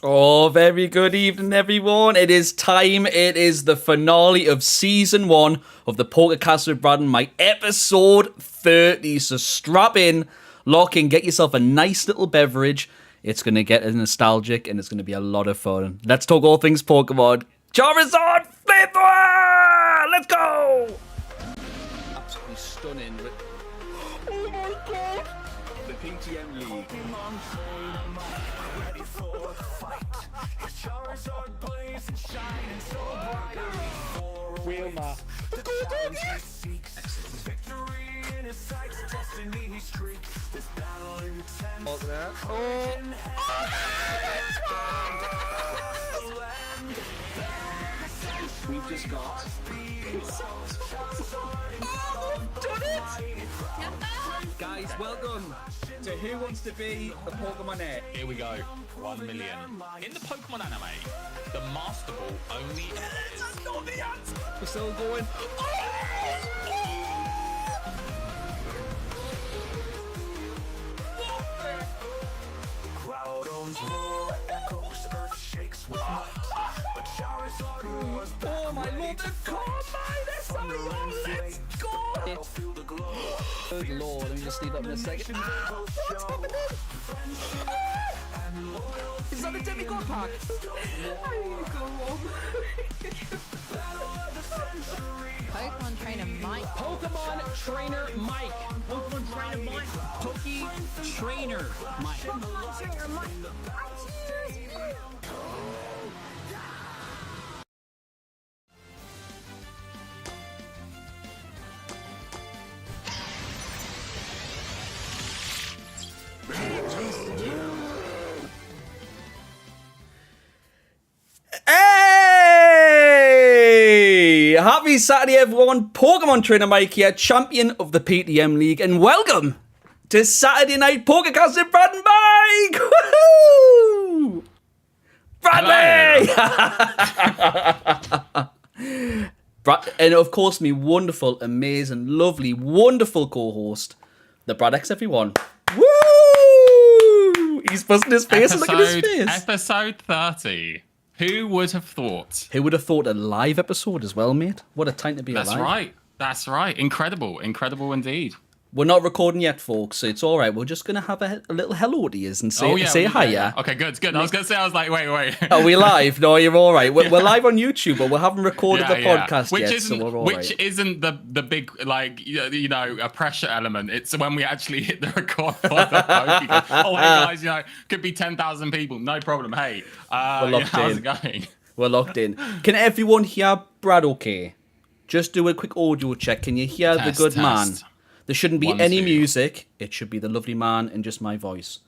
Oh, very good evening, everyone. It is time. It is the finale of Season 1 of the PokéCast with Brad and Mike, Episode 30. So strap in, lock in, get yourself a nice little beverage. It's going to get nostalgic, and it's going to be a lot of fun. Let's talk all things Pokemon. Charizard, Flipper! Let's go! Absolutely stunning. Oh my god! The PTM League. Wilma. We've just got. Guys, welcome to Who Wants to Be a Pokemon Heir. Here we go. 1 million. In the Pokemon anime, the Master Ball only That's not the answer. We're still going. Oh my lord, the Combine! Let's go! Good lord, let me just leave that in a second. What's happening? Is that the Demigod pack? Pokemon Trainer Mike. Pokemon Trainer Mike. Pokemon Trainer Mike. Trainer Mike. Pokemon Trainer Mike. Hey! Happy Saturday, everyone. Pokemon Trainer Mike here, champion of the PTM League, and welcome to Saturday Night PokéCast with Brad and Mike! Woohoo! Bradley! And of course, me wonderful, amazing, lovely, wonderful co-host, the Brad X, everyone. Woo! He's busting his face. Look at his face. Episode 30. Who would have thought? Who would have thought a live episode as well, mate? What a time to be alive. That's right. That's right. Incredible. Incredible indeed. We're not recording yet, folks, so it's all right. We're just going to have a little hello to you and say hi, yeah? Okay, good. I was going to say, I was like, wait. Are we live? No, you're all right. We're live on YouTube, but we haven't recorded the podcast yet, so we're all Which right. isn't the big, like, a pressure element. It's when we actually hit the record for the podcast. Oh, hey, guys, could be 10,000 people. No problem. Hey, how's it going? We're locked in. Can everyone hear Brad okay? Just do a quick audio check. Can you hear the good man? There shouldn't be 1, any 2. music. It should be the lovely man and just my voice.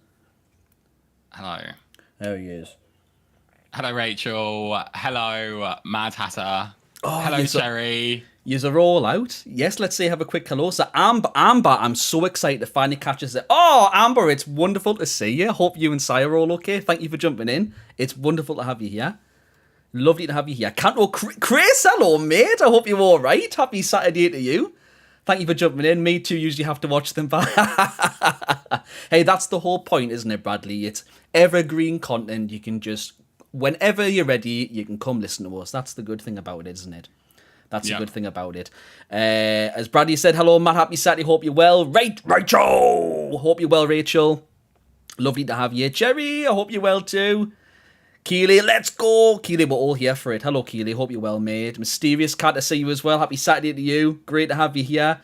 Hello. There he is. Hello, Rachel. Hello, Mad Hatter. Oh, Hello, yes, Cherry. Yous are all out. Yes, let's say have a quick hello. So Amber, I'm so excited to finally catch us. Oh, Amber, it's wonderful to see you. Hope you and Si are all okay. Thank you for jumping in. It's wonderful to have you here. Lovely to have you here. Canto, Chris, hello, mate. I hope you're all right. Happy Saturday to you. Thank you for jumping in. Me too usually have to watch them back. Hey, that's the whole point, isn't it, Bradley? It's evergreen content. You can just, whenever you're ready, you can come listen to us. That's the good thing about it, isn't it? That's the good thing about it. As Bradley said, hello, Matt. Happy Saturday. Hope you're well. Right, Rachel. Hope you're well, Rachel. Lovely to have you. Jerry, I hope you're well too. Keely, let's go. Keely, we're all here for it. Hello, Keely. Hope you're well, mate. Mysterious Cat, to see you as well. Happy Saturday to you. Great to have you here.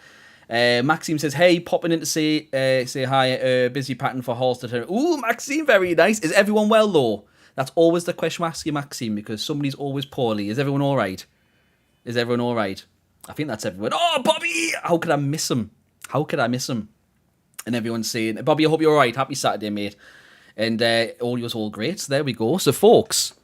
Maxime says, hey, popping in to say hi. Busy pattern for Halstead. Ooh, Maxime, very nice. Is everyone well, though? That's always the question I ask you, Maxime, because somebody's always poorly. Is everyone all right? Is everyone all right? I think that's everyone. Oh, Bobby! How could I miss him? And everyone's saying, Bobby, I hope you're all right. Happy Saturday, mate. And audio's all great. So there we go. So, folks,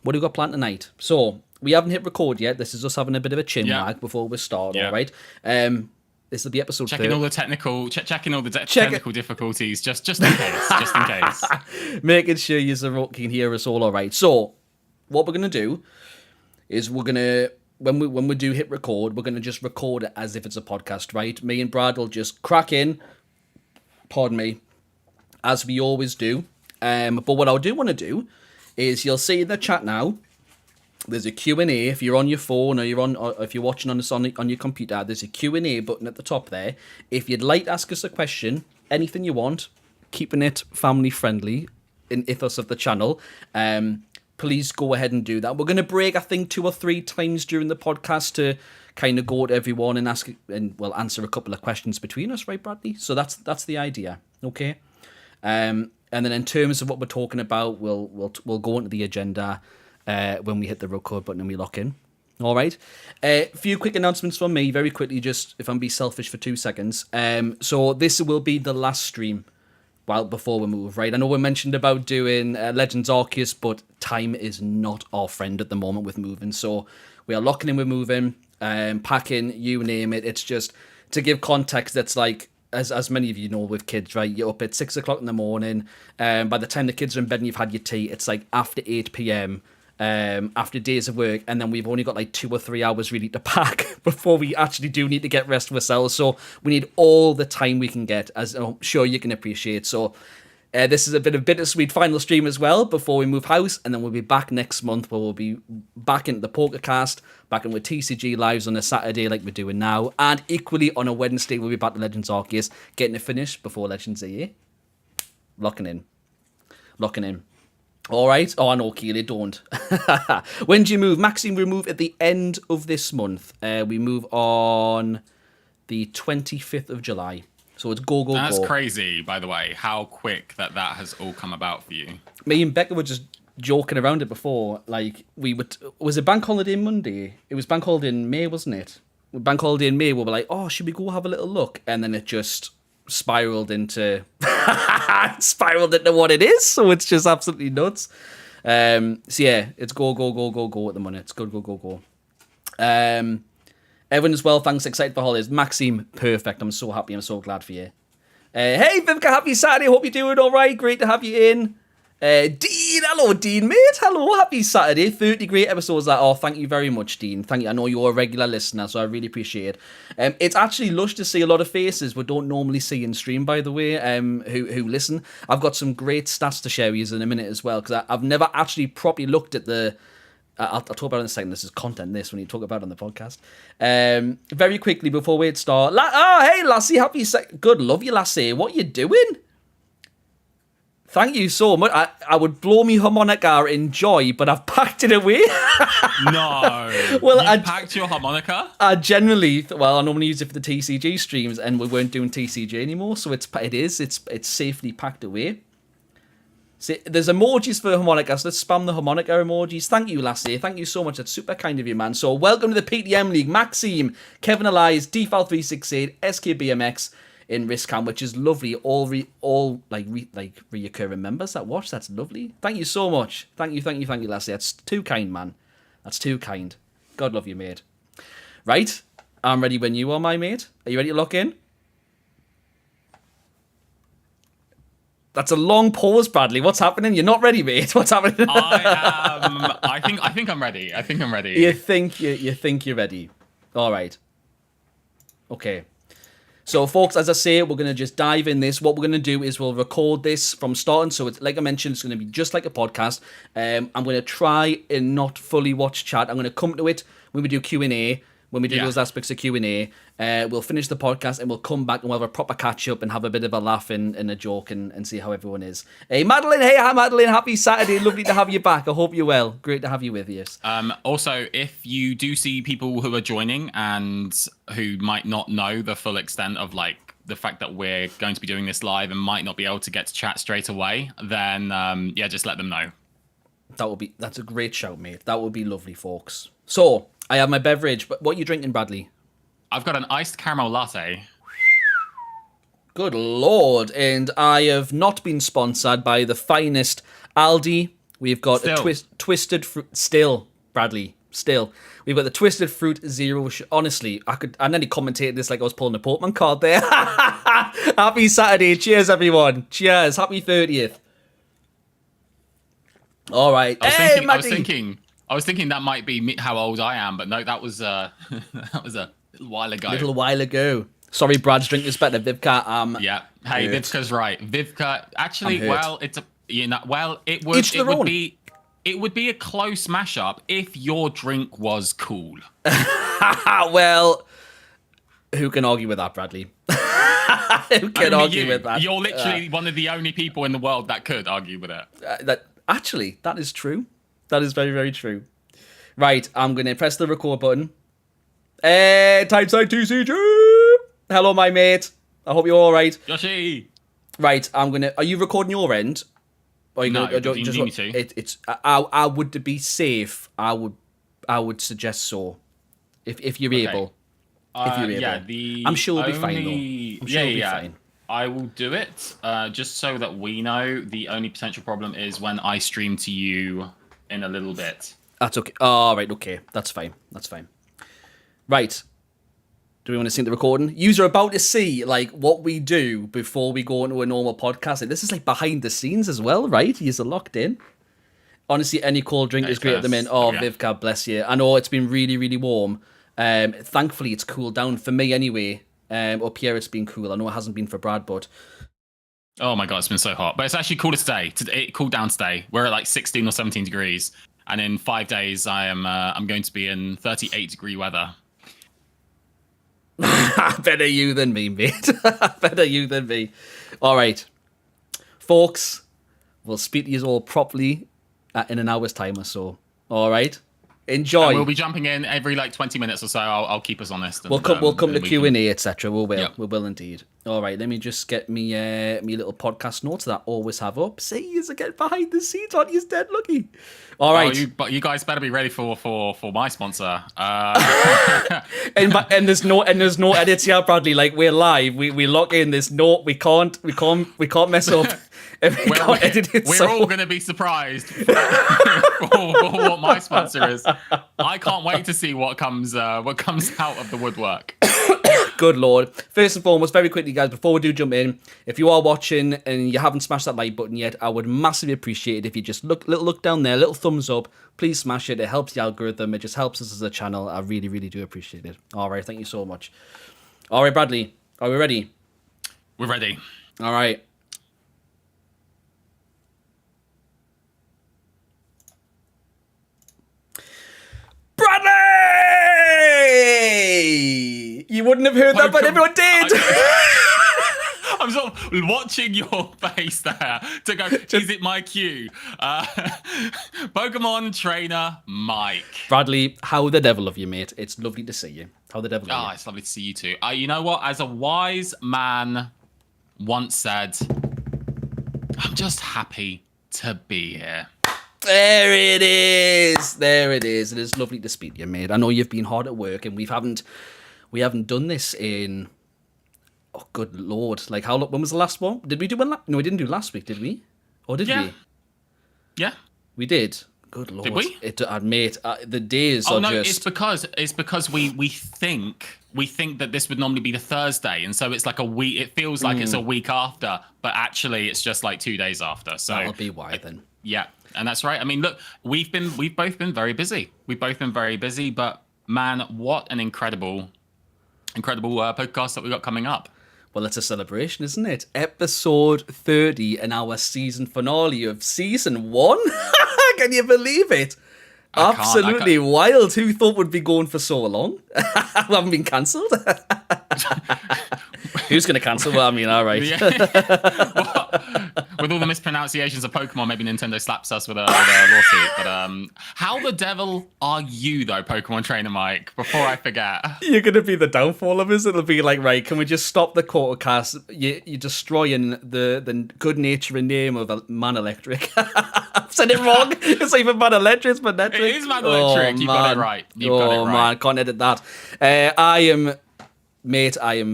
what do we got planned tonight? So, we haven't hit record yet. This is us having a bit of a chin wag before we start, all right? This will be episode checking 30. all the technical difficulties, just in case. Making sure you can hear us all right. So, what we're going to do is we're going to, when we do hit record, we're going to just record it as if it's a podcast, right? Me and Brad will just crack in, pardon me, as we always do. But what I do want to do is you'll see in the chat now, there's a Q&A. If you're on your phone or if you're watching on this on your computer, there's a Q&A button at the top there. If you'd like to ask us a question, anything you want, keeping it family friendly in ethos of the channel, please go ahead and do that. We're going to break, I think, 2 or 3 times during the podcast to kind of go to everyone and ask and we'll answer a couple of questions between us, right, Bradley? So that's the idea, okay? And then in terms of what we're talking about, we'll go into the agenda when we hit the record button and we lock in. All right. A few quick announcements from me, very quickly, just if I'm being selfish for 2 seconds. So this will be the last stream before we move, right? I know we mentioned about doing Legends Arceus, but time is not our friend at the moment with moving. So we are locking in with moving, packing, you name it. It's just to give context. That's like, as many of you know with kids, right? You're up at 6 o'clock in the morning. By the time the kids are in bed and you've had your tea, it's like after 8 p.m. After days of work, and then we've only got like 2 or 3 hours really to pack before we actually do need to get rest of ourselves. So we need all the time we can get, as I'm sure you can appreciate. So this is a bit of bittersweet final stream as well before we move house, and then we'll be back next month where we'll be back into the PokéCast, back in with TCG lives on a Saturday like we're doing now, and equally on a Wednesday we'll be back to Legends Arceus, getting it finished before Legends A. Locking in. All right. Oh, I know, Keely, don't. When do you move? Maxime, we move at the end of this month. We move on the 25th of July. So it's go. That's crazy, by the way, how quick that has all come about for you. Me and Becca were just joking around it before. Like, was it Bank Holiday Monday? It was Bank Holiday in May, wasn't it? Bank Holiday in May, we were like, oh, should we go have a little look? And then it just spiraled into what it is, so it's just absolutely nuts. So yeah, it's go at the minute. It's go. Everyone as well, thanks, excited for holidays. Maxime, perfect. I'm so happy. I'm so glad for you. Hey Vivka, happy Saturday. Hope you're doing all right. Great to have you in. Dean, hello Dean, mate. Hello, happy Saturday. 30 great episodes. Oh, thank you very much, Dean. Thank you. I know you're a regular listener, so I really appreciate it. It's actually lush to see a lot of faces we don't normally see in stream, by the way, who listen. I've got some great stats to share with you in a minute as well, because I've never actually properly looked at the... I'll talk about it in a second. This is content, when you talk about it on the podcast. Very quickly, before we start... hey, Lassie, happy... Good, love you, Lassie. What you doing? Thank you so much. I would blow me harmonica in joy, but I've packed it away. No. Well, I packed your harmonica? I generally, I normally use it for the TCG streams, and we weren't doing TCG anymore, so it's safely packed away. See, there's emojis for harmonica, so let's spam the harmonica emojis. Thank you, Lassie. Thank you so much. That's super kind of you, man. So welcome to the PTM League. Maxime, Kevin Elias, Defal368, SKBMX, in Riskam, which is lovely. All reoccurring members that watch. That's lovely. Thank you so much. Thank you, Lassie. That's too kind, man. That's too kind. God love you, mate. Right, I'm ready when you are, my mate. Are you ready to lock in? That's a long pause, Bradley. What's happening? You're not ready, mate. What's happening? I think I'm ready. You think you're ready? All right. Okay. So, folks, as I say, we're going to just dive in this. What we're going to do is we'll record this from starting. So, it's like I mentioned, it's going to be just like a podcast. I'm going to try and not fully watch chat. I'm going to come to it when we do Q&A. When we do those aspects of Q&A, we'll finish the podcast and we'll come back and we'll have a proper catch-up and have a bit of a laugh and a joke and see how everyone is. Hey, Madeline. Hey, hi, Madeline. Happy Saturday. Lovely to have you back. I hope you're well. Great to have you with us. Also, if you do see people who are joining and who might not know the full extent of, like, the fact that we're going to be doing this live and might not be able to get to chat straight away, then, just let them know. That's a great shout, mate. That would be lovely, folks. So... I have my beverage, but what are you drinking, Bradley? I've got an iced caramel latte. Good Lord. And I have not been sponsored by the finest Aldi. We've got a twisted fruit. Still, Bradley, still. We've got the Twisted Fruit Zero. Honestly, I nearly commentated this like I was pulling a Pokemon card there. Happy Saturday. Cheers, everyone. Cheers. Happy 30th. All right. I was thinking that might be how old I am, but no, that was a little while ago. Sorry, Brad's drink is better. Vivka, yeah. Hey, Vivka's right. Vivka, actually, it would it would be a close mashup if your drink was cool. Well, who can argue with that, Bradley? Who can argue with that? You're literally one of the only people in the world that could argue with it. That is true. That is very, very true. Right, I'm going to press the record button. Typeside TCG! Hello, my mate. I hope you're all right. Yoshi! Right, are you recording your end? Or No, gonna, do you need me to? I would, to be safe, I would suggest so. If you're able. If you're able. Yeah, I'm sure it'll be fine, though. I'm sure it'll be fine. I will do it, just so that we know. The only potential problem is when I stream to you in a little bit. That's okay. Oh, right, okay. That's fine. Right. Do we want to sync the recording? You're about to see, like, what we do before we go into a normal podcast. Like, this is, like, behind the scenes as well, right? You're locked in. Honestly, any cold drink is great at the minute. Oh, yeah. Vivka, bless you. I know it's been really, really warm. Thankfully, it's cooled down for me anyway. Up here, it's been cool. I know it hasn't been for Brad, but... Oh my god, it's been so hot. But it's actually cooler today. It cooled down today. We're at like 16 or 17 degrees. And in 5 days, I'm going to be in 38-degree weather. Better you than me, mate. Better you than me. All right. Folks, we'll speak to you all properly in an hour's time or so. All right? Enjoy. And we'll be jumping in every like 20 minutes or so. I'll keep us honest. And, We'll come to Q&A, etc. We will. Yep. We will indeed. All right, let me just get me little podcast notes that I always have up. See, you get behind the scenes, aren't you? Dead lucky. All right. But you guys better be ready for my sponsor. And there's no edits here, Bradley. Like, we're live. We lock in. There's no. We can't mess up. We're all going to be surprised for what my sponsor is. I can't wait to see what comes out of the woodwork. Good Lord. First and foremost, very quickly, guys, before we do jump in, if you are watching and you haven't smashed that like button yet, I would massively appreciate it if you just look down there, little thumbs up. Please smash it. It helps the algorithm. It just helps us as a channel. I really, really do appreciate it. All right. Thank you so much. All right, Bradley. Are we ready? We're ready. All right. Bradley! You wouldn't have heard that, but everyone did! I'm sort of watching your face there to go, is it my cue? Pokemon Trainer Mike. Bradley, how the devil of you, mate? It's lovely to see you. How the devil of you? It's lovely to see you too. You know what? As a wise man once said, I'm just happy to be here. There it is. There it is. It is lovely to speak to you, mate. I know you've been hard at work, and we haven't done this in. Oh, good Lord! Like, how long? When was the last one? Did we do one? No, we didn't do last week, did we? Or did we? Yeah. We did. Good Lord! Did we? Mate, the days Oh are no! just. It's because we think that this would normally be the Thursday, and so it's like a week. It feels like it's a week after, but actually it's just like 2 days after. So That'll be why then. Yeah, and that's right. I mean, look, we've both been very busy. But man, what an incredible podcast that we got coming up. Well, it's a celebration, isn't it? Episode 30 and our season finale of season 1. Can you believe it? Absolutely wild. Who thought we'd be going for so long? We haven't been cancelled. Who's going to cancel? Well, I mean, all right. Yeah. With all the mispronunciations of Pokemon, maybe Nintendo slaps us with a lawsuit. But how the devil are you, though, Pokemon Trainer Mike? Before I forget. You're going to be the downfall of us. It'll be like, right, can we just stop the PokéCast? You're destroying the good nature and name of Man Electric. I've said it wrong. It's not even Man Electric, it's Manetric. It is Man Electric. You've got it right. Man, can't edit that. I am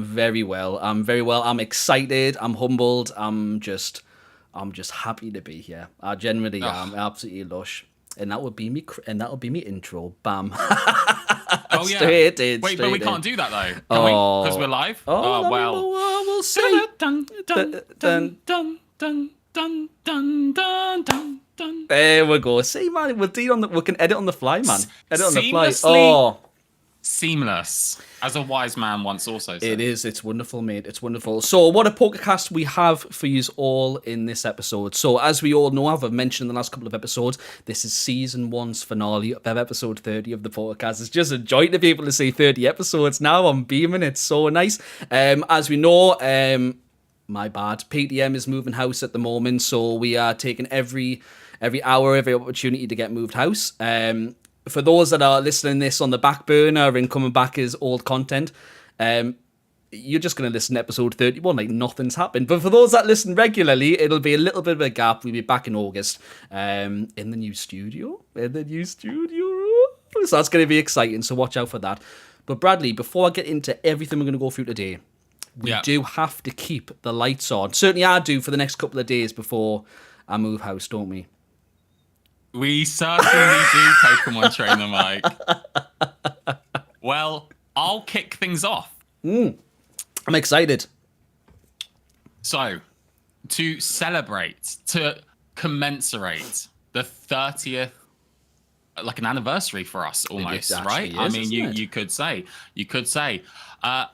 very well. I'm excited. I'm humbled. I'm just happy to be here. I genuinely am absolutely lush. And that would be me. And that would be me intro. Bam. Oh yeah. Straight in. Wait, but we can't do that though. Can we? Because we're live. Oh well. We'll see. Dun, dun, dun, dun, dun, dun, dun, dun, dun, dun. There we go. See, man, we can edit on the fly, man. Edit on the fly. Seamlessly seamless, as a wise man once also said. It is. It's wonderful, mate. It's wonderful. So, what a PokéCast we have for you all in this episode. So, as we all know, I've mentioned in the last couple of episodes, this is season 1's finale of episode 30 of the PokéCast. It's just a joy to be able to say 30 episodes now. I'm beaming. It's so nice. As we know, my bad, PTM is moving house at the moment, so we are taking every hour, every opportunity to get moved house. For those that are listening this on the back burner and coming back as old content, you're just going to listen to episode 31 like nothing's happened. But for those that listen regularly, it'll be a little bit of a gap. We'll be back in August in the new studio. So that's going to be exciting, so watch out for that. But Bradley, before I get into everything we're going to go through today, we do have to keep the lights on. Certainly I do for the next couple of days before I move house, don't we? We certainly do, Pokemon Trainer Mike. Well, I'll kick things off. I'm excited. So, to celebrate, to commensurate the 30th, like an anniversary for us almost, right? Is, I mean, you it? you could say, have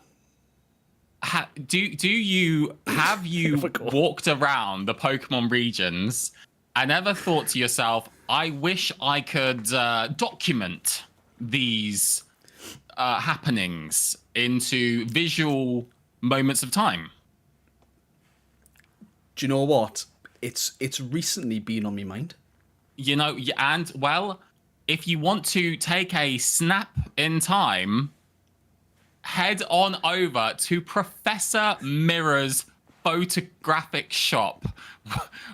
you walked around the Pokemon regions and ever thought to yourself, I wish I could document these happenings into visual moments of time? Do you know what? It's recently been on my mind. You know, and well, if you want to take a snap in time, head on over to Professor Mirror's photographic shop,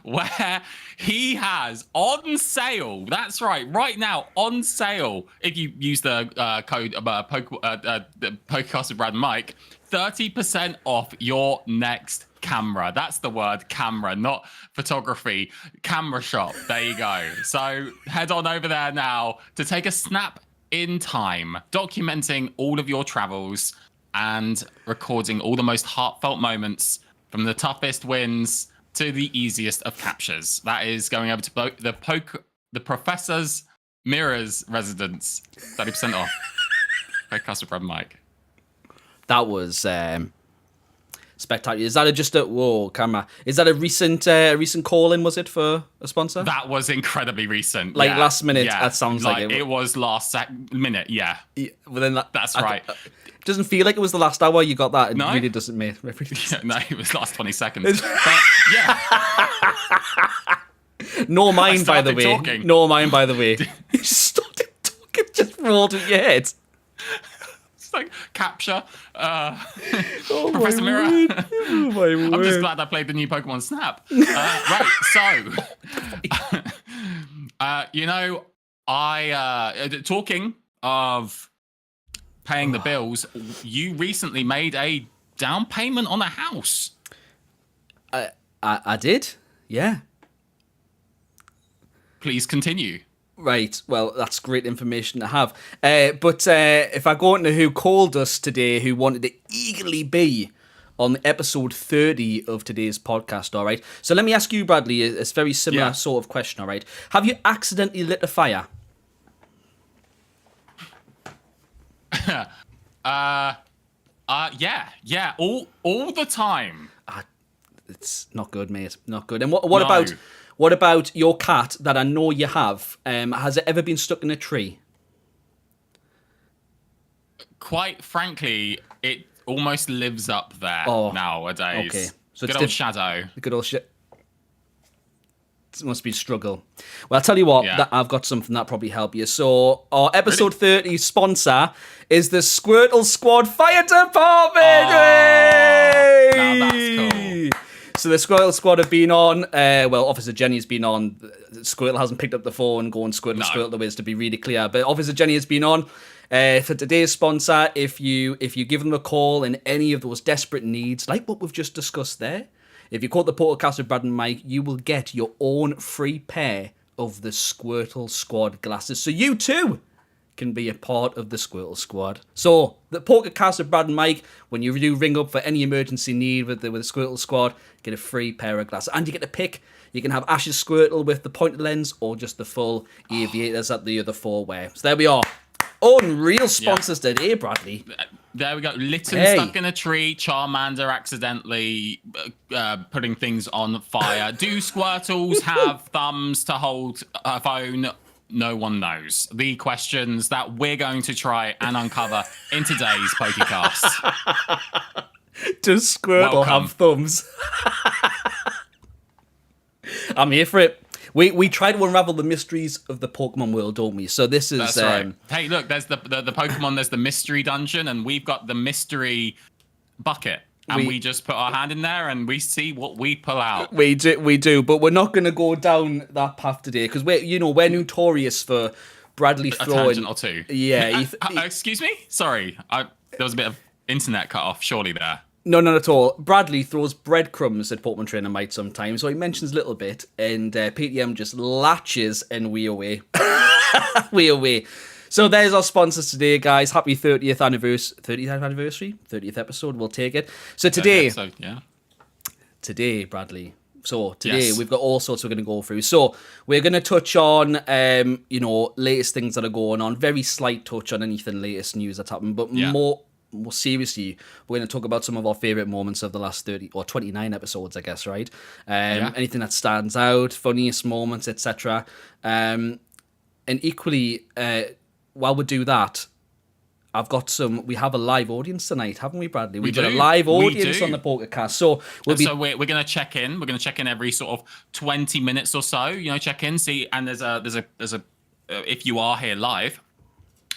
where he has on sale, that's right now on sale, if you use the code PokéCast with Brad and Mike, 30% off your next camera. That's the word, camera, not photography. Camera shop, there you go. So head on over there now to take a snap in time, documenting all of your travels and recording all the most heartfelt moments, from the toughest wins to the easiest of captures. That is going over to the Professor's Mirror's residence. 30% off. PokéCast with Brad and Mike. That was spectacular. Is that camera? Is that a recent call-in, was it, for a sponsor? That was incredibly recent. Like last minute, that sounds like it. It was last minute, yeah. Well, then that's right. It doesn't feel like it was the last hour you got that. It No? really doesn't make sense. No, it was last 20 seconds. But, yeah. No mind, by the way. Talking. No mind, by the way. You started talking, just rolled with your head. It's like capture. Oh, Professor my Mirror. word. Oh, my word. I'm just glad I played the new Pokemon Snap. Right, so, you know, talking of paying the bills, you recently made a down payment on a house. I did, yeah. Please continue. Right, well, that's great information to have. But if I go into who called us today, who wanted to eagerly be on episode 30 of today's podcast, all right? So let me ask you, Bradley, a very similar sort of question, all right? Have you accidentally lit a fire? Yeah, all the time. It's not good, mate. Not good. And what about your cat that I know you have? Has it ever been stuck in a tree? Quite frankly, it almost lives up there nowadays. Okay. So good old Shadow. The good old shit. It must be a struggle. Well, I'll tell you what, I've got something that probably help you. So, our episode 30 sponsor is the Squirtle Squad Fire Department! Now that's cool. So the Squirtle Squad have been on. Officer Jenny's been on. Squirtle hasn't picked up the phone. Going Squirtle the Wiz, to be really clear. But Officer Jenny has been on. For today's sponsor, if you give them a call in any of those desperate needs, like what we've just discussed there, if you call the PokéCast with Brad and Mike, you will get your own free pair of the Squirtle Squad glasses. So you too can be a part of the Squirtle Squad. So, the PokéCast with Brad and Mike, when you do ring up for any emergency need with the Squirtle Squad, get a free pair of glasses. And you get to pick. You can have Ash's Squirtle with the pointed lens or just the full aviators that the other four wear. So there we are. Unreal sponsors today, Bradley. There we go. Litten stuck in a tree. Charmander accidentally putting things on fire. Do Squirtles have thumbs to hold a phone? No one knows. The questions that we're going to try and uncover in today's PokéCast. Does Squirtle have thumbs? I'm here for it. We try to unravel the mysteries of the Pokemon world, don't we? So this is... That's right. Hey, look, there's the Pokemon, there's the mystery dungeon, and we've got the mystery bucket. And we just put our hand in there and we see what we pull out. We do, but we're not going to go down that path today because we're notorious for Bradley throwing... A tangent or two. Yeah. Excuse me? Sorry. There was a bit of internet cut off, surely there. No, not at all. Bradley throws breadcrumbs at Pokemon Trainer Mike sometimes, so he mentions a little bit, and PTM just latches and we away. We away. So there's our sponsors today, guys. Happy 30th anniversary, 30th episode. We'll take it. So today, today, Bradley. So today we've got all sorts we're going to go through. So we're going to touch on, latest things that are going on. Very slight touch on anything latest news that's happened, but more seriously, we're going to talk about some of our favorite moments of the last 30 or 29 episodes, I guess, right? Anything that stands out, funniest moments, etc. And equally, while we do that, we have a live audience tonight, haven't we, Bradley? We've got a live audience on the PokéCast. So we're going to check in. We're going to check in every sort of 20 minutes or so. Check in, see. And there's a if you are here live,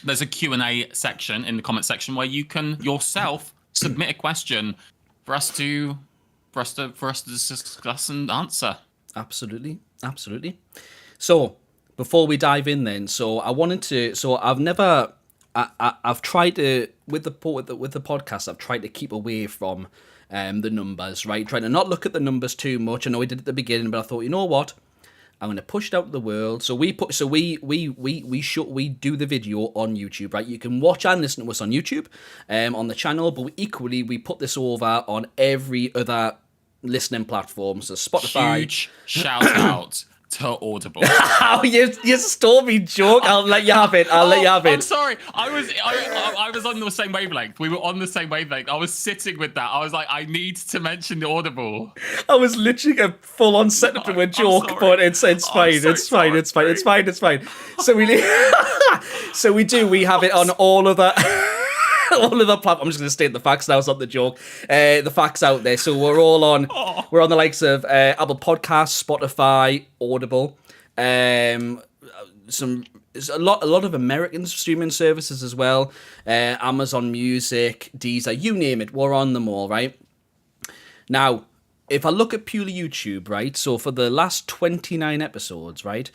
there's a Q&A section in the comment section where you can yourself submit a question for us to discuss and answer. Absolutely. So before we dive in, then, I've tried to with the podcast. I've tried to keep away from the numbers, right? Trying to not look at the numbers too much. I know we did at the beginning, but I thought, you know what? I'm going to push it out to the world. So we do the video on YouTube, right? You can watch and listen to us on YouTube, on the channel, but we put this over on every other listening platform. So Spotify. Huge shout out to Audible. Oh, you stole me joke. I'll let you have it. I'm sorry. I was on the same wavelength. We were on the same wavelength. I was sitting with that. I was like, I need to mention the Audible. I was literally a full-on setup to a joke, but it's fine. It's fine. So we have it on all of the all of the platforms. I'm just going to state the facts now. It's not the joke. The facts out there. So we're on the likes of Apple Podcasts, Spotify, Audible, a lot of American streaming services as well. Amazon Music, Deezer, you name it. We're on them all, right? Now, if I look at purely YouTube, right? So for the last 29 episodes, right,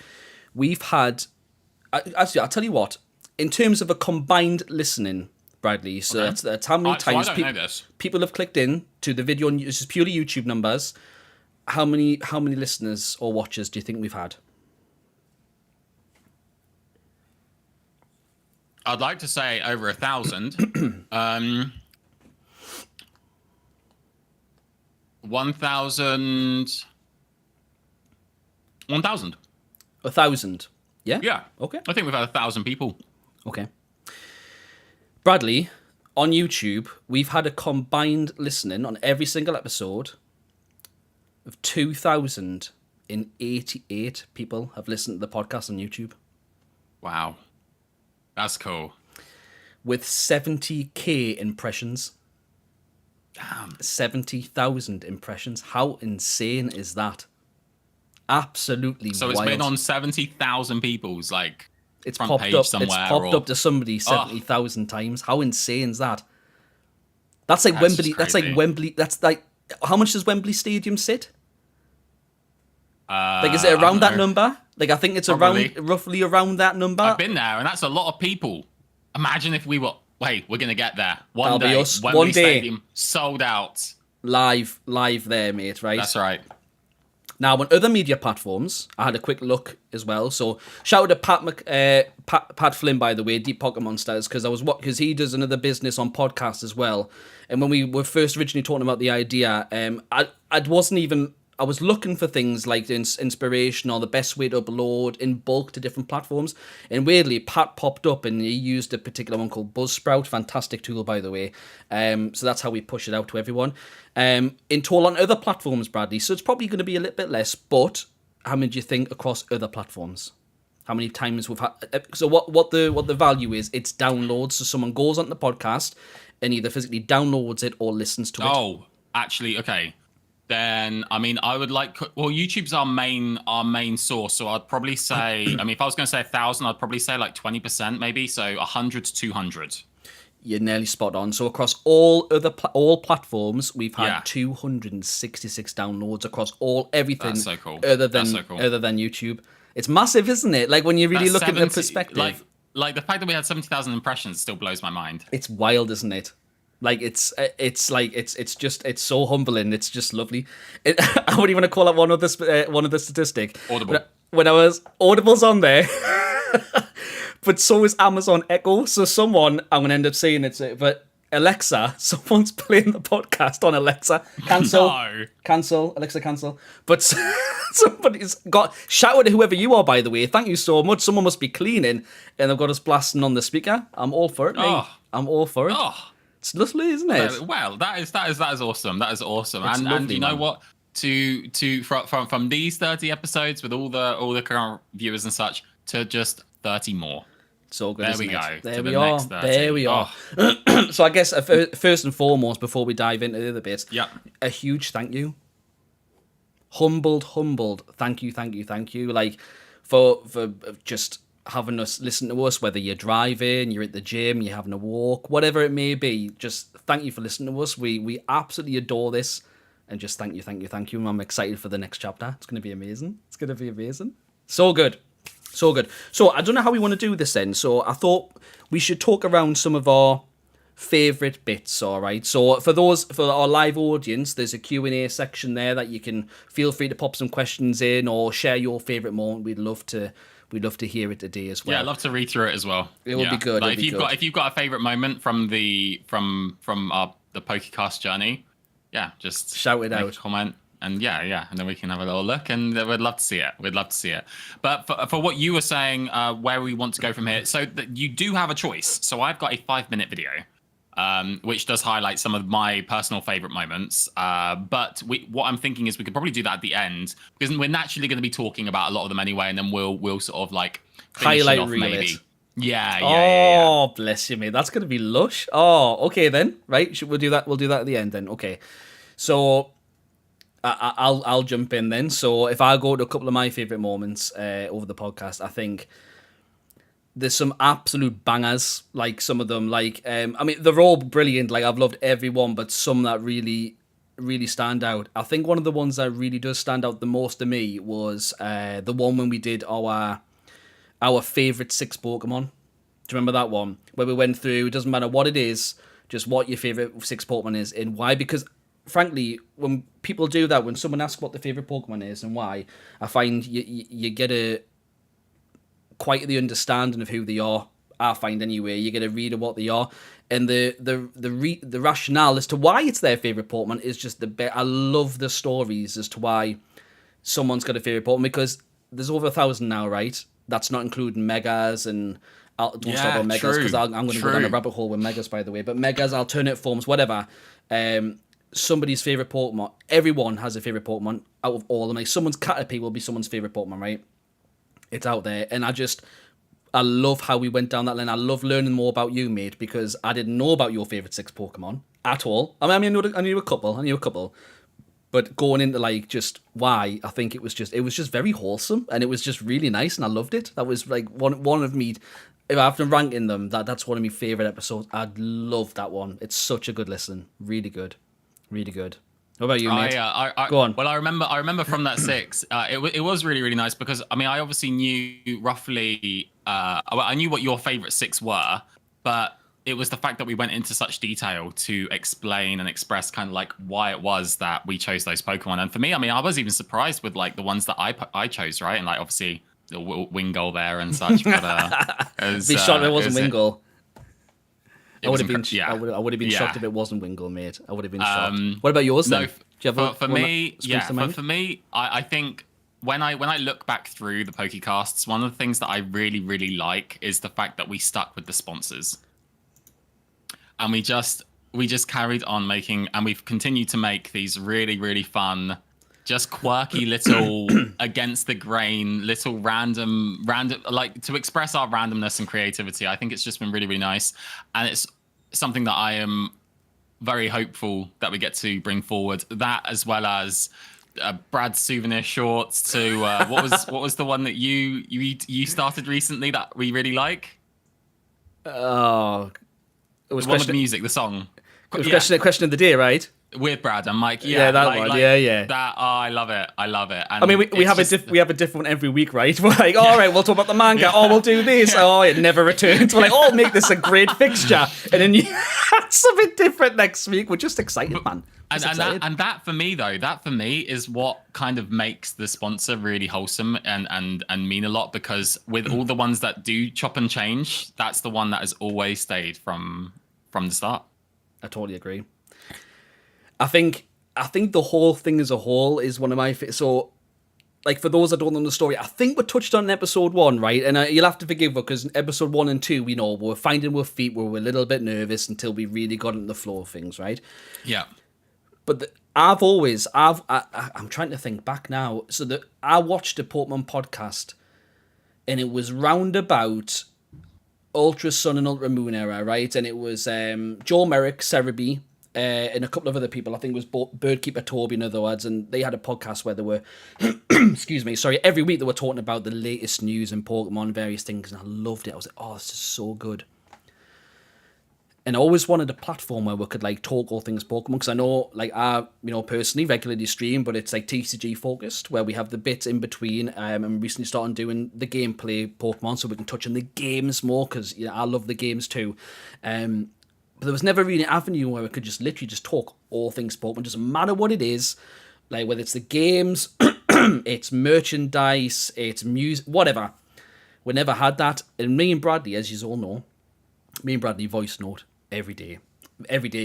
we've had. Actually, I'll tell you what. In terms of a combined listening, Bradley, so that's how many times people have clicked in to the video. This is purely YouTube numbers. How many listeners or watchers do you think we've had? I'd like to say over 1,000. 1,000. 1,000. 1,000. Yeah. Yeah. Okay. I think we've had 1,000 people. Okay. Bradley, on YouTube, we've had a combined listening on every single episode of 2,088 people have listened to the podcast on YouTube. Wow. That's cool. With 70k impressions. Damn. 70,000 impressions. How insane is that? Absolutely wild. So it's been on 70,000 people's, it's front popped page up. somewhere. It's popped up to somebody 70,000 times. How insane is that? That's like Wembley. That's like Wembley. That's like, how much does Wembley Stadium sit? Is it around that number? I think it's roughly around that number. I've been there, and that's a lot of people. Imagine if we were. Wait, we're gonna get there That'll day. Be us. Wembley One day, Stadium sold out. Live there, mate. Right. That's right. Now, on other media platforms, I had a quick look as well. So, shout out to Pat Flynn, by the way, Deep Pokemon Stars, because he does another business on podcasts as well. And when we were first originally talking about the idea, I I was looking for things like the inspiration or the best way to upload in bulk to different platforms. And weirdly, Pat popped up and he used a particular one called Buzzsprout. Fantastic tool, by the way. So that's how we push it out to everyone. In total on other platforms, Bradley. So it's probably going to be a little bit less. But how many do you think across other platforms? How many times we've had? So what the value is? It's downloads. So someone goes onto the podcast and either physically downloads it or listens to it. Oh, actually, okay. Then, I mean, I would like... Well, YouTube's our main source, so I'd probably say... I mean, if I was going to say 1,000, I'd probably say like 20% maybe, so 100 to 200. You're nearly spot on. So across all platforms, we've had 266 downloads across everything. That's so cool. Other than YouTube. It's massive, isn't it? Like when you really look at the perspective. Like the fact that we had 70,000 impressions still blows my mind. It's wild, isn't it? Like it's so humbling. It's just lovely. I would even call it one of the statistic. Audible. When I was Audible's on there, but so is Amazon Echo. So someone, I'm gonna end up saying it, but Alexa, someone's playing the podcast on Alexa. Cancel. No. Cancel. Alexa, cancel. But somebody's got shout out to whoever you are, by the way. Thank you so much. Someone must be cleaning and they've got us blasting on the speaker. I'm all for it, mate. Oh. I'm all for it. Oh. It's lovely, isn't it? Well, that is awesome. That is awesome. It's And lovely, you know man. what? From these 30 episodes with all the current viewers and such to just 30 more. So good. There we isn't go. it? There To we the are. next 30. There we are. So I guess first and foremost, before we dive into the other bits, a huge thank you. Humbled. Thank you. Like for just having us listen to us, whether you're driving, you're at the gym, you're having a walk, whatever it may be. Just thank you for listening to us. We absolutely adore this, and just thank you. And I'm excited for the next chapter. It's going to be amazing. So good. So I don't know how we want to do this then. So I thought we should talk around some of our favorite bits. All right. So for our live audience, there's a Q&A section there that you can feel free to pop some questions in or share your favorite moment. We'd love to hear it today as well. Yeah, I'd love to read through it as well. It would be good. Like if you've got a favorite moment from the PokéCast journey, just shout it make out. a comment. And and then we can have a little look, and we'd love to see it. But for what you were saying, where we want to go from here, so you do have a choice. So I've got a 5-minute video, which does highlight some of my personal favorite moments. But what I'm thinking is we could probably do that at the end, because we're naturally going to be talking about a lot of them anyway, and then we'll sort of like highlight it off reel maybe. it. Yeah. Oh, bless you, mate. That's going to be lush. Oh, okay then. Right, we'll do that. We'll do that at the end then. Okay. So I'll jump in then. So if I go to a couple of my favorite moments over the podcast, I think there's some absolute bangers. Like some of them, like I mean, they're all brilliant. Like I've loved every one, but some that really stand out. I think one of the ones that really does stand out the most to me was the one when we did our favorite 6 Pokemon. Do you remember that one where we went through? It doesn't matter what it is, just what your favorite 6 Pokemon is and why. Because frankly, when people do that, when someone asks what the favorite Pokemon is and why, I find you get quite the understanding of who they are. I find anyway, you get a read of what they are, and the rationale as to why it's their favorite Pokemon is just the best. I love the stories as to why someone's got a favorite Pokemon, because there's over 1,000 now, right? That's not including Megas and. Don't stop on Megas because I'm going to go down a rabbit hole with Megas, by the way. But Megas, alternate forms, whatever. Somebody's favorite Pokemon. Everyone has a favorite Pokemon out of all of them. Like someone's Caterpie will be someone's favorite Pokemon, right? It's out there, and I love how we went down that lane. I love learning more about you, mate, because I didn't know about your favorite 6 Pokemon at all. I mean, I knew a couple, but going into like just why, I think it was just very wholesome, and it was just really nice, and I loved it. That was like one of me. If I have to rank in them, that's one of my favorite episodes. I love that one. It's such a good listen. Really good. What about you, mate? Go on. Well, I remember from that 6. It was really, really nice because I mean I obviously knew roughly. I knew what your favorite 6 were, but it was the fact that we went into such detail to explain and express kind of like why it was that we chose those Pokemon. And for me, I mean, I was even surprised with like the ones that I chose, right? And like obviously the Wingull there and such. But Be shocked it wasn't Wingull. I would have been. yeah. I would have been Yeah. shocked if it wasn't Wingull, mate. I would have been shocked. What about yours then? No, Do you have for one me, that springs to mind? for me, I think when I look back through the PokéCasts, one of the things that I really, really like is the fact that we stuck with the sponsors. And we just carried on making, and we've continued to make these really, really fun, just quirky little against the grain, little random, like to express our randomness and creativity. I think it's just been really, really nice. And it's something that I am very hopeful that we get to bring forward. That, as well as Brad's souvenir shorts to what was the one that you started recently that we really like? Oh, it was The one with the music, the song. It was question of the day, right? With Brad and Mike, Yeah, that one. Yeah. That, I love it. And I mean, we have we have a different one every week, right? We're like, all right, we'll talk about the manga. Oh, we'll do this. Oh, it never returns. We're like, oh, make this a great fixture, and then you have something different next week. We're just excited, man. And that for me though, that for me is what kind of makes the sponsor really wholesome and mean a lot, because with all the ones that do chop and change, that's the one that has always stayed from the start. I totally agree. I think the whole thing as a whole is one of my so. Like, for those that don't know the story, I think we touched on in episode 1, right? And you'll have to forgive us, because episode 1 and 2, we know we're finding our feet, we were a little bit nervous until we really got into the flow of things, right? Yeah. But I'm trying to think back now. So I watched a Pokemon podcast, and it was roundabout Ultra Sun and Ultra Moon era, right? And it was Joel Merrick, Cerebi, and a couple of other people. I think it was Birdkeeper Toby, in other words, and they had a podcast where they were, every week they were talking about the latest news in Pokemon, various things, and I loved it. I was like, oh, this is so good. And I always wanted a platform where we could like talk all things Pokemon, because I know, like, I personally regularly stream, but it's like TCG focused, where we have the bits in between. And recently started doing the gameplay Pokemon, so we can touch on the games more, because I love the games too. But there was never really an avenue where we could just literally just talk all things Pokemon, doesn't matter what it is, like whether it's the games, it's merchandise, it's music, whatever. We never had that. And me and Bradley, as you all know, voice note every day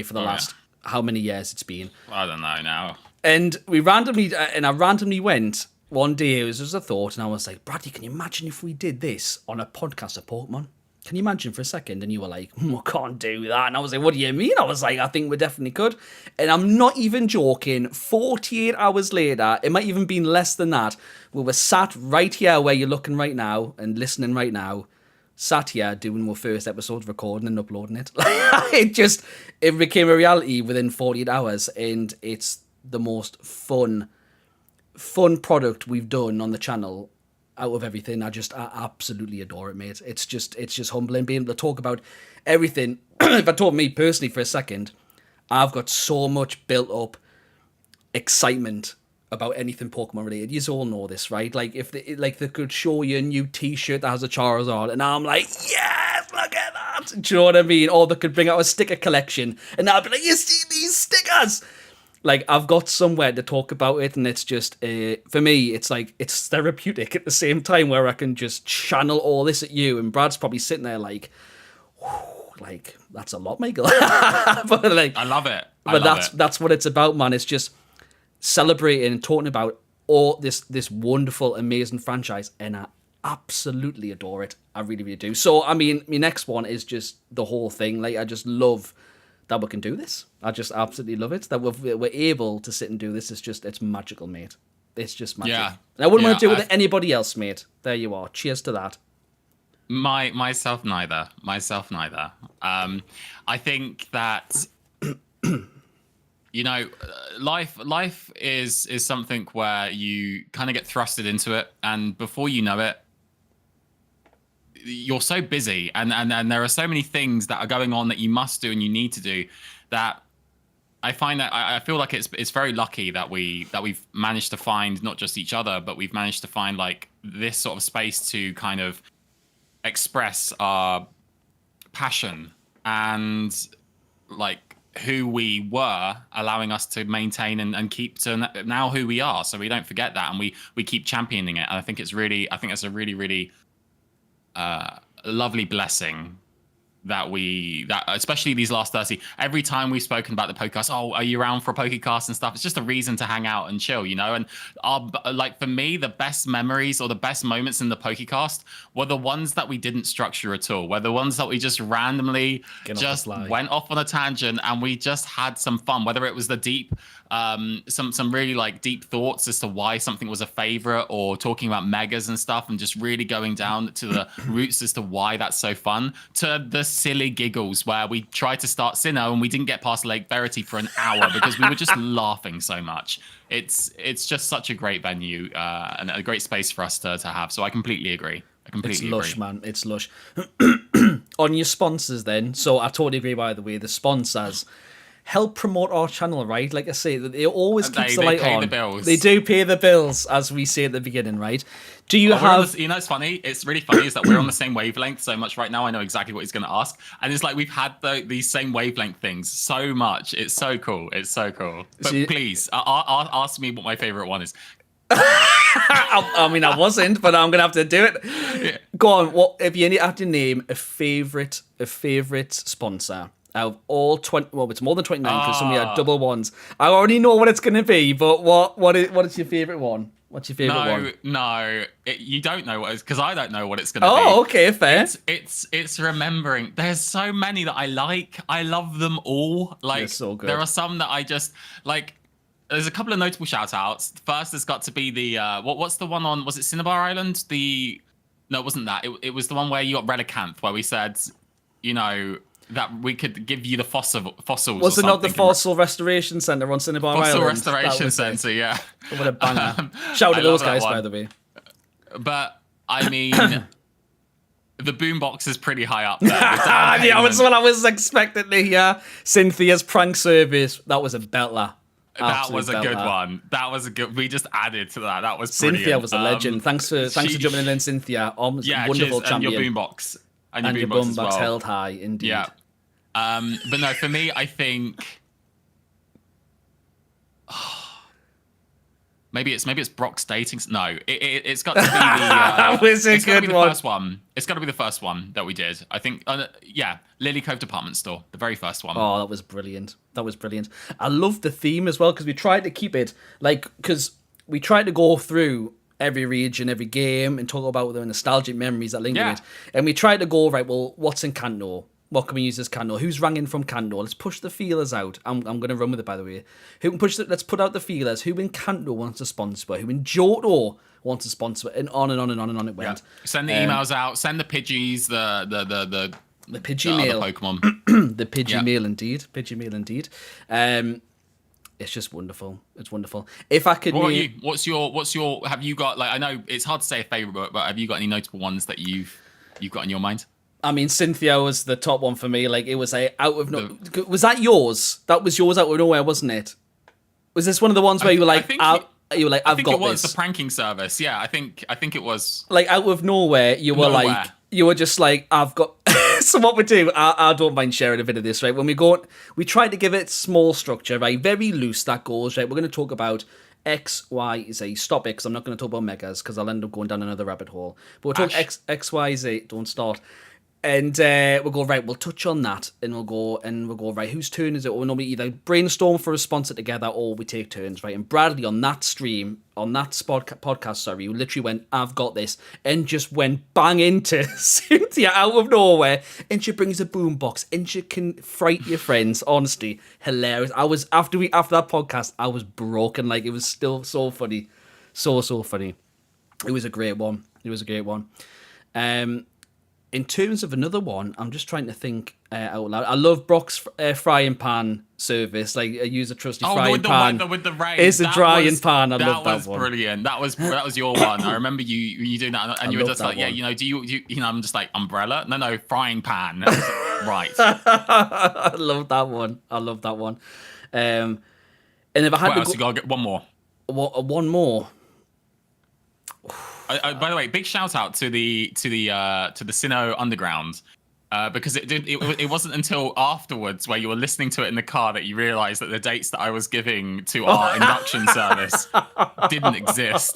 for the last how many years it's been. I don't know now. And I randomly went one day, it was just a thought, and I was like, Bradley, can you imagine if we did this on a podcast of Pokemon? Can you imagine for a second? And you were like, I can't do that. And I was like, what do you mean? I was like, I think we definitely could. And I'm not even joking. 48 hours later, it might even been less than that, we were sat right here where you're looking right now and listening right now, sat here doing our first episode, recording and uploading it. It became a reality within 48 hours, and it's the most fun product we've done on the channel out of everything. I absolutely adore it, mate. It's just humbling being able to talk about everything. If I talk me personally for a second, I've got so much built up excitement about anything Pokemon related. You all know this, right? Like, if they could show you a new T-shirt that has a Charizard, and I'm like, yes, look at that. Do you know what I mean? Or they could bring out a sticker collection, and I'll be like, you see these stickers? Like, I've got somewhere to talk about it, and it's just, for me, it's like, it's therapeutic at the same time, where I can just channel all this at you, and Brad's probably sitting there like, like, that's a lot, Michael. But like, I love it. That's what it's about, man. It's just celebrating and talking about all this wonderful, amazing franchise, and I absolutely adore it. I really, really do. So, I mean, my next one is just the whole thing. Like, I just love that we can do this. I just absolutely love it that we're able to sit and do this. It's magical, mate. It's just magic. Yeah. And I wouldn't want to do it with anybody else, mate. There you are. Cheers to that. Myself neither. I think that life is something where you kind of get thrusted into it, and before you know it, you're so busy, and there are so many things that are going on that you must do and you need to do, that I find that I feel like it's very lucky that we've managed to find not just each other, but we've managed to find like this sort of space to kind of express our passion and like who we were, allowing us to maintain and keep to now who we are, so we don't forget that, and we keep championing it. And I think it's a really lovely blessing that especially these last 30, every time we've spoken about the podcast, oh, are you around for a PokéCast and stuff, it's just a reason to hang out and chill, you know. And like for me, the best memories or the best moments in the PokéCast were the ones that we didn't structure at all, were the ones that we just randomly just went off on a tangent and we just had some fun, whether it was the deep some really like deep thoughts as to why something was a favorite, or talking about megas and stuff and just really going down to the roots as to why that's so fun, to the silly giggles where we tried to start Sinnoh and we didn't get past Lake Verity for an hour because we were just laughing so much. It's just such a great venue and a great space for us to have. So I completely agree. It's lush, man. It's lush. On your sponsors then, so I totally agree, by the way, the sponsors help promote our channel, right? Like I say, they always keep the light on. The bills. They do pay the bills, as we say at the beginning, right? Do you have... You know, it's funny. It's really funny is that we're on the same wavelength so much right now. I know exactly what he's going to ask. And it's like we've had these same wavelength things so much. It's so cool. It's so cool. But please, ask me what my favorite one is. I mean, I wasn't, but I'm going to have to do it. Yeah. Go on. What if you had to name a favorite sponsor? Out of all 20, well, it's more than 29 because some of you had double ones. I already know what it's going to be, but what is your favorite one? What's your favorite one? No, you don't know what it is because I don't know what it's going to be. Oh, okay, fair. It's remembering. There's so many that I like. I love them all. Like, so good. There are some that I just like. There's a couple of notable shout outs. First has got to be the what's the one on, was it Cinnabar Island? No, it wasn't that. It was the one where you got Relicanth, where we said, you know, that we could give you the fossils. Was it not the Fossil Restoration Centre on Cinnabar Island? Fossil Restoration Centre, yeah. What a banger. Shout out to those guys, by the way. But, I mean, the boombox is pretty high up there. Yeah, that's what I was expecting to hear. Cynthia's prank service. That was a belter. That was a good one. That was a good. We just added to that. That was brilliant. Cynthia was a legend. Thanks for jumping in, Cynthia. Wonderful champion. And your boombox. And your boombox held high, indeed. Yeah. But no, for me, I think maybe it's Brock's dating. No, it's got to be the. That was a good one. First one. It's got to be the first one that we did. I think. Yeah, Lily Cove Department Store, the very first one. Oh, that was brilliant. That was brilliant. I loved the theme as well because we tried to keep it because we tried to go through every region, every game, and talk about the nostalgic memories that link in it. And we tried to go, right, well, what's in Kanto? What can we use as Kanto? Who's rang in from Kanto? Let's push the feelers out. I'm going to run with it, by the way. Let's put out the feelers. Who in Kanto wants to sponsor? Who in Johto wants to sponsor? And on and on and on and on it went. Yeah. Send the emails out. Send the Pidgeys, the Pidgey mail. Pokemon. The Pidgey mail, indeed. Pidgey mail, indeed. It's just wonderful. It's wonderful. If I could, what's your? Have you got, like, I know it's hard to say a favorite, but have you got any notable ones that you've got in your mind? I mean, Cynthia was the top one for me. Like, it was was that yours? That was yours out of nowhere, wasn't it? Was this one of the ones where you were like, I've got it was this? The pranking service. Yeah, I think it was. Like, out of nowhere, you were just like, I've got. So what we do, I don't mind sharing a bit of this, right? When we try to give it small structure, right? Very loose, that goes, right? We're going to talk about X, Y, Z. Stop it, because I'm not going to talk about megas, because I'll end up going down another rabbit hole. But we'll talk X, Y, Z. Don't start. And we'll go, right, we'll touch on that, and we'll go, right, whose turn is it? Or we normally either brainstorm for a sponsor together, or we take turns, right? And Bradley, on that podcast, you literally went, I've got this, and just went bang into Cynthia out of nowhere, and she brings a boombox, and she can fright your friends. Honestly, hilarious. I was, after that podcast, I was broken. Like, it was still so funny. So funny. It was a great one. In terms of another one, I'm just trying to think out loud. I love Brock's frying pan service. Like, I use a trusty frying pan. With the rain. It's a drying pan. I love that one. That was brilliant. That was your one. I remember you doing that, and you were just like, yeah, do you know, I'm just like, umbrella? No, frying pan. Right. I love that one. And if I had what else? You gotta get one more. One more. By the way, big shout out to the Sinnoh Underground. because it wasn't until afterwards where you were listening to it in the car that you realised that the dates that I was giving to our induction service didn't exist.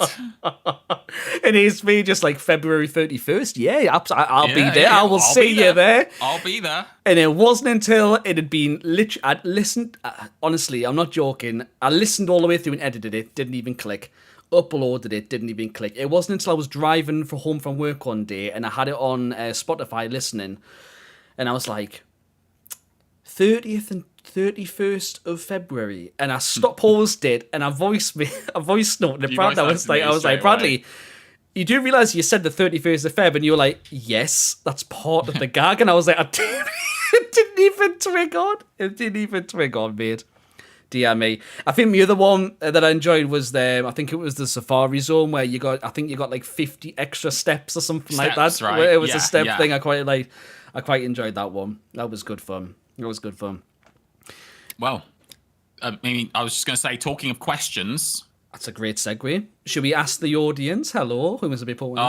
It is me just like February 31st. Yeah, I'll be there. Yeah, I will I'll see be you there. I'll be there. And it wasn't until it had been I'd listened. Honestly, I'm not joking. I listened all the way through and edited it. Didn't even click. Uploaded it. Didn't even click. It wasn't until I was driving home from work one day and I had it on Spotify listening, and I was like, 30th and 31st of February, and I paused it and I voiced noted You Brad. I voiced was that to me like, straight Bradley. away. You do realise you said the 31st of Feb, and you were like, yes, that's part of the gag. And I was like, it didn't even twig on. It didn't even twig on, mate. Dear me. I think the other one that I enjoyed was I think it was the Safari Zone where you got like 50 extra steps or something like that. Right. Where it was a Yeah, step yeah. thing. I quite enjoyed that one. That was good fun. Well, I mean, I was just going to say, talking of questions. That's a great segue. Should we ask the audience? Hello, who was a bit important?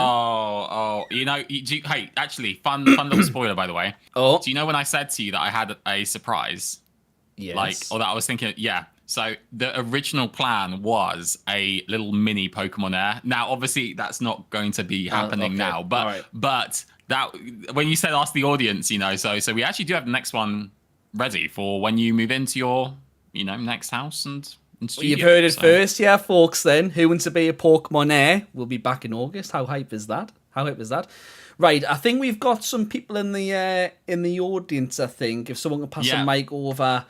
Hey, actually, fun little spoiler, by the way. Oh. Do you know when I said to you that I had a surprise? Yes. Or that I was thinking, yeah. So the original plan was a little mini Pokemon Air. Now, obviously, that's not going to be happening okay. now. But All right. but that when you said ask the audience, so we actually do have the next one ready for when you move into your next house and studio. You've heard it So- first, yeah, folks. Then who wants to be a Pokemon Air? We'll be back in August. How hype is that? Right, I think we've got some people in the audience. I think if someone can pass a mic over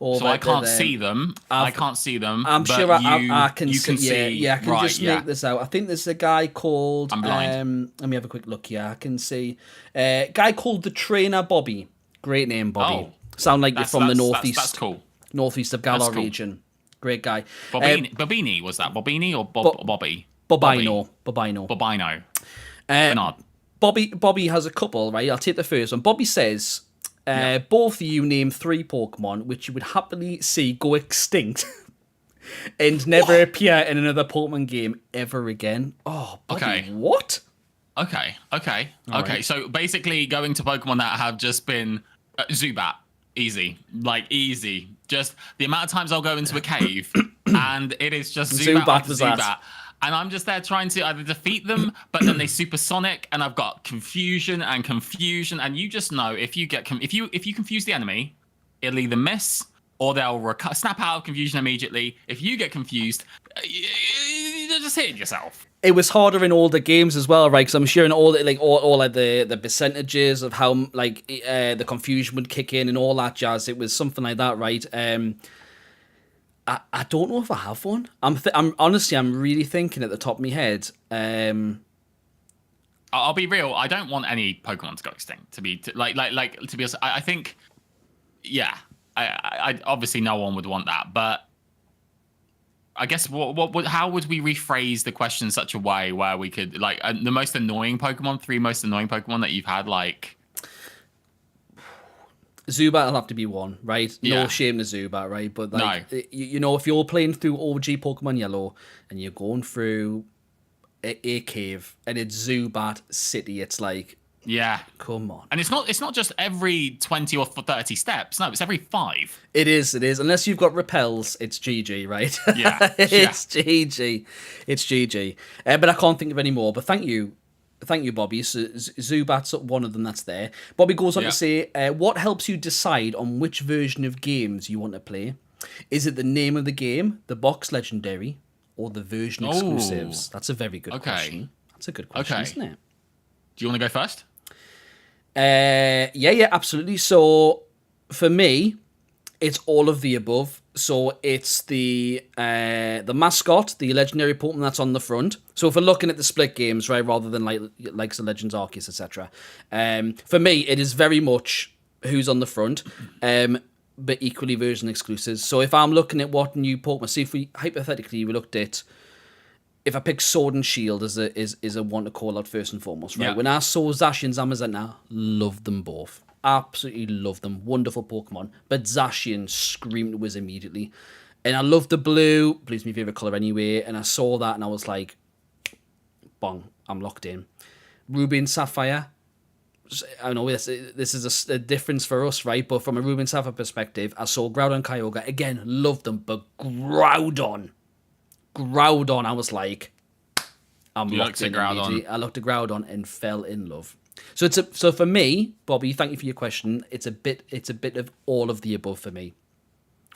So I can't see them. I can't see them. I'm but sure I can you see. can see. Yeah, I can right, just yeah. make this out. I think there's a guy called. I'm blind. Let me have a quick look here. I can see a guy called the Trainer Bobby. Great name, Bobby. Oh. Sound like you're from the northeast. That's cool. Northeast of Galar cool. region. Great guy. Bobini, was that Bobini or Bobby? Bobino. Bobino. Bernard. Bobby has a couple, right? I'll take the first one. Bobby says, both of you name 3 Pokemon which you would happily see go extinct and never appear in another Pokemon game ever again. Oh, Bobby, Okay. what? Okay. right. So basically, going to Pokemon that have just been Zubat, easy, Just the amount of times I'll go into a cave and it is just Zubat after was that. Zubat. And I'm just there trying to either defeat them, but then they supersonic, and I've got confusion. And you just know if you confuse the enemy, it'll either miss or they'll snap out of confusion immediately. If you get confused, you're just hitting yourself. It was harder in older games as well, right? Because I'm sure in all the percentages of how the confusion would kick in and all that jazz. It was something like that, right? I don't know if I have one. I'm honestly, I'm really thinking at the top of my head. I'll be real. I don't want any Pokemon to go extinct. To be honest, I think, yeah. I obviously no one would want that, but I guess how would we rephrase the question in such a way where we could the most annoying Pokemon, 3 most annoying Pokemon that you've had, Zubat will have to be one, right? Yeah. No shame to Zubat, right? But No. if you're playing through OG Pokemon Yellow and you're going through a cave and it's Zubat City, it's like, yeah. come on. And it's not just every 20 or 30 steps. No, it's every 5. It is. Unless you've got repels, it's GG, right? Yeah. It's GG. It's GG. But I can't think of any more. But thank you, Bobby. So Zubat's one of them that's there. Bobby goes on to say, what helps you decide on which version of games you want to play? Is it the name of the game, the box legendary, or the version exclusives? That's a very good question. That's a good question, isn't it? Do you want to go first? Yeah, absolutely. So for me, it's all of the above. So it's the mascot, the legendary Pokemon that's on the front. So if we're looking at the split games, right, rather than like the Legends Arceus, etc. For me, it is very much who's on the front, but equally version exclusives. So if I'm looking at what new Pokemon, see if we hypothetically we looked at. If I pick Sword and Shield as a one to call out first and foremost, right? Yeah. When I saw Zacian and Zamazenta, loved them both. Absolutely loved them. Wonderful Pokemon. But Zacian screamed was immediately. And I loved the blue. Blue's my favourite colour anyway. And I saw that and I was like, bong, I'm locked in. Ruby and Sapphire, I know this is a difference for us, right? But from a Ruben Safa perspective, I saw Groudon, Kyogre again, loved them, but Groudon, I was like, I'm locked in immediately. I looked at Groudon and fell in love. So so for me, Bobby, thank you for your question. It's a bit of all of the above for me.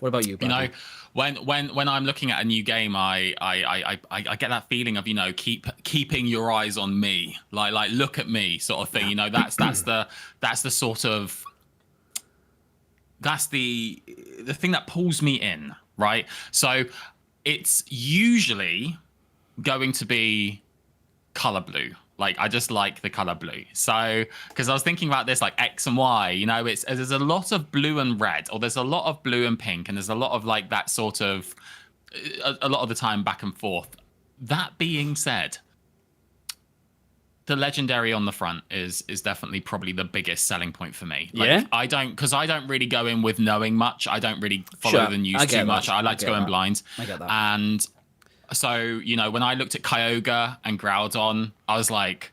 What about you, Bradley? When I'm looking at a new game, I get that feeling of keeping your eyes on me, like look at me sort of thing. That's the sort of that's the thing that pulls me in, right? So it's usually going to be color blue. Like, I just like the color blue. So, because I was thinking about this, like X and Y, there's a lot of blue and red, or there's a lot of blue and pink, and there's a lot of like that sort of, a lot of the time back and forth. That being said, the legendary on the front is definitely probably the biggest selling point for me. Like, I don't really go in with knowing much. I don't really follow the news too much. I like to go in blind. I get that. And so, when I looked at Kyogre and Groudon, I was like,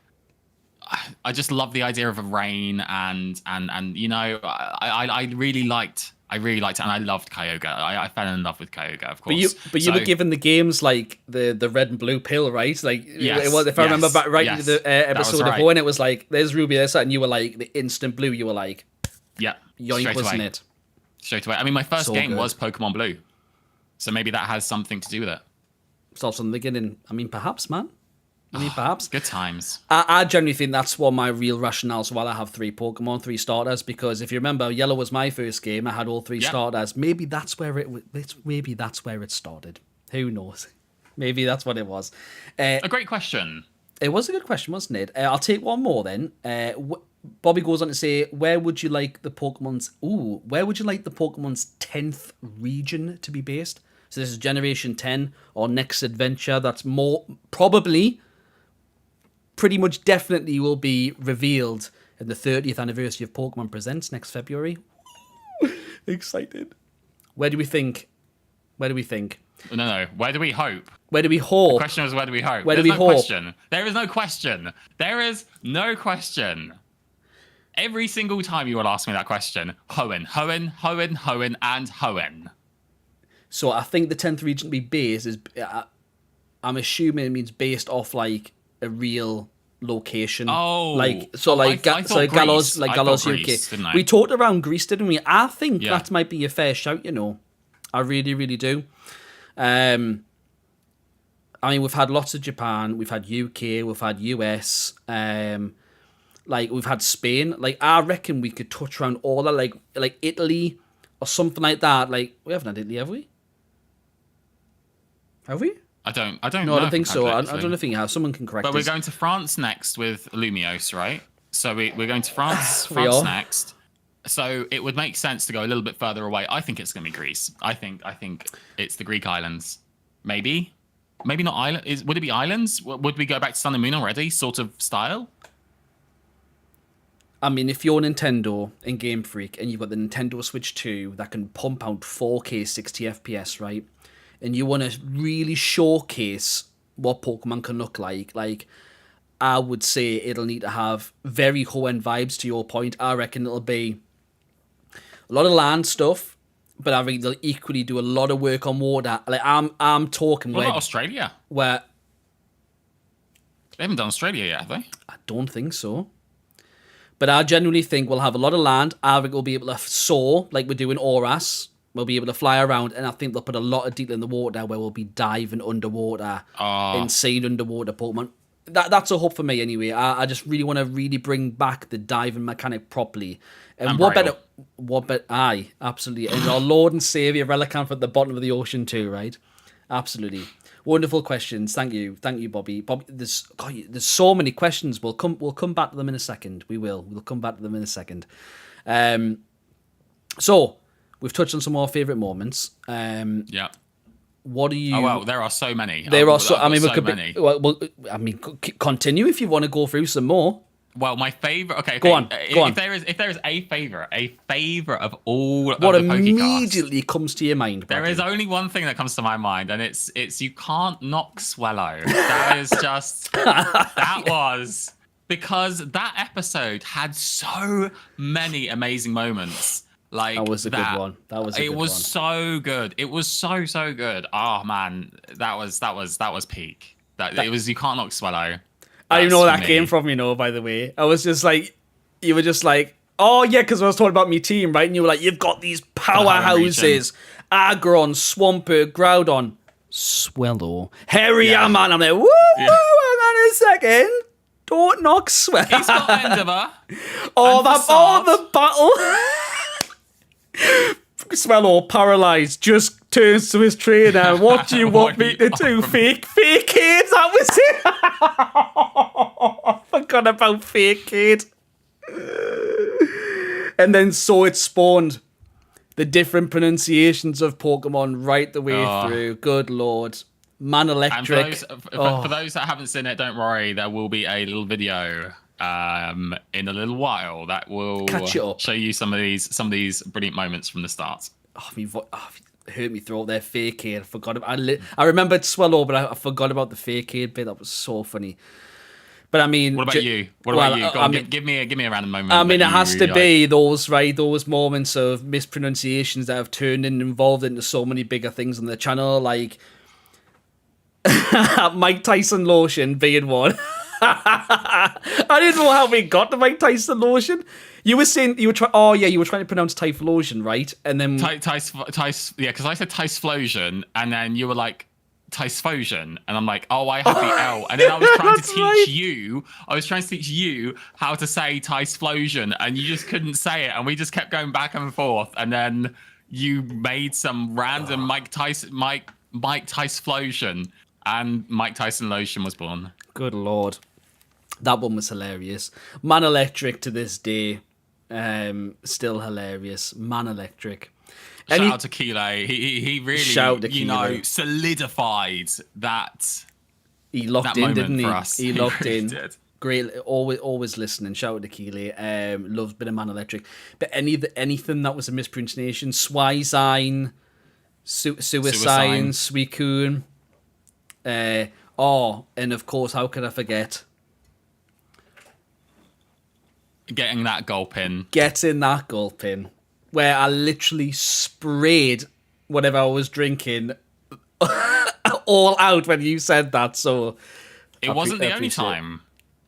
I just love the idea of a rain, and I really liked it, and I loved Kyogre. I fell in love with Kyogre, of course. But you were given the games like the red and blue pill, right? Like, it was, if I remember back right, the episode of when it was like, there's Ruby, there's that, and you were like, the instant blue, you were like, yeah, yoink, wasn't it? Straight away. I mean, my first game was Pokemon Blue, so maybe that has something to do with it. Starts from the beginning. I mean, perhaps, man. Perhaps. Good times. I generally think that's one of my real rationales while I have 3 Pokemon, 3 starters, because if you remember, Yellow was my first game. I had all 3 starters. Maybe that's where it started. Who knows? Maybe that's what it was. A great question. It was a good question, wasn't it? I'll take one more then. Bobby goes on to say, where would you like the Pokemon's 10th region to be based? So this is Generation 10 or Next Adventure. That's more probably, pretty much definitely will be revealed in the 30th anniversary of Pokemon Presents next February. Excited. Where do we think? No. Where do we hope? Where do we hope? The question was, where do we hope? Where do we hope? Question. There is no question. There is no question. Every single time you will ask me that question, Hoenn, and Hoenn. So I think the 10th region to be based is, I'm assuming it means based off like a real location. Galos, Greece, UK. We talked around Greece, didn't we? I think that might be a fair shout. I really, really do. I mean, we've had lots of Japan, we've had UK, we've had US, we've had Spain. Like, I reckon we could touch around all that, like Italy or something like that. Like, we haven't had Italy, have we? Have we? I don't No, know. I don't think so. I don't think you have. Someone can correct us. But we're going to France next with Lumiose, right? So we're going to France next. So it would make sense to go a little bit further away. I think it's going to be Greece. I think it's the Greek islands. Maybe not island. Would it be islands? Would we go back to Sun and Moon already, sort of style? I mean, if you're Nintendo and Game Freak and you've got the Nintendo Switch 2 that can pump out 4K 60 FPS, right? And you want to really showcase what Pokemon can look like, I would say it'll need to have very Hoenn vibes, to your point. I reckon it'll be a lot of land stuff, but I think they'll equally do a lot of work on water. Like, I'm talking... What about Australia? Where... They haven't done Australia yet, have they? I don't think so. But I genuinely think we'll have a lot of land. I think we'll be able to soar like we're doing Oras. We'll be able to fly around, and I think they'll put a lot of detail in the water where we'll be diving underwater and seeing underwater Pokemon. That's a hope for me anyway. I just really want to really bring back the diving mechanic properly. And what better? Aye, absolutely. And our Lord and Savior Relicanth at the bottom of the ocean too, right? Absolutely. Wonderful questions. Thank you, Bobby. There's so many questions. We'll come back to them in a second. We'll come back to them in a second. So we've touched on some of our favourite moments. Yeah. What do you? Oh well, there are so many. There are so. I mean, many. Continue if you want to go through some more. Well, my favorite. Okay, go on. If there is a favorite of all what of the immediately comes to your mind? Bradley? There is only one thing that comes to my mind, and it's you can't knock Swellow. That is just that was because that episode had so many amazing moments. Like That was a good one. That was a good it was one. so good. It was so good. Oh man, that was peak. It was. You can't knock Swallow. I don't know where That's that for came me. from, by the way. I was just like, you were just like, oh yeah, because I was talking about my team, right? And you were like, you've got these powerhouses. Aggron, Swampert, Groudon, Swellow, Harryama. And I'm like, woo, hang on a second. Don't knock Swellow. He's got Endeavor. The battle. Swallow, paralyzed, just turns to his trainer. What do you want me to do? Fake kid. That was it. I forgot about fake kid. And then so it spawned the different pronunciations of Pokemon right the way through. Good lord. Man And Electric. for those that haven't seen it, don't worry. There will be a little video in a little while that will Catch it up. show you some of these brilliant moments from the start. It hurt me throat there. Fake kid. I forgot about. I remembered Swallow, but I forgot about the fake kid bit. That was so funny. But I mean, What about you? What about you? Go on, give me a random moment. I mean, that it you has really to be those moments of mispronunciations that have turned and evolved into so many bigger things on the channel, like Mike Tyson lotion being one. I didn't know how we got to Mike Tyson lotion. You were saying you were trying. Oh yeah, you were trying to pronounce Typhlosion, right? And then Tice, yeah, because I said Ticeflosion, and then you were like Ticeflosion, and I'm like, oh, I have the L, and then I was trying to That's teach right. you. I was trying to teach you how to say Ticeflosion, and you just couldn't say it, and we just kept going back and forth, and then you made some random Mike Ticeflosion, and Mike Tyson lotion was born. good lord, that one was hilarious. Man Electric to this day, still hilarious. Man Electric. Shout Any- out to Keeley. He really, Shout to Keeley. solidified that He locked that in, moment didn't he? for us. He locked really in. did. Great, always listening. Shout out to Keeley. Loves a bit of Man Electric. But anything that was a mispronunciation, Swizine, Suicide, Suicune. And of course, how could I forget? Getting that gulp in. Getting that gulp in, where I literally sprayed whatever I was drinking all out when you said that. So It wasn't I the only appreciate it. time.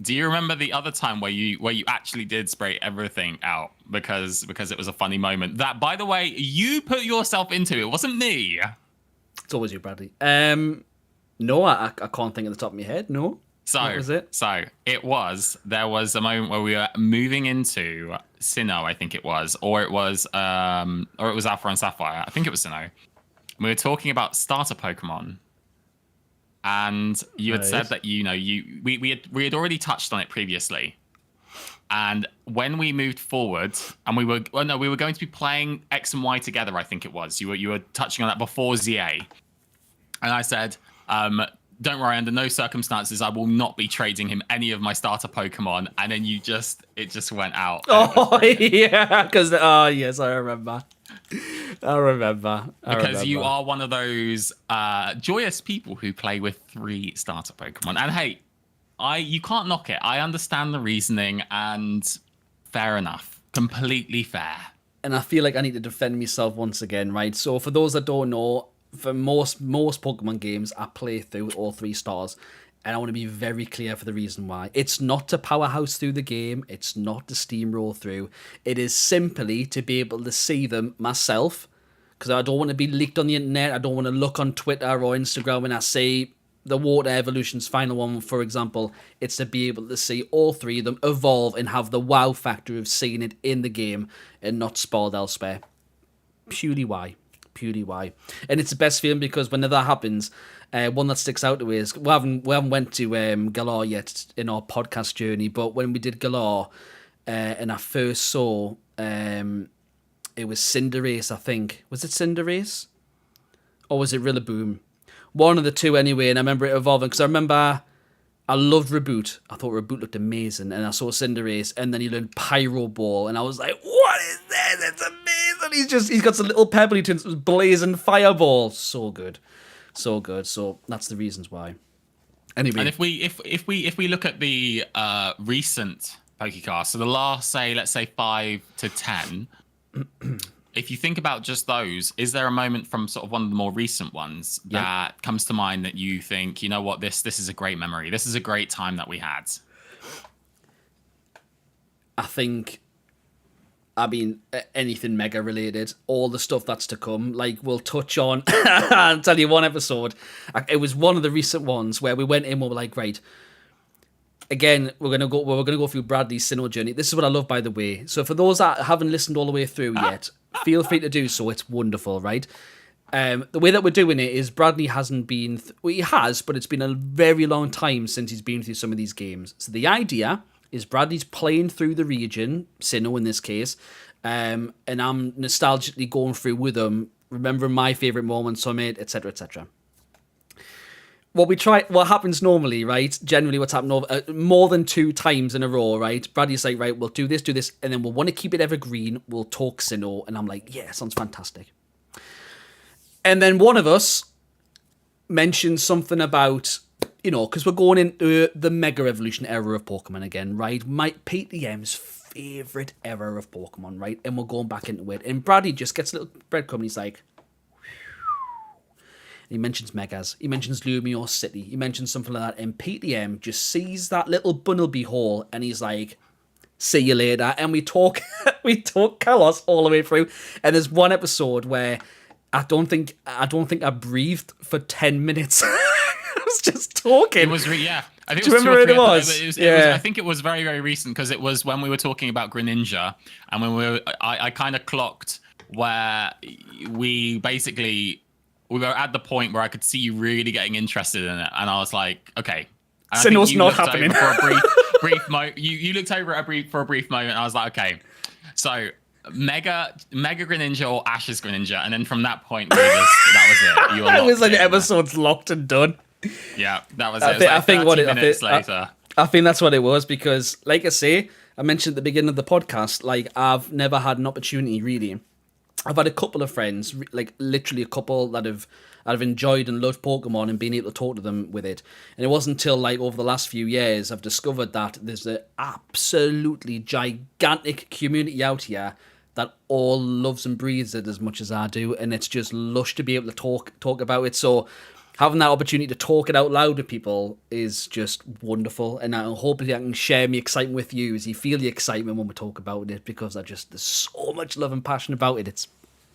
Do you remember the other time where you actually did spray everything out because it was a funny moment? That, by the way, you put yourself into. It wasn't me. It's always you, Bradley. No, I can't think at the top of my head. No. So What was it? There was a moment where we were moving into Sinnoh, I think it was, or it was Alpha and Sapphire. I think it was Sinnoh. We were talking about starter Pokemon. And you had said that we had already touched on it previously, and when we moved forward, and we were going to be playing X and Y together. I think it was you were touching on that before ZA, and I said, "Don't worry, under no circumstances I will not be trading him any of my starter Pokemon." And then it just went out. Oh yeah, because yes, I remember. Because you are one of those joyous people who play with 3 starter Pokemon. And hey, you can't knock it. I understand the reasoning, and fair enough. Completely fair. And I feel like I need to defend myself once again, right? So for those that don't know, for most Pokemon games, I play through all 3 stars. And I want to be very clear for the reason why. It's not to powerhouse through the game. It's not to steamroll through. It is simply to be able to see them myself. Because I don't want to be leaked on the internet. I don't want to look on Twitter or Instagram when I see the Water Evolution's final one, for example. It's to be able to see all 3 of them evolve and have the wow factor of seeing it in the game and not spoiled elsewhere. Purely why. And it's the best feeling because whenever that happens, one that sticks out to me is we haven't went to Galar yet in our podcast journey, but when we did Galar and I first saw it was Cinderace, I think. Was it Cinderace? Or was it Rillaboom? One of the two anyway, and I remember it evolving because I remember I loved Reboot. I thought Reboot looked amazing, and I saw Cinderace, and then he learned Pyro Ball, and I was like, what is this? It's amazing. He's got some little pebble, he turns blazing fireball. So good. So that's the reasons why. Anyway, And if we look at the recent PokéCast, so the last, let's say 5 to 10, if you think about just those, is there a moment from sort of one of the more recent ones that comes to mind that you think, you know what, this is a great memory, this is a great time that we had? I mean, anything mega related, all the stuff that's to come. Like, we'll touch on, I'll tell you one episode. It was one of the recent ones where we went in, we were like, right, again, we're gonna go through Bradley's Sinnoh journey. This is what I love, by the way. So for those that haven't listened all the way through yet, feel free to do so. It's wonderful, right? The way that we're doing it is Bradley hasn't been, well, he has, but it's been a very long time since he's been through some of these games. So the idea is Bradley's playing through the region, Sinnoh in this case, and I'm nostalgically going through with him, remembering my favourite moments from it, etc., etc. What happens normally, right? Generally, what's happened more than 2 times in a row, right? Bradley's like, right, we'll do this, and then we'll want to keep it evergreen. We'll talk Sinnoh, and I'm like, yeah, sounds fantastic. And then one of us mentions something about, you know, because we're going into the Mega Evolution era of Pokemon again, right? My PTM's favourite era of Pokemon, right? And we're going back into it. And Bradley just gets a little breadcrumb and he's like, he mentions Megas, he mentions Lumiose City, he mentions something like that, and PTM just sees that little Bunnelby hole and he's like, see you later. And we talk Kalos all the way through. And there's one episode where I don't think I breathed for 10 minutes. I was just talking. It was, yeah. I think Do you remember what it was? I think it was very, very recent because it was when we were talking about Greninja, and when I kind of clocked where we were at the point where I could see you really getting interested in it, and I was like, okay. Sinnoh's not happening. For a brief moment, you looked over for a brief moment, and I was like, okay, so Mega Greninja or Ash's Greninja, and then from that point, that was it. You were It was like in. the episode's locked and done. Yeah, that was it. I think that's what it was, because, like I say, I mentioned at the beginning of the podcast, like, I've never had an opportunity, really. I've had a couple of friends, like literally a couple that have enjoyed and loved Pokemon and been able to talk to them with it. And it wasn't until, like, over the last few years I've discovered that there's an absolutely gigantic community out here that all loves and breathes it as much as I do, and it's just lush to be able to talk about it. So having that opportunity to talk it out loud with people is just wonderful, and hopefully I can share my excitement with you as you feel the excitement when we talk about it, because there's so much love and passion about it. It's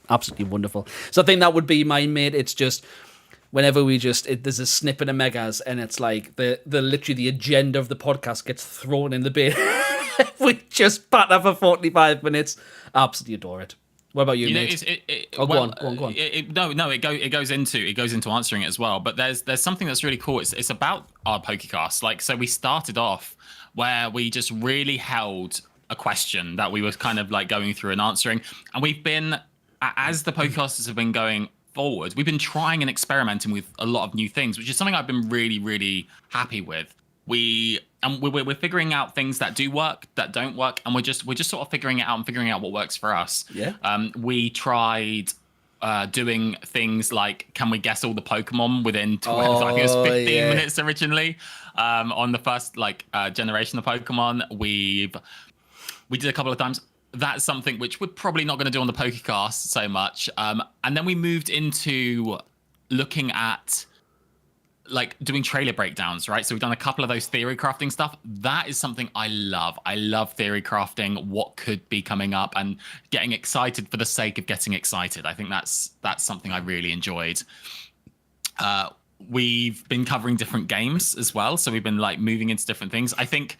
absolutely wonderful. So I think that would be my mate. It's just whenever there's a snippet of Megas, and it's like literally the agenda of the podcast gets thrown in the bin. We just pat that for 45 minutes. Absolutely adore it. What about you, mate? Go on. It goes into answering it as well. But there's something that's really cool. It's about our PokéCast. Like, so we started off where we just really held a question that we were kind of like going through and answering. And we've been, as the PokéCasters have been going forward, we've been trying and experimenting with a lot of new things, which is something I've been really, really happy with. We're figuring out things that do work, that don't work, and we're just sort of figuring it out and figuring out what works for us. Yeah. We tried doing things like, can we guess all the Pokemon within I think it was 15 minutes originally, on the first generation of Pokemon. We did a couple of times. That's something which we're probably not going to do on the PokéCast so much. And then we moved into looking at like doing trailer breakdowns, right? So we've done a couple of those theory crafting stuff. That is something I love. I love theory crafting, what could be coming up, and getting excited for the sake of getting excited. I think that's something I really enjoyed. We've been covering different games as well, so we've been like moving into different things. I think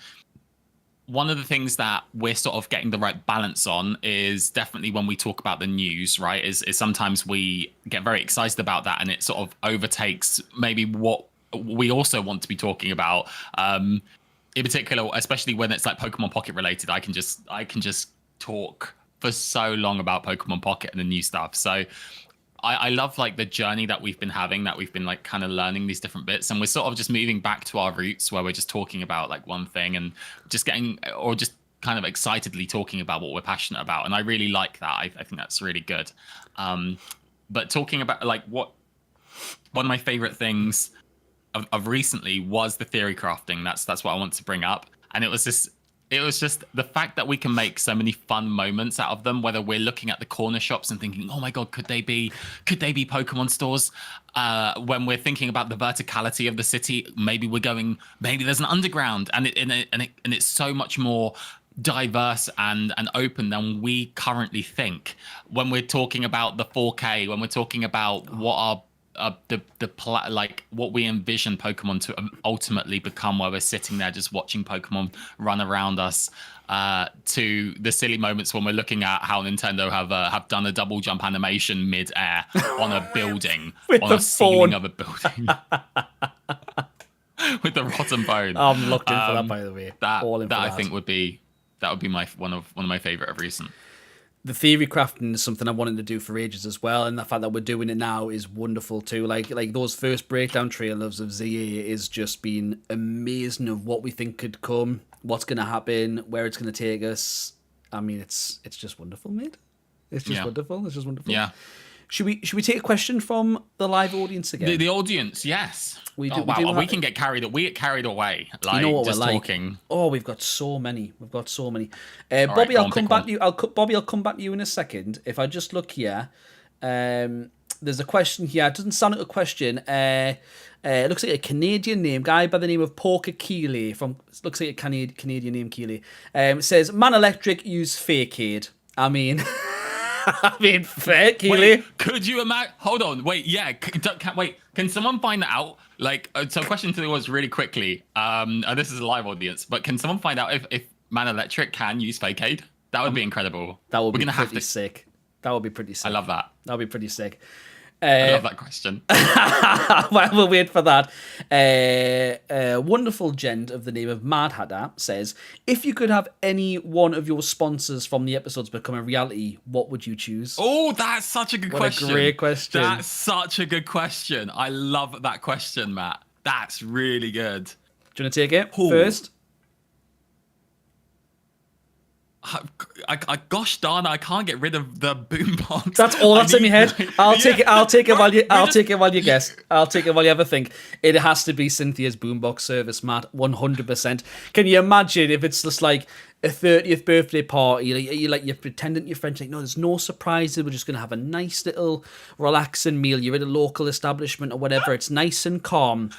one of the things that we're sort of getting the right balance on is definitely when we talk about the news, right? Is sometimes we get very excited about that, and it sort of overtakes maybe what we also want to be talking about. In particular, especially when it's like Pokemon Pocket related, I can just talk for so long about Pokemon Pocket and the new stuff. So I love like the journey that we've been having, that we've been like kind of learning these different bits, and we're sort of just moving back to our roots where we're just talking about like one thing and just getting, or just kind of excitedly talking about what we're passionate about. And I really like that. I think that's really good. But talking about like one of my favorite things of recently was the theory crafting. That's what I want to bring up. And it was just the fact that we can make so many fun moments out of them, whether we're looking at the corner shops and thinking, oh my God, could they be Pokemon stores? When we're thinking about the verticality of the city, maybe there's an underground, and it's so much more diverse and open than we currently think. When we're talking about the 4K, when we're talking about what are like what we envision Pokemon to ultimately become, where we're sitting there just watching Pokemon run around us, to the silly moments when we're looking at how Nintendo have done a double jump animation mid-air on a building, on a ceiling of a building. With the rotten bone. I'm locked in for that, by the way. I think would be my one of my favorite of recent. The theory crafting is something I wanted to do for ages as well, and the fact that we're doing it now is wonderful too. Like those first breakdown trailers of ZA is just been amazing of what we think could come, what's going to happen, where it's going to take us. I mean, it's just wonderful, mate. It's just wonderful. It's just wonderful. Yeah. Should we take a question from the live audience again? The audience, yes. We do We get carried away. Like, you know what just we're like. Talking. Oh, we've got so many. Bobby, I'll come back to you in a second. If I just look here, there's a question here. It doesn't sound like a question. It looks like a Canadian name, guy by the name of PokéCast looks like a Canadian name, Keeley. It says, Man Electric use Fakeade. I mean... fair, Keely. Wait, could you imagine? Hold on, wait, yeah. Can someone find that out? Like, so question to the audience really quickly. This is a live audience, but can someone find out if Man Electric can use Fakeade? That would be incredible. That would be pretty sick. That would be pretty sick. I love that. That would be pretty sick. I love that question. Well, we'll wait for that. Wonderful gent of the name of Mad Hatter says, if you could have any one of your sponsors from the episodes become a reality, what would you choose? Oh, that's such a good question. What a great question. That's such a good question. I love that question, Matt. That's really good. Do you want to take it first? Gosh darn it, I can't get rid of the boombox. That's all that's in my head. I'll take it while you guess. I'll take it while you have a think. It has to be Cynthia's boombox service, Matt. 100%. Can you imagine if it's just like a 30th birthday party? You're pretending to your friends, like, no, there's no surprises. We're just gonna have a nice little relaxing meal. You're at a local establishment or whatever. It's nice and calm.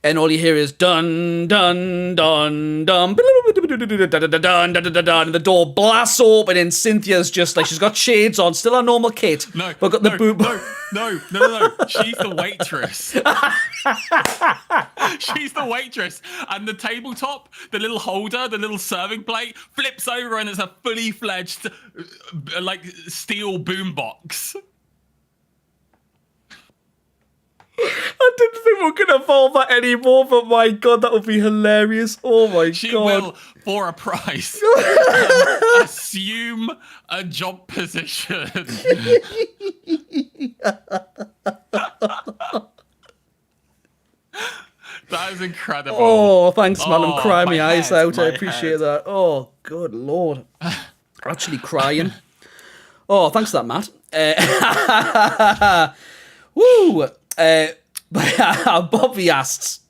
And all you hear is dun dun dun dun dun dun dun dun, and the door blasts open, and Cynthia's just like, she's got shades on, still a normal kit. No, but got the boot. No. She's the waitress. She's the waitress, and the tabletop, the little holder, the little serving plate flips over, and it's a fully fledged like steel boombox. I didn't think we were going to evolve that anymore, but my God, that would be hilarious. Oh my God. She will, for a price, assume a job position. That is incredible. Oh, thanks, man. I'm crying my eyes head, out. I appreciate that. Oh, good Lord. Actually crying. Oh, thanks for that, Matt. Woo! Bobby asks,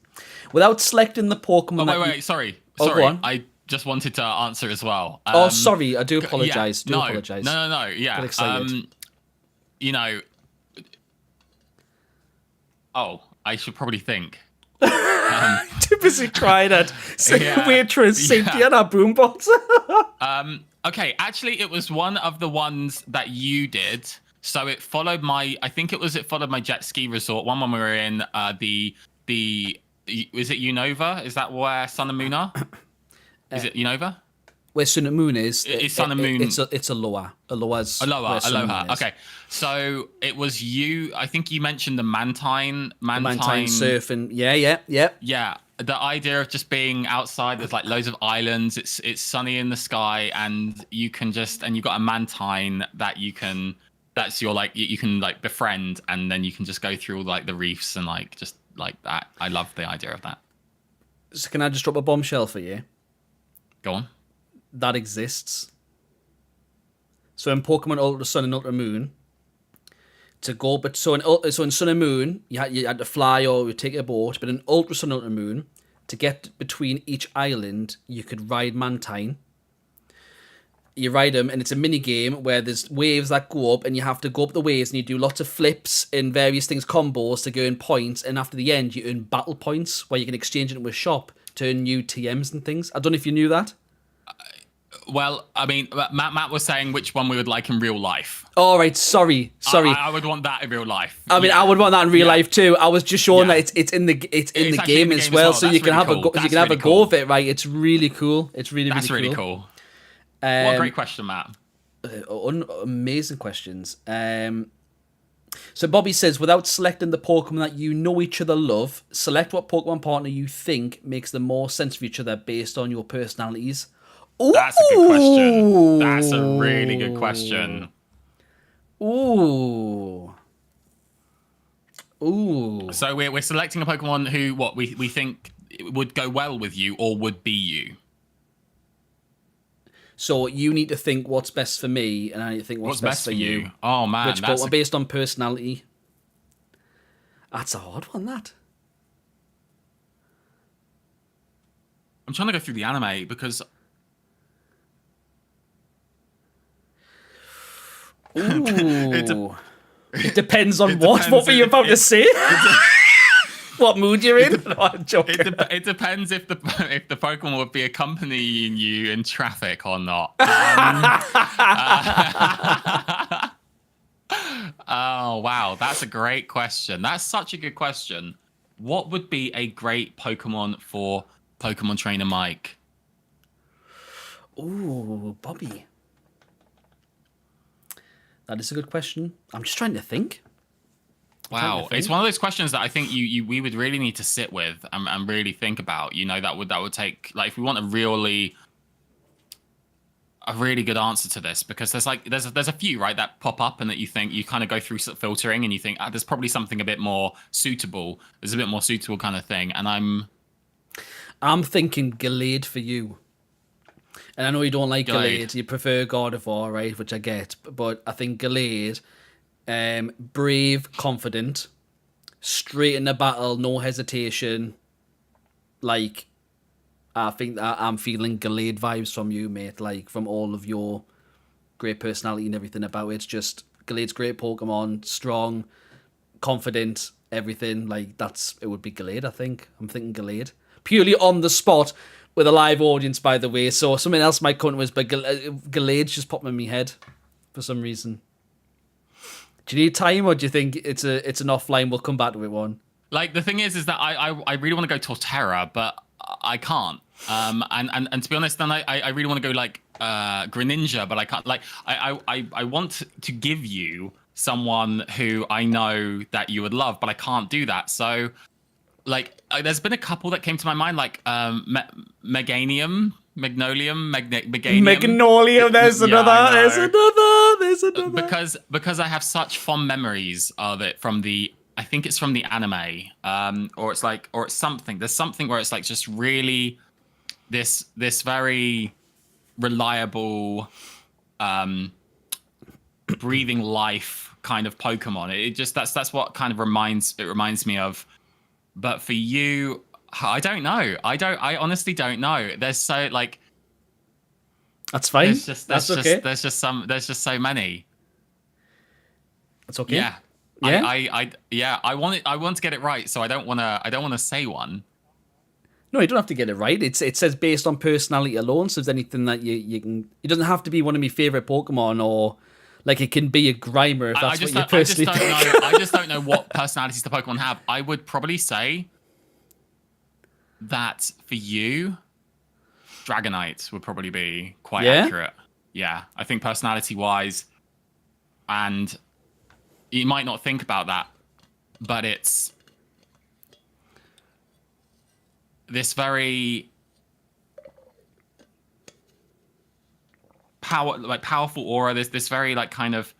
without selecting the Pokemon... Oh, wait, sorry. Go on. I just wanted to answer as well. Sorry, I do apologise. No, yeah. Get excited. I should probably think. Too busy crying at waitress Cynthia and our boombox. Okay, actually, it was one of the ones that you did. So it followed my jet ski resort one when we were in is it Unova? Is that where Sun and Moon are? Is it Unova? Where Sun and Moon is. It's Sun and Moon. It's Aloha. Aloha. Okay. So it was you. I think you mentioned the Mantine surfing. Yeah. Yeah. The idea of just being outside, there's like loads of islands. It's sunny in the sky, and you've got a Mantine that you can befriend, and then you can just go through all like the reefs and like just like that. I love the idea of that. So can I just drop a bombshell for you? Go on. That exists. So in Pokemon Ultra Sun and Ultra Moon, to go, but so in Sun and Moon, you had to fly or you take a boat, but in Ultra Sun, Ultra Moon, to get between each island, you could ride Mantine. You ride them, and it's a mini game where there's waves that go up, and you have to go up the waves, and you do lots of flips and various things, combos to earn points, and after the end, you earn battle points where you can exchange it into a shop to earn new TMs and things. I don't know if you knew that. Well, I mean, Matt was saying which one we would like in real life. All right, sorry. I would want that in real life. I mean, I would want that in real life too. I was just showing that it's in the game as well, so you can have a go of it. Right? It's really cool. It's really cool. What a great question, Matt. Amazing questions. So Bobby says, without selecting the Pokemon that you know each other love, select what Pokemon partner you think makes the most sense for each other based on your personalities. Ooh. That's a good question. That's a really good question. Ooh. So we're selecting a Pokemon who we think would go well with you or would be you. So you need to think what's best for me, and I need to think what's best for you. Oh man, which Pokemon based on personality? That's a hard one. That. I'm trying to go through the anime because. Ooh. It depends on what. What were you about to say? What mood you're in? No, I'm joking. It depends if the Pokemon would be accompanying you in traffic or not. Oh wow, that's a great question. That's such a good question. What would be a great Pokemon for Pokemon Trainer Mike? Ooh, Bobby. That is a good question. I'm just trying to think. Wow, it's one of those questions that I think we would really need to sit with and really think about. You know, that would take, like, if we want a really good answer to this, because there's a few, right, that pop up and that you think you kind of go through filtering and you think there's probably something a bit more suitable. There's a bit more suitable kind of thing, and I'm thinking Gallade for you. And I know you don't like Gallade. You prefer Gardevoir, right? Which I get. But I think Gallade, brave, confident, straight in the battle, no hesitation. Like, I think that I'm feeling Gallade vibes from you, mate. Like, from all of your great personality and everything about it. It's just, Gallade's great Pokemon, strong, confident, everything. Like, it would be Gallade, I think. I'm thinking Gallade. Purely on the spot. With a live audience, by the way, so something else might come to us, but Gallade's just popped in my head for some reason. Do you need time, or do you think it's an offline? We'll come back to it one. Like, the thing is that I really want to go Torterra, but I can't. And to be honest, then I really want to go like Greninja, but I can't. Like, I want to give you someone who I know that you would love, but I can't do that. So. Like, there's been a couple that came to my mind, like Meganium. There's another. Because I have such fond memories of it from I think it's from the anime, or it's something. There's something where it's like just really this very reliable, breathing life kind of Pokemon. It just that's what kind of reminds me of. But for you, I don't know. I honestly don't know. There's so like. That's fine. That's okay. There's just so many. That's okay. Yeah. I want to get it right, so I don't want to say one. No, you don't have to get it right. It says based on personality alone. So if there's anything that you can, it doesn't have to be one of my favorite Pokemon, or like it can be a Grimer if that's what you personally think. I just don't know what personalities the Pokemon have. I would probably say that for you, Dragonite would probably be quite accurate. Yeah, I think personality-wise, and you might not think about that, but it's this very powerful aura. This very like kind of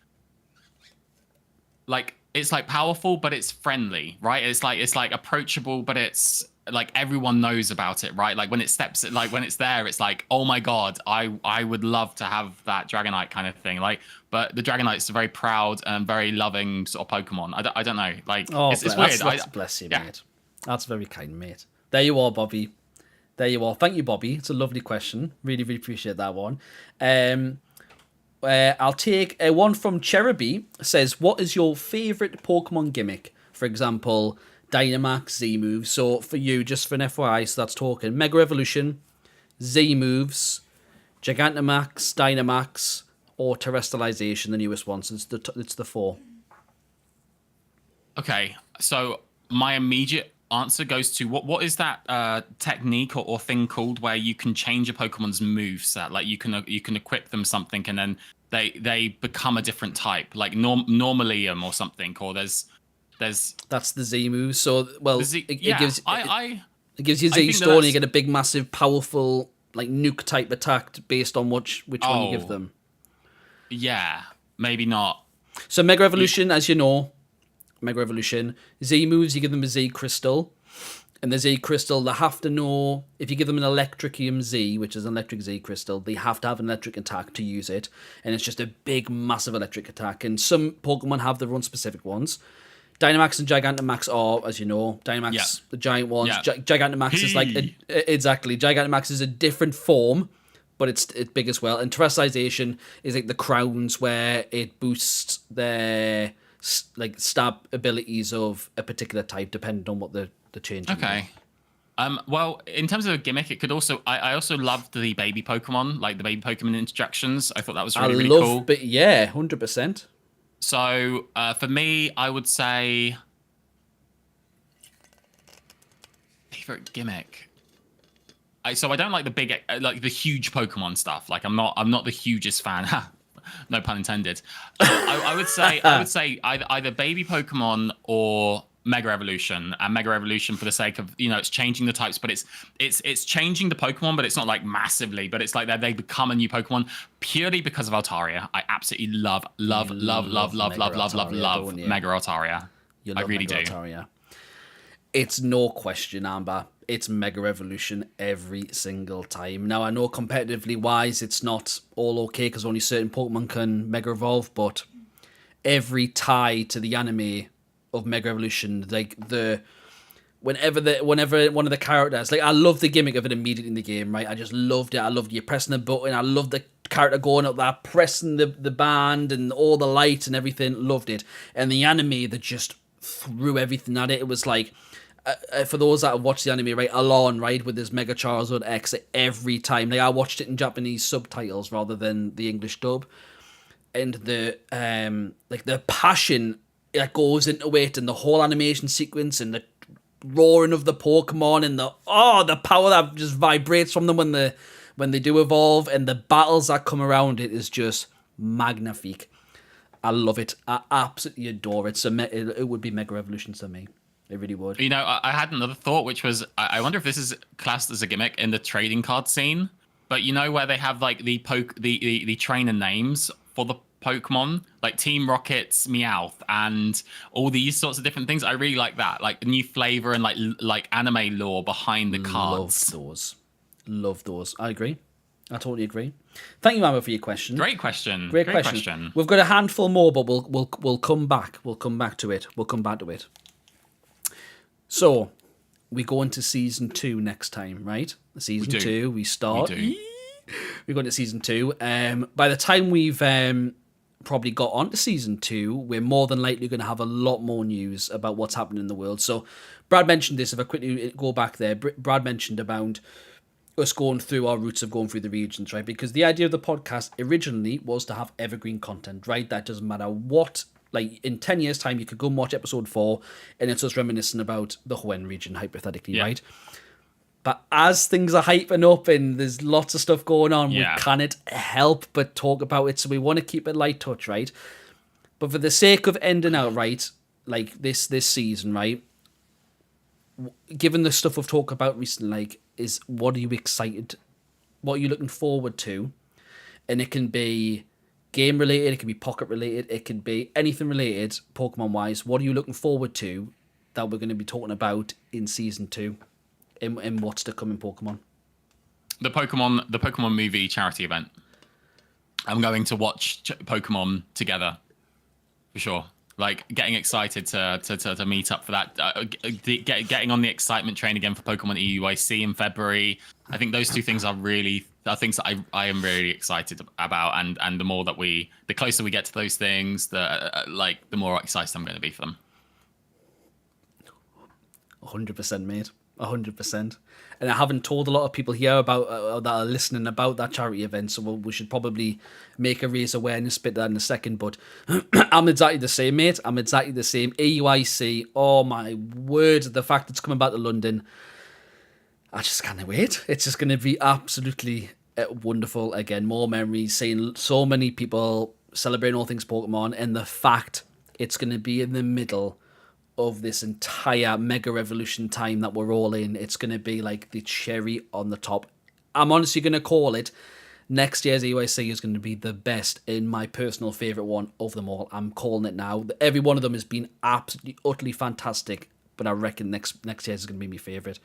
like it's like powerful, but it's friendly, right? It's like approachable, but it's like everyone knows about it, right? Like when it steps, like when it's there, it's like, oh my god, I would love to have that Dragonite kind of thing. Like, but the Dragonite's a very proud and very loving sort of Pokemon. I don't know, like it's weird. Bless you, yeah. mate. That's very kind, mate. There you are, Bobby. There you are. Thank you, Bobby. It's a lovely question. Really, really appreciate that one. I'll take one from Cheruby. Says, what is your favourite Pokemon gimmick? For example, Dynamax, Z moves. So for you, just for an FYI, so that's talking Mega Evolution, Z moves, Gigantamax, Dynamax, or Terrestrialization, the newest one. So it's the 4. Okay, so my immediate answer goes to what is that technique or thing called where you can change a Pokemon's moveset? Like you can equip them something and then they become a different type, like Normalium or something. Or there's that's the Z move. So it gives you Z Stone and you get a big, massive, powerful like nuke type attack based on which one you give them. Yeah, maybe not. So Mega Evolution, as you know. Mega Evolution. Z moves, you give them a Z Crystal. And the Z Crystal, they have to know, if you give them an Electricium Z, which is an electric Z Crystal, they have to have an electric attack to use it. And it's just a big, massive electric attack. And some Pokemon have their own specific ones. Dynamax and Gigantamax are, as you know, Dynamax, the giant ones. Yeah. Gigantamax is like, exactly, Gigantamax is a different form, but it's big as well. And Terrestrialization is like the crowns where it boosts their like stab abilities of a particular type depending on what the change is. Okay. Well, in terms of a gimmick, it could also I also loved the baby Pokemon, like the baby Pokemon introductions. I thought that was really cool. But yeah, 100%. So for me, I would say favorite gimmick. So I don't like the big, like the huge Pokemon stuff. Like I'm not the hugest fan. No pun intended. I would say either baby Pokemon or Mega Evolution, and Mega Evolution for the sake of, it's changing the types, but it's changing the Pokemon, but it's not like massively, but it's like they become a new Pokemon purely because of Altaria. I absolutely love Mega Altaria. I really do. Altaria. It's no question, Amber. It's Mega Evolution every single time. Now, I know competitively wise, it's not all okay because only certain Pokemon can Mega Evolve, but every tie to the anime of Mega Evolution, like whenever one of the characters, like I love the gimmick of it immediately in the game, right? I just loved it. I loved you pressing the button. I loved the character going up there, pressing the band and all the light and everything. Loved it. And the anime that just threw everything at it. It was like, for those that have watched the anime, right, Alon, right, with his Mega Charizard X, every time, like I watched it in Japanese subtitles rather than the English dub, and the passion that goes into it, and the whole animation sequence, and the roaring of the Pokemon, and the power that just vibrates from them when they do evolve, and the battles that come around it is just magnifique. I love it. I absolutely adore it. So it would be Mega Evolution to me. It really would. I had another thought, which was, I wonder if this is classed as a gimmick in the trading card scene. But where they have like the trainer names for the Pokemon, like Team Rocket's Meowth and all these sorts of different things. I really like that, like the new flavor and like anime lore behind the cards. Love those. I agree. I totally agree. Thank you, Amber, for your question. Great question. Great question. We've got a handful more, but we'll come back. We'll come back to it. So, we go into season 2 next time, right? Season 2, we start. We go into season 2. By the time we've probably got onto season 2, we're more than likely going to have a lot more news about what's happening in the world. So, Brad mentioned this. If I quickly go back there, Brad mentioned about us going through our routes of going through the regions, right? Because the idea of the podcast originally was to have evergreen content, right? That doesn't matter what. Like, in 10 years' time, you could go and watch episode 4, and it's us reminiscing about the Hoenn region, hypothetically, right? But as things are hyping up and there's lots of stuff going on, we can't help but talk about it, so we want to keep it light touch, right? But for the sake of ending out, right, like this season, right, given the stuff we've talked about recently, like, what are you excited, what are you looking forward to? And it can be game related, it could be pocket related, it could be anything related Pokemon wise. What are you looking forward to that we're going to be talking about in season 2 in what's to come in Pokemon? The Pokemon movie charity event. I'm going to watch Pokemon together for sure. Like getting excited to meet up for that, getting on the excitement train again for Pokemon EUIC in February. I think those two things are things that I am really excited about, and the closer we get to those things, the more excited I'm going to be for them. 100%, mate. 100%. And I haven't told a lot of people here about that are listening about that charity event, so we should probably make a raise awareness bit that in a second. But I'm exactly the same, mate. I'm exactly the same. EUIC, oh my word, the fact it's coming back to London, I just can't wait. It's just going to be absolutely wonderful. Again, more memories, seeing so many people celebrating all things Pokemon, and the fact it's going to be in the middle of this entire Mega Revolution time that we're all in. It's going to be like the cherry on the top. I'm honestly going to call it next year's EUIC is going to be the best and my personal favourite one of them all. I'm calling it now. Every one of them has been absolutely, utterly fantastic, but I reckon next year's is going to be my favourite.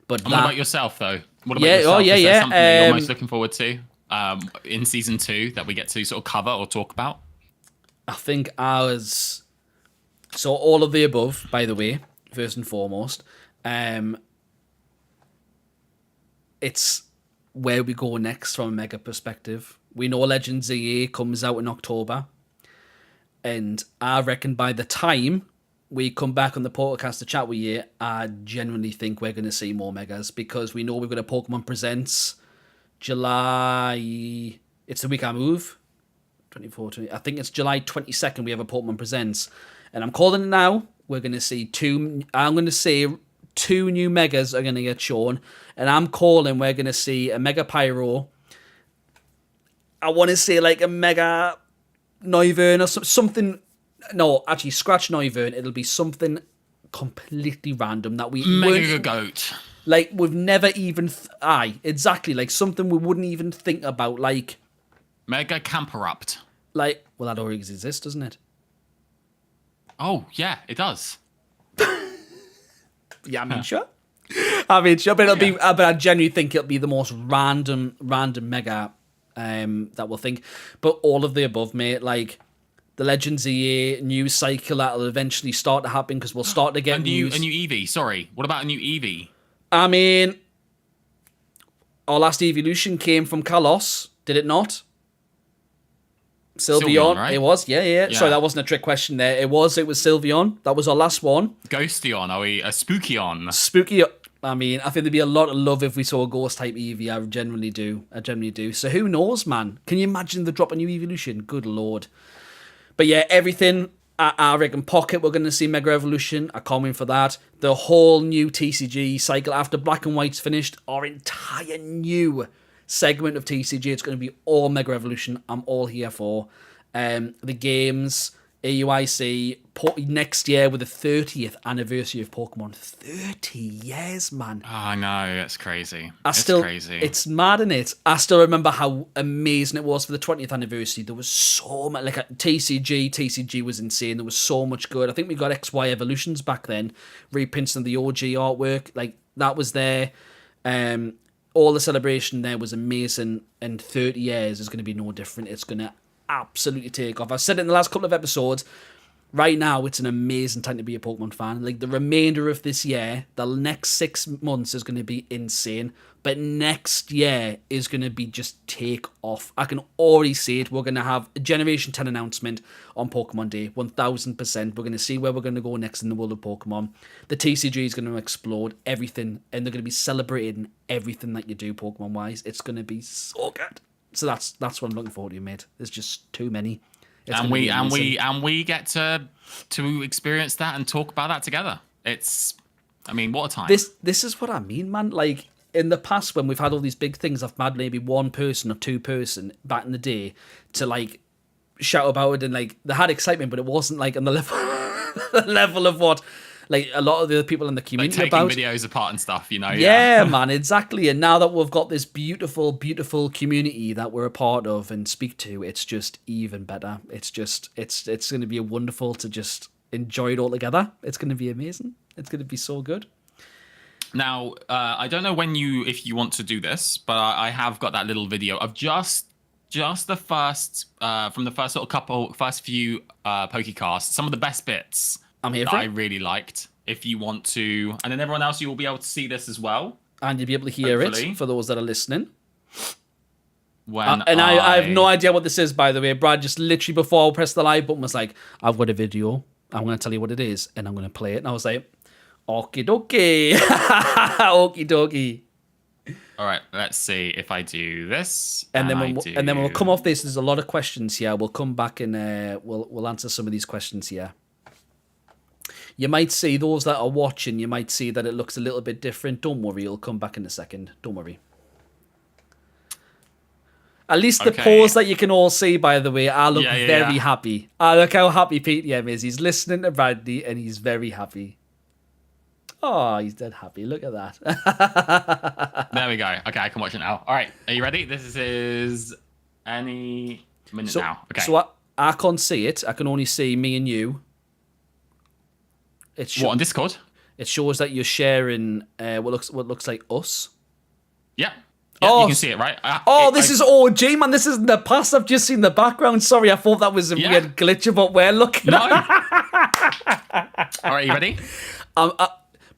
But what about yourself, though? What about yeah, yourself? oh, yeah, is there yeah. something that you're most looking forward to in season 2 that we get to sort of cover or talk about? I think ours... So all of the above, by the way, first and foremost, it's where we go next from a Mega perspective. We know Legends EA comes out in October, and I reckon by the time we come back on the podcast to chat with you, I genuinely think we're going to see more Megas, because we know we've got a Pokemon Presents July... It's the week I move. 24, 20, I think it's July 22nd we have a Pokemon Presents. And I'm calling it now. We're going to see two new Megas are going to get shown. And I'm calling we're going to see a Mega Pyro. I want to say like a Mega Noivern or something. No, actually, scratch Noivern. It'll be something completely random that we... Mega Goat. Like, we've never even... exactly. Like, something we wouldn't even think about. Like... Mega Camperupt. Like, well, that already exists, doesn't it? Oh, yeah, it does. Yeah, sure. But it'll be. But I genuinely think it'll be the most random Mega that we'll think. But all of the above, mate. Like the Legends EA news cycle that'll eventually start to happen, because we'll start to get a new Eevee. Sorry, what about a new Eevee? I mean, our last evolution came from Kalos, did it not? Sylveon, right? It was, yeah. Sorry, that wasn't a trick question there. It was Sylveon. That was our last one. Ghostion, are we a Spookyon? Spooky. I mean, I think there'd be a lot of love if we saw a ghost type Eevee. I generally do. So who knows, man? Can you imagine the drop a new evolution? Good lord. But yeah, everything. I reckon Pocket, we're going to see Mega Evolution. I can't wait for that. The whole new TCG cycle after Black and White's finished. Our entire new segment of TCG. It's going to be all Mega Evolution. I'm all here for. The games, AUIC, next year with the 30th anniversary of Pokemon. 30 years, man. Oh, I know, it's crazy. Crazy. It's mad, isn't it? I still remember how amazing it was for the 20th anniversary. There was so much, like TCG was insane. There was so much good. I think we got XY Evolutions back then, reprints of the OG artwork. Like, that was there. All the celebration there was amazing, and 30 years is going to be no different. It's going to absolutely take off. I've said it in the last couple of episodes. Right now, it's an amazing time to be a Pokemon fan. Like, the remainder of this year, the next 6 months is going to be insane. But next year is going to be just take off. I can already see it. We're going to have a Generation 10 announcement on Pokemon Day. 1000%. We're going to see where we're going to go next in the world of Pokemon. The TCG is going to explode everything. And they're going to be celebrating everything that you do Pokemon-wise. It's going to be so good. So that's what I'm looking forward to, mate. There's just too many. And we get to experience that and talk about that together. I mean, what a time. This is what I mean, man. Like, in the past, when we've had all these big things, I've had maybe one person or two person back in the day to like shout about it, and like they had excitement, but it wasn't like on the level the level of what like a lot of the people in the Like community taking about. videos apart and stuff, you know. Yeah, man, exactly. And now that we've got this beautiful, beautiful community that we're a part of and speak to, it's just even better. It's going to be wonderful to just enjoy it all together. It's going to be amazing. It's going to be so good. Now, I don't know if you want to do this, but I have got that little video of just the first from the first few PokéCasts, some of the best bits I'm here that for I it. really liked. If you want to, and then everyone else, you will be able to see this as well. And you'll be able to hear Hopefully. it for those that are listening. When And I have no idea what this is, by the way. Brad just literally before I pressed the live button was like, I've got a video. I'm going to tell you what it is, and I'm going to play it. And I was like, okie dokie. Okie dokie. All right, let's see if I do this. And then when we'll come off this, there's a lot of questions here. We'll come back and we'll answer some of these questions here. You might see those that are watching, you might see that it looks a little bit different. Don't worry, it'll come back in a second. Don't worry. At least the pause that you can all see, by the way, I look very happy. Look how happy PTM is. He's listening to Bradley and he's very happy. Oh, he's dead happy. Look at that. There we go. Okay, I can watch it now. All right, are you ready? This is any minute now. Okay. So I can't see it. I can only see me and you. What, on Discord? It shows that you're sharing what looks like us. Yeah. Oh, you can see it, right? This is OG, man. This isn't the past. I've just seen the background. Sorry, I thought that was a weird glitch of what we're looking No. at. All right, you ready?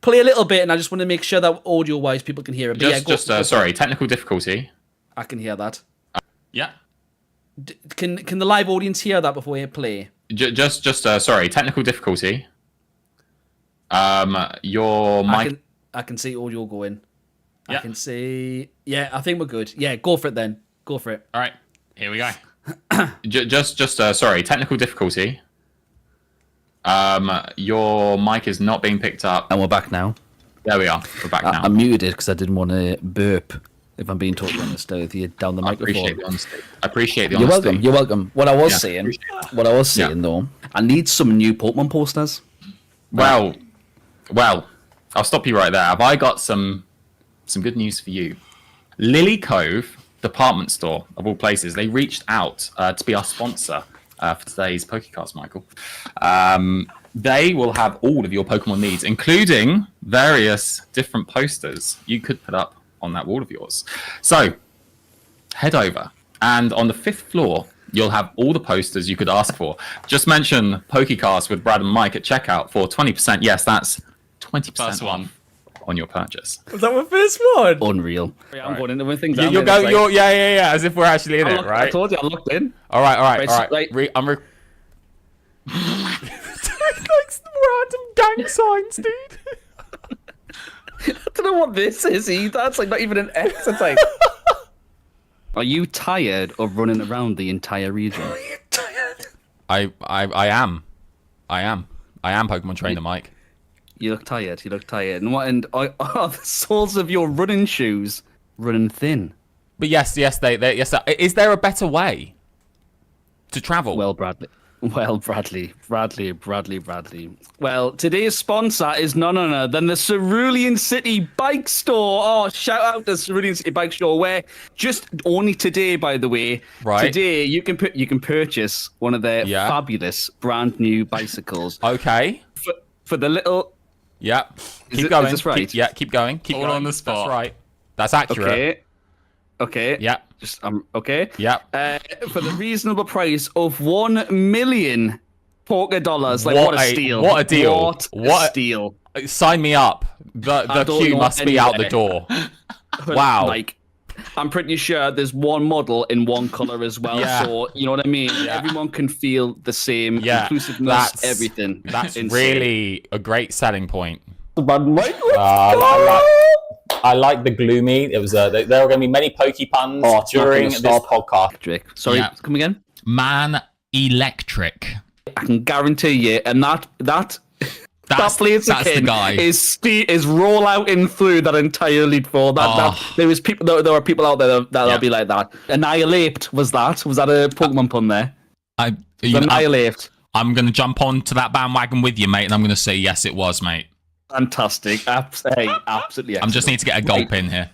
Play a little bit, and I just want to make sure that audio-wise people can hear it. Sorry, technical difficulty. I can hear that. Yeah. Can the live audience hear that before you play? Sorry, technical difficulty. Your mic. I can see audio going. Yeah. I can see. Yeah, I think we're good. Yeah, go for it then. Go for it. All right, here we go. Sorry, technical difficulty. Your mic is not being picked up. And we're back now. There we are. We're back now. I muted it because I didn't want to burp. If I'm being totally honest with you, down the microphone. I appreciate the honesty. You're welcome. What I was saying though, I need some new Pokemon posters. Well, I'll stop you right there. Have I got some good news for you? Lily Cove department store, of all places, they reached out to be our sponsor for today's PokéCast, Michael. They will have all of your Pokemon needs, including various different posters you could put up on that wall of yours. So, head over, and on the 5th floor, you'll have all the posters you could ask for. Just mention PokéCast with Brad and Mike at checkout for 20%. Yes, that's 20% off on your purchase. Was that my first one? Unreal. I'm going into things. You're as if we're actually in it, right? I told you, I looked in. All right. Right. I'm like some random gang signs, dude. I don't know what this is either. It's like not even an X. It's like. Are you tired of running around the entire region? Are you tired? I am Pokemon trainer Mike. You look tired. And are the soles of your running shoes running thin? But yes. Is there a better way to travel? Well, Bradley. Well, today's sponsor is none other than the Cerulean City Bike Store. Oh, shout out to Cerulean City Bike Store, where just only today, by the way, today you can purchase one of their fabulous brand new bicycles. Okay. For the little. Yeah. Keep going. Is this right? Keep going. Keep going on the spot. That's right. That's accurate. Okay. Yeah. Just okay. Yeah. For the reasonable price of $1 million Poké dollars. Like what a steal! What a deal! What a steal! Sign me up. The queue must be out the door. Wow. Like, I'm pretty sure there's one model in one color as well. Yeah. So you know what I mean. Yeah. Everyone can feel the same. Yeah. Inclusiveness, everything. That's really a great selling point. I like the gloomy. It was there are going to be many pokey puns during this podcast. Sorry, come again. Man Electric. I can guarantee you, and that place again is roll out in through that entire lead for that. There are people out there that'll be like that. Annihilate was that a Pokemon pun there? Annihilate. I'm going to jump onto that bandwagon with you, mate, and I'm going to say yes, it was, mate. Fantastic. Hey, absolutely excellent. I just need to get a gulp in here.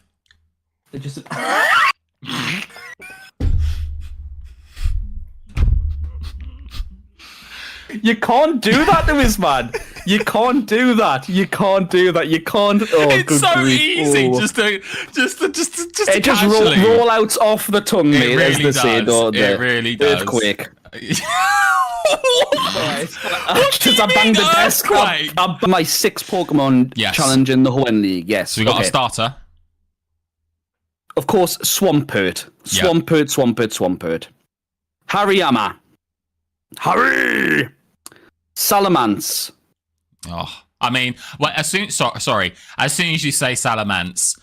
You can't do that to us, man. You can't do that. You can't do that. You can't. Oh, It's good so grief. easy, Oh. just to It just casually. roll out off the tongue, mate. It really as they say, does. don't they? It really does. Earthquake. What Because I do you banged the mean desk. earthquake? I'm my 6th Pokemon Yes. challenge in the Hoenn League. Yes. So we got okay. a starter. Of course, Swampert. Swampert. Hariyama. Harry. Salamence. Oh, I mean, well, as soon as you say Salamence,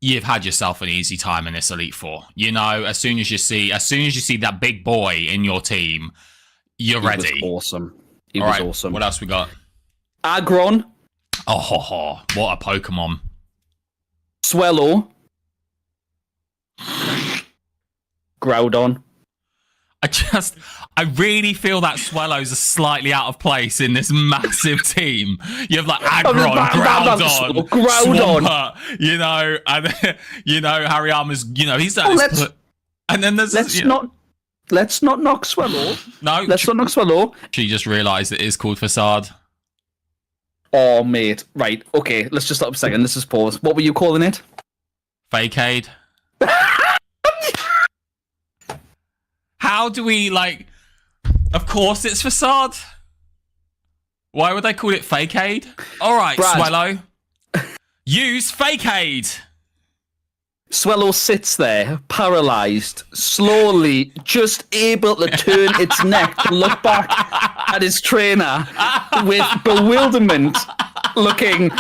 you've had yourself an easy time in this Elite Four. You know, as soon as you see that big boy in your team, you're ready. He was awesome. He All was right, awesome. what else we got? Aggron. Oh, what a Pokemon! Swellow. Groudon. I really feel that Swellows are slightly out of place in this massive team. You have like Aggron, Groudon, Swampert, you know, and Hariyama's, he's and then there's let's not knock Swellow. No, let's not knock Swellow. She just realised it is called Facade. Oh, mate. Right. Okay. Let's just stop a second. Let's just pause. What were you calling it? Fakeade. How do we Of course it's Facade. Why would they call it Fakeade? All right, Brad. Swellow. Use Fakeade. Swellow sits there, paralysed, slowly, just able to turn its neck to look back at his trainer with bewilderment, looking,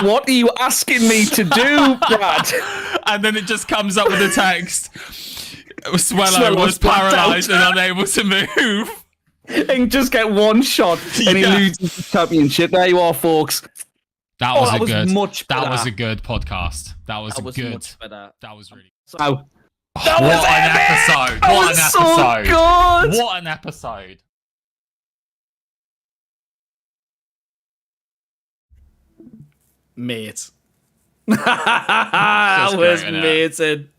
what are you asking me to do, Brad? And then it just comes up with the text. Swellow was paralysed and unable to move. And just get one shot, and he loses the championship. There you are, folks. That was much better. That was a good podcast. That was much better. That was really. That What was an epic! episode! That What was an so episode! good! What an episode! Mate. That was great, innit? amazing.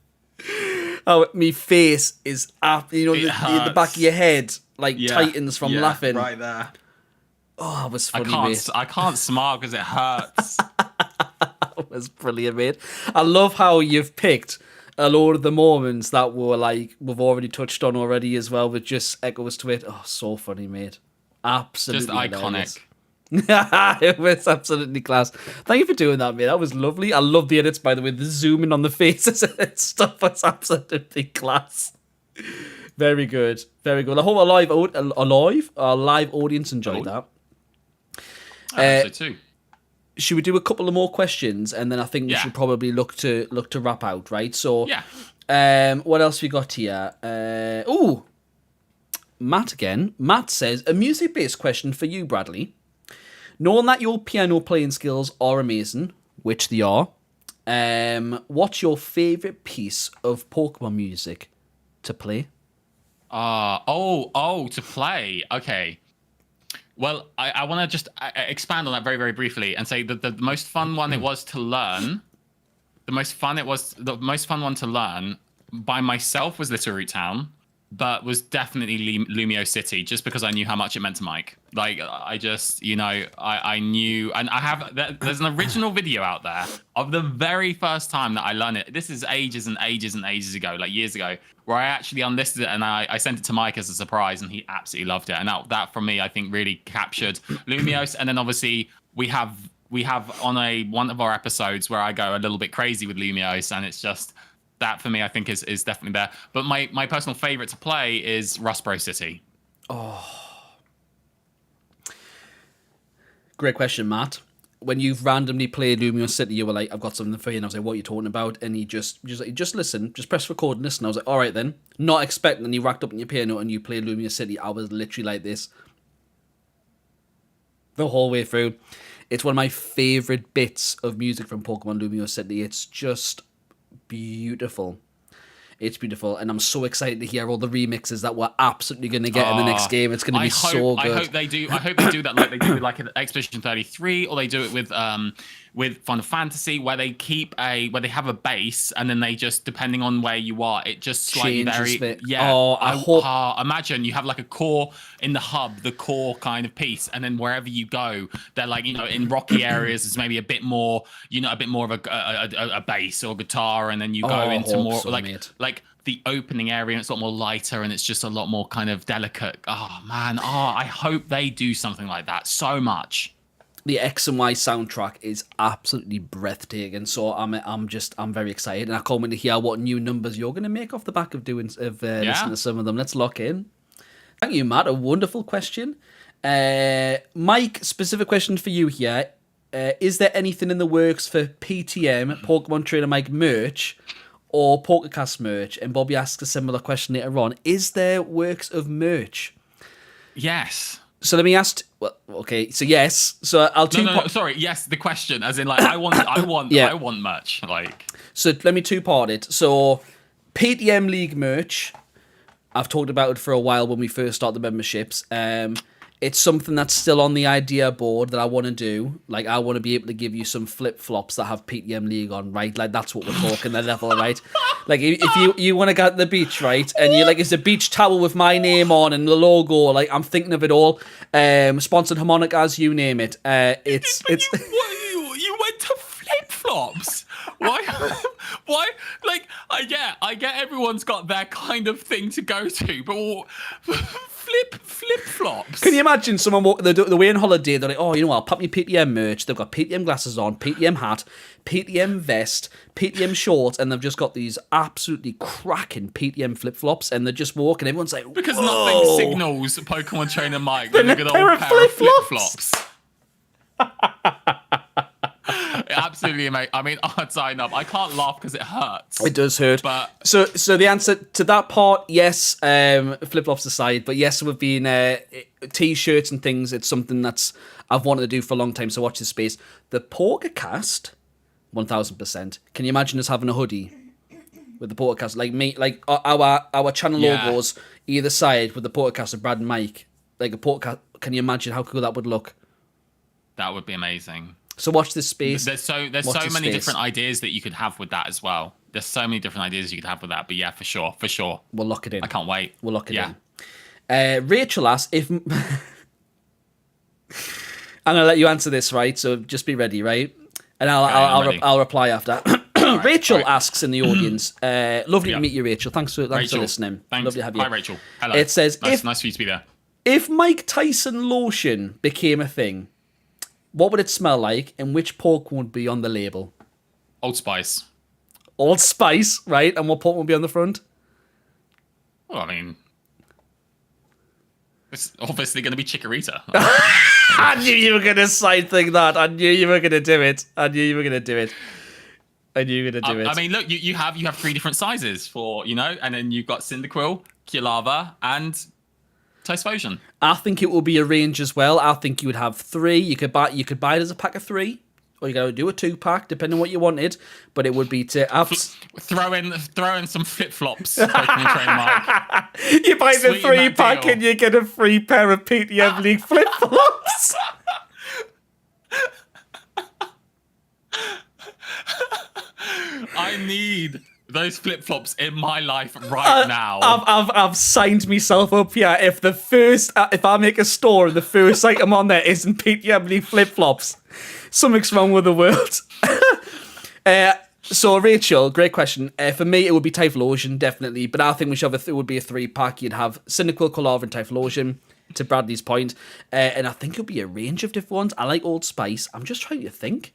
Oh, me face is up. You know, the back of your head, tightens from laughing. Right there. Oh, that was funny, mate. I can't smile because it hurts. That was brilliant, mate. I love how you've picked a lot of the moments that were we've already touched on already as well, with just echoes to it. Oh, so funny, mate. Absolutely Just hilarious. iconic. It was absolutely class. Thank you for doing that, mate. That was lovely. I love the edits, by the way. The zooming on the faces and stuff was absolutely class. Very good. Very good. I hope our live audience enjoyed that. So too. Should we do a couple of more questions, and then I think we should probably look to wrap out, right? So, what else we got here? Matt again. Matt says, a music-based question for you, Bradley. Knowing that your piano playing skills are amazing, which they are, what's your favourite piece of Pokemon music to play? To play. Okay. Well, I want to just expand on that very, very briefly and say that the most fun one it was to learn, the most fun one to learn by myself was Little Root Town, but was definitely Lumio City, just because I knew how much it meant to Mike. I just, I knew, and I have, there's an original video out there of the very first time that I learned it. This is ages and ages and ages ago, years ago, where I actually unlisted it and I sent it to Mike as a surprise, and he absolutely loved it. And that for me, I think really captured Lumiose. And then obviously we have on one of our episodes where I go a little bit crazy with Lumiose, and it's just, that for me, I think is definitely there. But my personal favorite to play is Rustboro City. Oh, great question, Matt. When you've randomly played Lumio City, you were like, "I've got something for you," and I was like, "What are you talking about?" And he just listen, just press record and listen. I was like, "All right then." Not expecting, and you racked up on your piano and you played Lumio City. I was literally like this the whole way through. It's one of my favorite bits of music from Pokemon Lumio City. It's just beautiful. It's beautiful, and I'm so excited to hear all the remixes that we're absolutely going to get in the next game. It's going to be so good. I hope they do that like they do with like an Expedition 33, or they do it with Final Fantasy, where they have a base, and then they just, depending on where you are, it just slightly Changes yeah. I hope. Imagine you have like a core in the hub, the core kind of piece, and then wherever you go, they're like, in rocky areas, there's maybe a bit more of a bass or guitar, and then you go into more like the opening area, and it's a lot more lighter, and it's just a lot more kind of delicate. Oh man, I hope they do something like that so much. The X and Y soundtrack is absolutely breathtaking, so I'm very excited, and I can't wait to hear what new numbers you're going to make off the back of listening to some of them. Let's lock in. Thank you, Matt. A wonderful question. Mike, specific question for you here. Is there anything in the works for PTM, Pokemon Trainer Mike merch, or PokéCast merch? And Bobby asks a similar question later on. Is there works of merch? Yes. So let me ask. Well, okay. So yes. So I'll sorry. Yes, the question, as in like I want merch. Like. So let me two-part it. So PTM League merch. I've talked about it for a while when we first started the memberships. It's something that's still on the idea board that I want to do. Like, I want to be able to give you some flip-flops that have PTM League on, right? Like, that's what we're talking, the level, right? Like, if you want to go to the beach, right? And you're like, it's a beach towel with my name on and the logo. Like, I'm thinking of it all. Sponsored harmonicas, you name it. It's you went to flip-flops? Why? Why? Like, I get everyone's got their kind of thing to go to, but flip-flops. Can you imagine someone walking the way on holiday? They're like, oh, I'll pop me PTM merch. They've got PTM glasses on, PTM hat, PTM vest, PTM shorts, and they've just got these absolutely cracking PTM flip-flops, and they're just walking. Everyone's like, because whoa. Nothing signals Pokemon Trainer Mike than a good old pair of flip-flops. Absolutely, mate. I mean, I'd sign up. I can't laugh because it hurts. It does hurt. But so the answer to that part, yes. Flip-flops aside, but yes, we've been t-shirts and things. It's something I've wanted to do for a long time. So watch this space. The PokéCast, 1000%. Can you imagine us having a hoodie with the PokéCast, like me, like our channel logos either side with the PokéCast of Brad and Mike, like a PokéCast? Can you imagine how cool that would look? That would be amazing. So watch this space. There's so many different ideas that you could have with that as well. There's so many different ideas you could have with that. But yeah, for sure. We'll lock it in. I can't wait. We'll lock it in. Rachel asks if... I'm going to let you answer this, right? So just be ready, right? And I'll reply after. Right, Rachel asks in the audience, lovely to meet you, Rachel. Thanks for listening. Thanks. Lovely to have you. Hi, Rachel. Hello. It says, nice for you to be there. If Mike Tyson lotion became a thing, what would it smell like, and which Pokemon would be on the label? Old Spice. Old Spice, right? And what Pokemon would be on the front? Well, I mean, it's obviously going to be Chikorita. I knew you were going to side thing that. I knew you were going to do it. I mean, look, you have 3 different sizes for, and then you've got Cyndaquil, Canalave, and Typhlosion. I think it will be a range as well. I think you would have 3. You could buy it as a pack of 3, or you got to do a 2-pack, depending on what you wanted. But it would be to have throw in some flip flops. Pokemon Trainer Mike. You buy the 3-pack and you get a free pair of PTM League flip flops. I need those flip-flops in my life right now. I've signed myself up here. If I make a store and the first item on there isn't PTM League flip-flops, something's wrong with the world. So Rachel, great question. For me, it would be Typhlosion, definitely. But I think it would be a 3-pack. You'd have Cyndaquil, Canalave, and Typhlosion, to Bradley's point. And I think it would be a range of different ones. I like Old Spice. I'm just trying to think.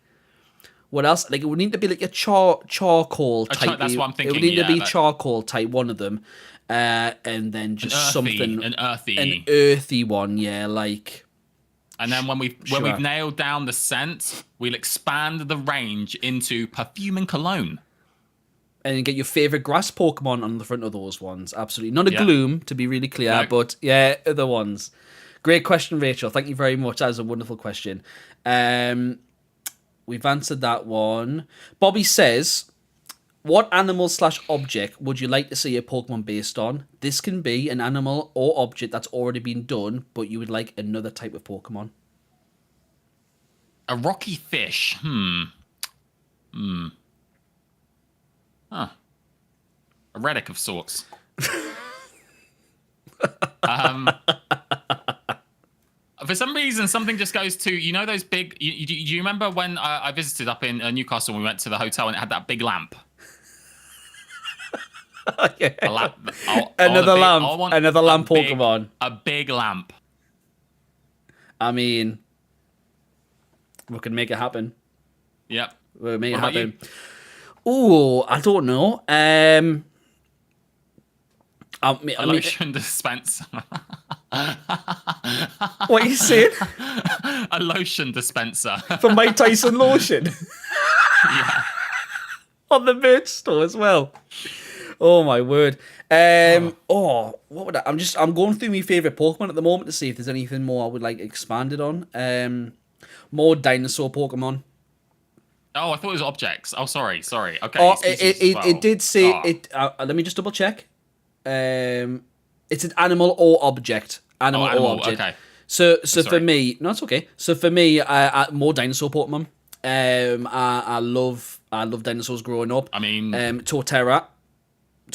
What else? Like, it would need to be like a charcoal type. That's what I'm thinking. It would need to be charcoal type, one of them, and then just an earthy one, yeah, like. And then when we've nailed down the scent, we'll expand the range into perfume and cologne. And you get your favorite grass Pokemon on the front of those ones. Absolutely, not a Gloom, to be really clear, but yeah, other ones. Great question, Rachel. Thank you very much. That was a wonderful question. We've answered that one. Bobby says, What animal / object would you like to see a Pokemon based on? This can be an animal or object that's already been done, but you would like another type of Pokemon. A rocky fish. Huh. A relic of sorts. For some reason, something just goes to, you know, those big. Do you remember when I visited up in Newcastle? And we went to the hotel and it had that big lamp. Yeah. Another lamp Pokemon. A big lamp. I mean, we can make it happen. Yep. We'll make it What about happen. Oh, I don't know. A lotion dispenser. What are you saying? A lotion dispenser. For Mike Tyson lotion. Yeah. On the merch store as well. Oh my word. What would I'm going through my favourite Pokemon at the moment to see if there's anything more I would like expanded on. More dinosaur Pokemon. Oh, I thought it was objects. Oh, sorry. Okay. Oh, species as well. it did say Oh. it. Let me just double check. It's an animal or object. Animal or object. Okay. So for Sorry. me, no, it's okay. So for me, more dinosaur Pokemon. I love dinosaurs growing up. I mean, Torterra.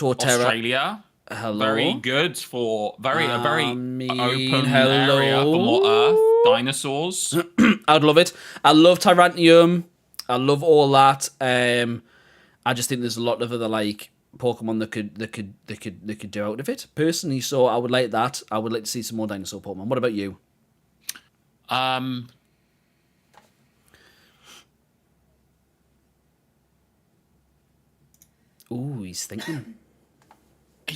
Australia. Hello. Very good for a very open hello. area for more Earth dinosaurs. I'd love it. I love Tyrantium. I love all that. I just think there's a lot of other like Pokemon that could do out of it personally. So I would like that. I would like to see some more dinosaur Pokemon. What about you? Ooh, he's thinking.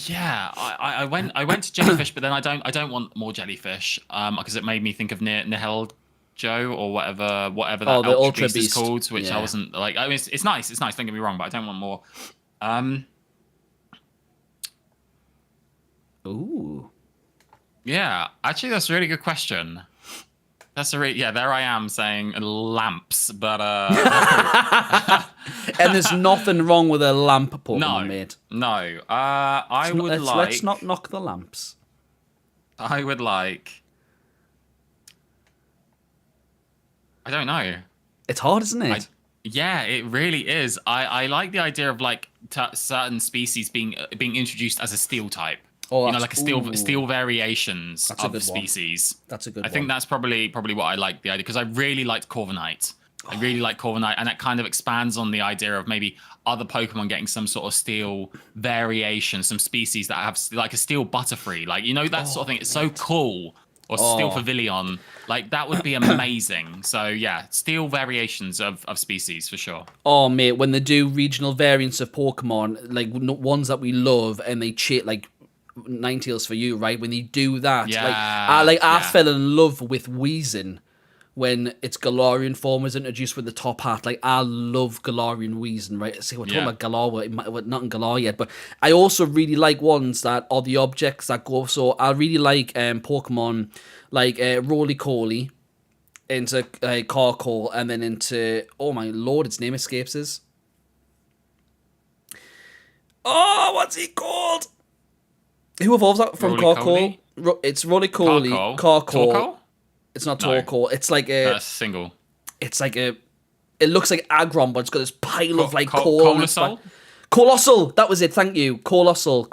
Yeah, I went to jellyfish, but then I don't want more jellyfish because it made me think of Nihil Joe or whatever that the Ultra Ultra Beast is Beast. called, which Yeah. I wasn't like. I mean, it's nice. Don't get me wrong, but I don't want more. Ooh. Yeah, actually, that's a really good question. There I am saying lamps, but And there's nothing wrong with a lamp Pokemon, mate. no. Let's not knock the lamps. I would like. I don't know. It's hard, isn't it? Yeah, it really is. I like the idea of like certain species being introduced as a steel type. Oh, you know, that's- like ooh. steel variations That's a of good one. species. That's a good I think one. that's probably what I like the idea because I really liked Corviknight. I really like Corviknight, and it kind of expands on the idea of maybe other Pokemon getting some sort of steel variation, some species that have like a steel Butterfree, like you know that sort of thing. It's so cool. Or steel Pavilion, like that would be amazing. So yeah, steel variations of species for sure. Oh, mate, when they do regional variants of Pokemon, like ones that we love, and they cheat like Ninetales for you, right? When they do that, Yeah, I fell in love with Weezing when its Galarian form was introduced with the top hat. Like I love Galarian Weezing, right? See, we're talking about Galar, we're not in Galar yet, but I also really like ones that are the objects that go. So I really like Pokemon like Roly-Coly into Carkol, and then into, oh my lord, its name escapes us. Oh, what's he called? Who evolves out from Carkol? It's Roly-Coly. Carkol. Torkoal? It's not No. Torkoal. It's like a. That's single. It's like a. It looks like Aggron, but it's got this pile of like coal on its back. Coalossal? Colossal. That was it. Thank you. Colossal.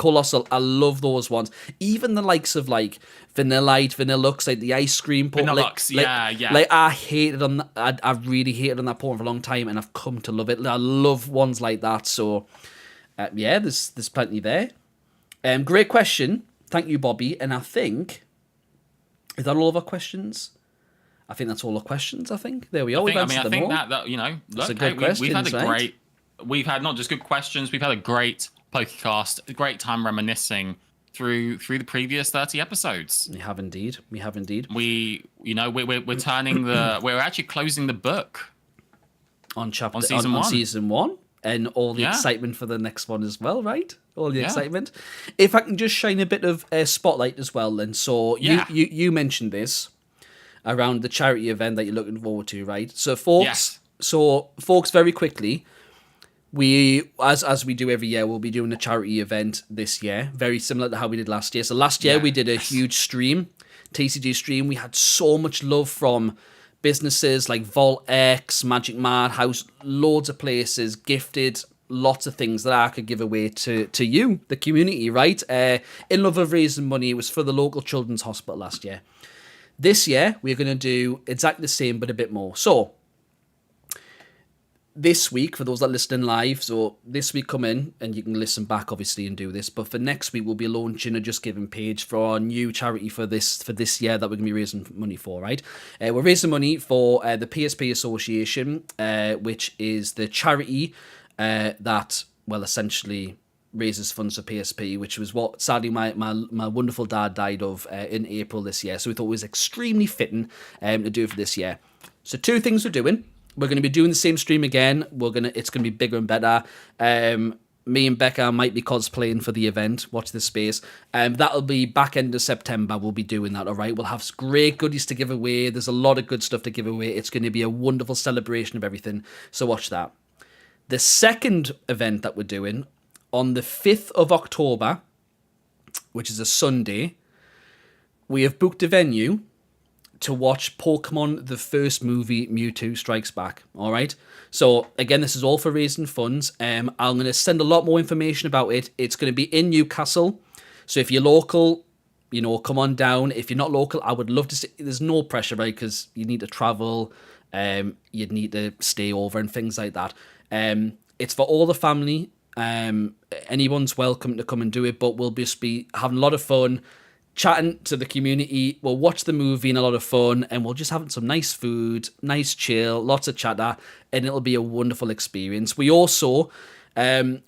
I love those ones. Even the likes of like Vanillite, Vanillux, like the ice cream Pokemon. Vanillux, yeah. Like I hated on that. I really hated on that Pokemon for a long time, and I've come to love it. I love ones like that. So, yeah, there's plenty there. Great question. Thank you, Bobby. And I think, is that all of our questions? I think that's all the questions. I think there we are. I think that you know, That's look, a good we've had a questions, right? we've had not just good questions, we've had a great PokéCast, a great time reminiscing through the previous 30 episodes. We have indeed. We're turning we're actually closing the book On chapter on season one. season one, and all the Yeah. excitement for the next one as well, right? All the excitement. If I can just shine a bit of spotlight as well, then. So you mentioned this around the charity event that you're looking forward to, right? So folks, Yes. very quickly, we, as we do every year, we'll be doing a charity event this year, very similar to how we did last year. So last year we did a huge stream, TCG stream. We had so much love from businesses like Vault X, Magic Madhouse, loads of places, gifted lots of things that I could give away to you, the community, right? In love of raising money. It was for the local children's hospital last year. This year, we're going to do exactly the same, but a bit more. So, this week, for those that are listening live, so this week come in, and you can listen back, obviously, and do this. But for next week, we'll be launching a Just Giving page for our new charity for this year that we're going to be raising money for, right? We're raising money for the PSP Association, which is the charity that, well, essentially raises funds for PSP, which was what, sadly, my wonderful dad died of in April this year. So we thought it was extremely fitting to do it for this year. So 2 things we're doing. We're going to be doing the same stream again. It's going to be bigger and better. Me and Becca might be cosplaying for the event. Watch this space. That'll be back end of September. We'll be doing that, all right? We'll have great goodies to give away. There's a lot of good stuff to give away. It's going to be a wonderful celebration of everything. So watch that. The second event that we're doing on the 5th of October, which is a Sunday, we have booked a venue to watch Pokemon, the first movie, Mewtwo Strikes Back, all right? So, again, this is all for raising funds. I'm going to send a lot more information about it. It's going to be in Newcastle. So if you're local, come on down. If you're not local, I would love to see. There's no pressure, right? Because you need to travel. You'd need to stay over and things like that. It's for all the family. Anyone's welcome to come and do it, but we'll just be having a lot of fun, chatting to the community. We'll watch the movie and a lot of fun, and we'll just have some nice food, nice chill, lots of chatter, and it'll be a wonderful experience. We also,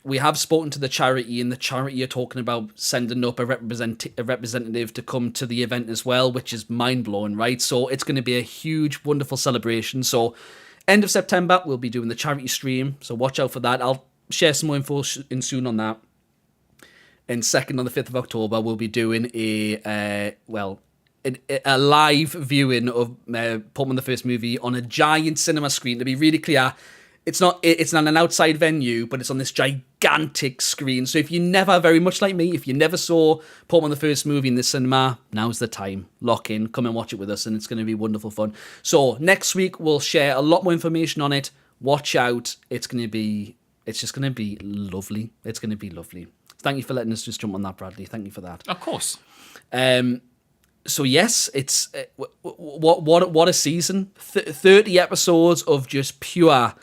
we have spoken to the charity, and the charity are talking about sending up a representative to come to the event as well, which is mind-blowing, right? So it's going to be a huge, wonderful celebration. So end of September, we'll be doing the charity stream, so watch out for that. I'll share some more info soon on that. And second, on the 5th of October, we'll be doing a live viewing of Pokemon the First movie on a giant cinema screen. To be really clear, it's not an outside venue, but it's on this gigantic screen. So if you never, very much like me, if you never saw Pokemon the First movie in the cinema, now's the time. Lock in, come and watch it with us, and it's going to be wonderful fun. So next week, we'll share a lot more information on it. Watch out. It's just going to be lovely. It's going to be lovely. Thank you for letting us just jump on that, Bradley. Thank you for that. Of course. So yes, it's what a season. 30 episodes of just pure,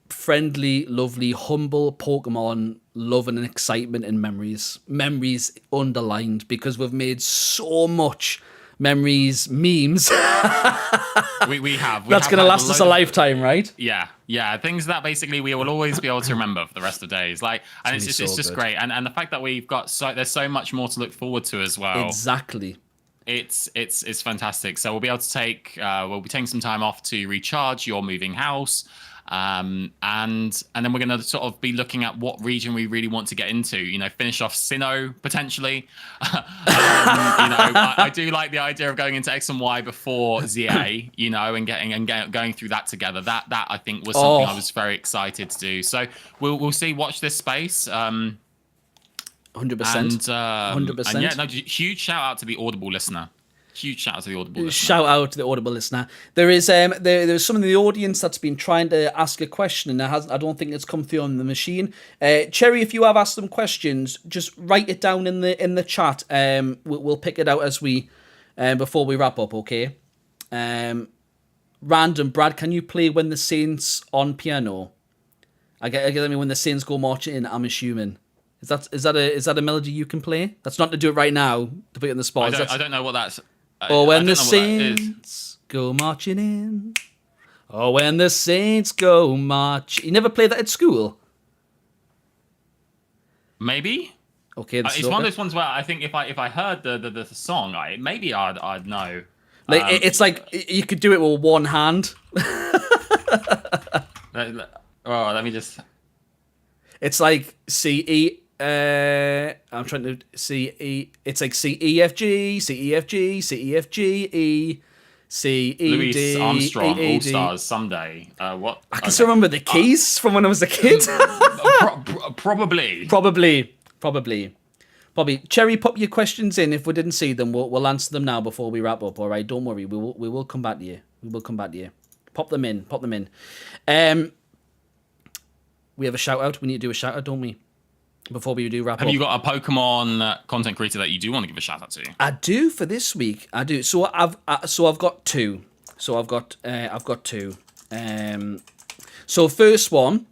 friendly, lovely, humble Pokemon love and excitement and memories. Memories underlined, because we've made so much memories, memes. we have. That's going to last us a lifetime, right? Yeah. Things that basically we will always be able to remember for the rest of the days. It's just great. And the fact that we've got there's so much more to look forward to as well. Exactly. It's fantastic. So we'll be able to we'll be taking some time off to recharge your moving house. And then we're going to sort of be looking at what region we really want to get into, finish off Sinnoh potentially. I do like the idea of going into X and Y before ZA, and going through that together. That I think was something I was very excited to do. So we'll see, watch this space. 100%. 100%. And yeah, huge shout out to the Audible listener. Huge shout out to the Audible listener. Shout out to the Audible listener. There is there's someone in the audience that's been trying to ask a question, and I don't think it's come through on the machine. Cherry, if you have asked them questions, just write it down in the chat. We'll pick it out as we before we wrap up, okay? Random, Brad, can you play When the Saints on piano? I mean, when the Saints go marching in, I'm assuming. Is that a melody you can play? That's not to do it right now, to put it in the spot. I don't know what that's. Or when the Saints go marching in. Or when the Saints go march. You never played that at school? Maybe. Okay, it's one of those ones where I think if I heard the song, maybe I'd know. Like it's like you could do it with one hand. Let me just. It's like C E. I'm trying to C E. It's like C E F G, C E F G, C E F G, E, Louis Armstrong, C-E-D-E-E-D. All Stars, someday. What? I can still remember the keys from when I was a kid. Probably. Probably. Cherry, pop your questions in. If we didn't see them, we'll answer them now before we wrap up. All right, don't worry. We will come back to you. Pop them in. We have a shout out. We need to do a shout out, don't we? Before we do wrap up. Have you got a Pokemon content creator that you do want to give a shout out to? I do for this week. I do. So I've got two. I've got two. So first one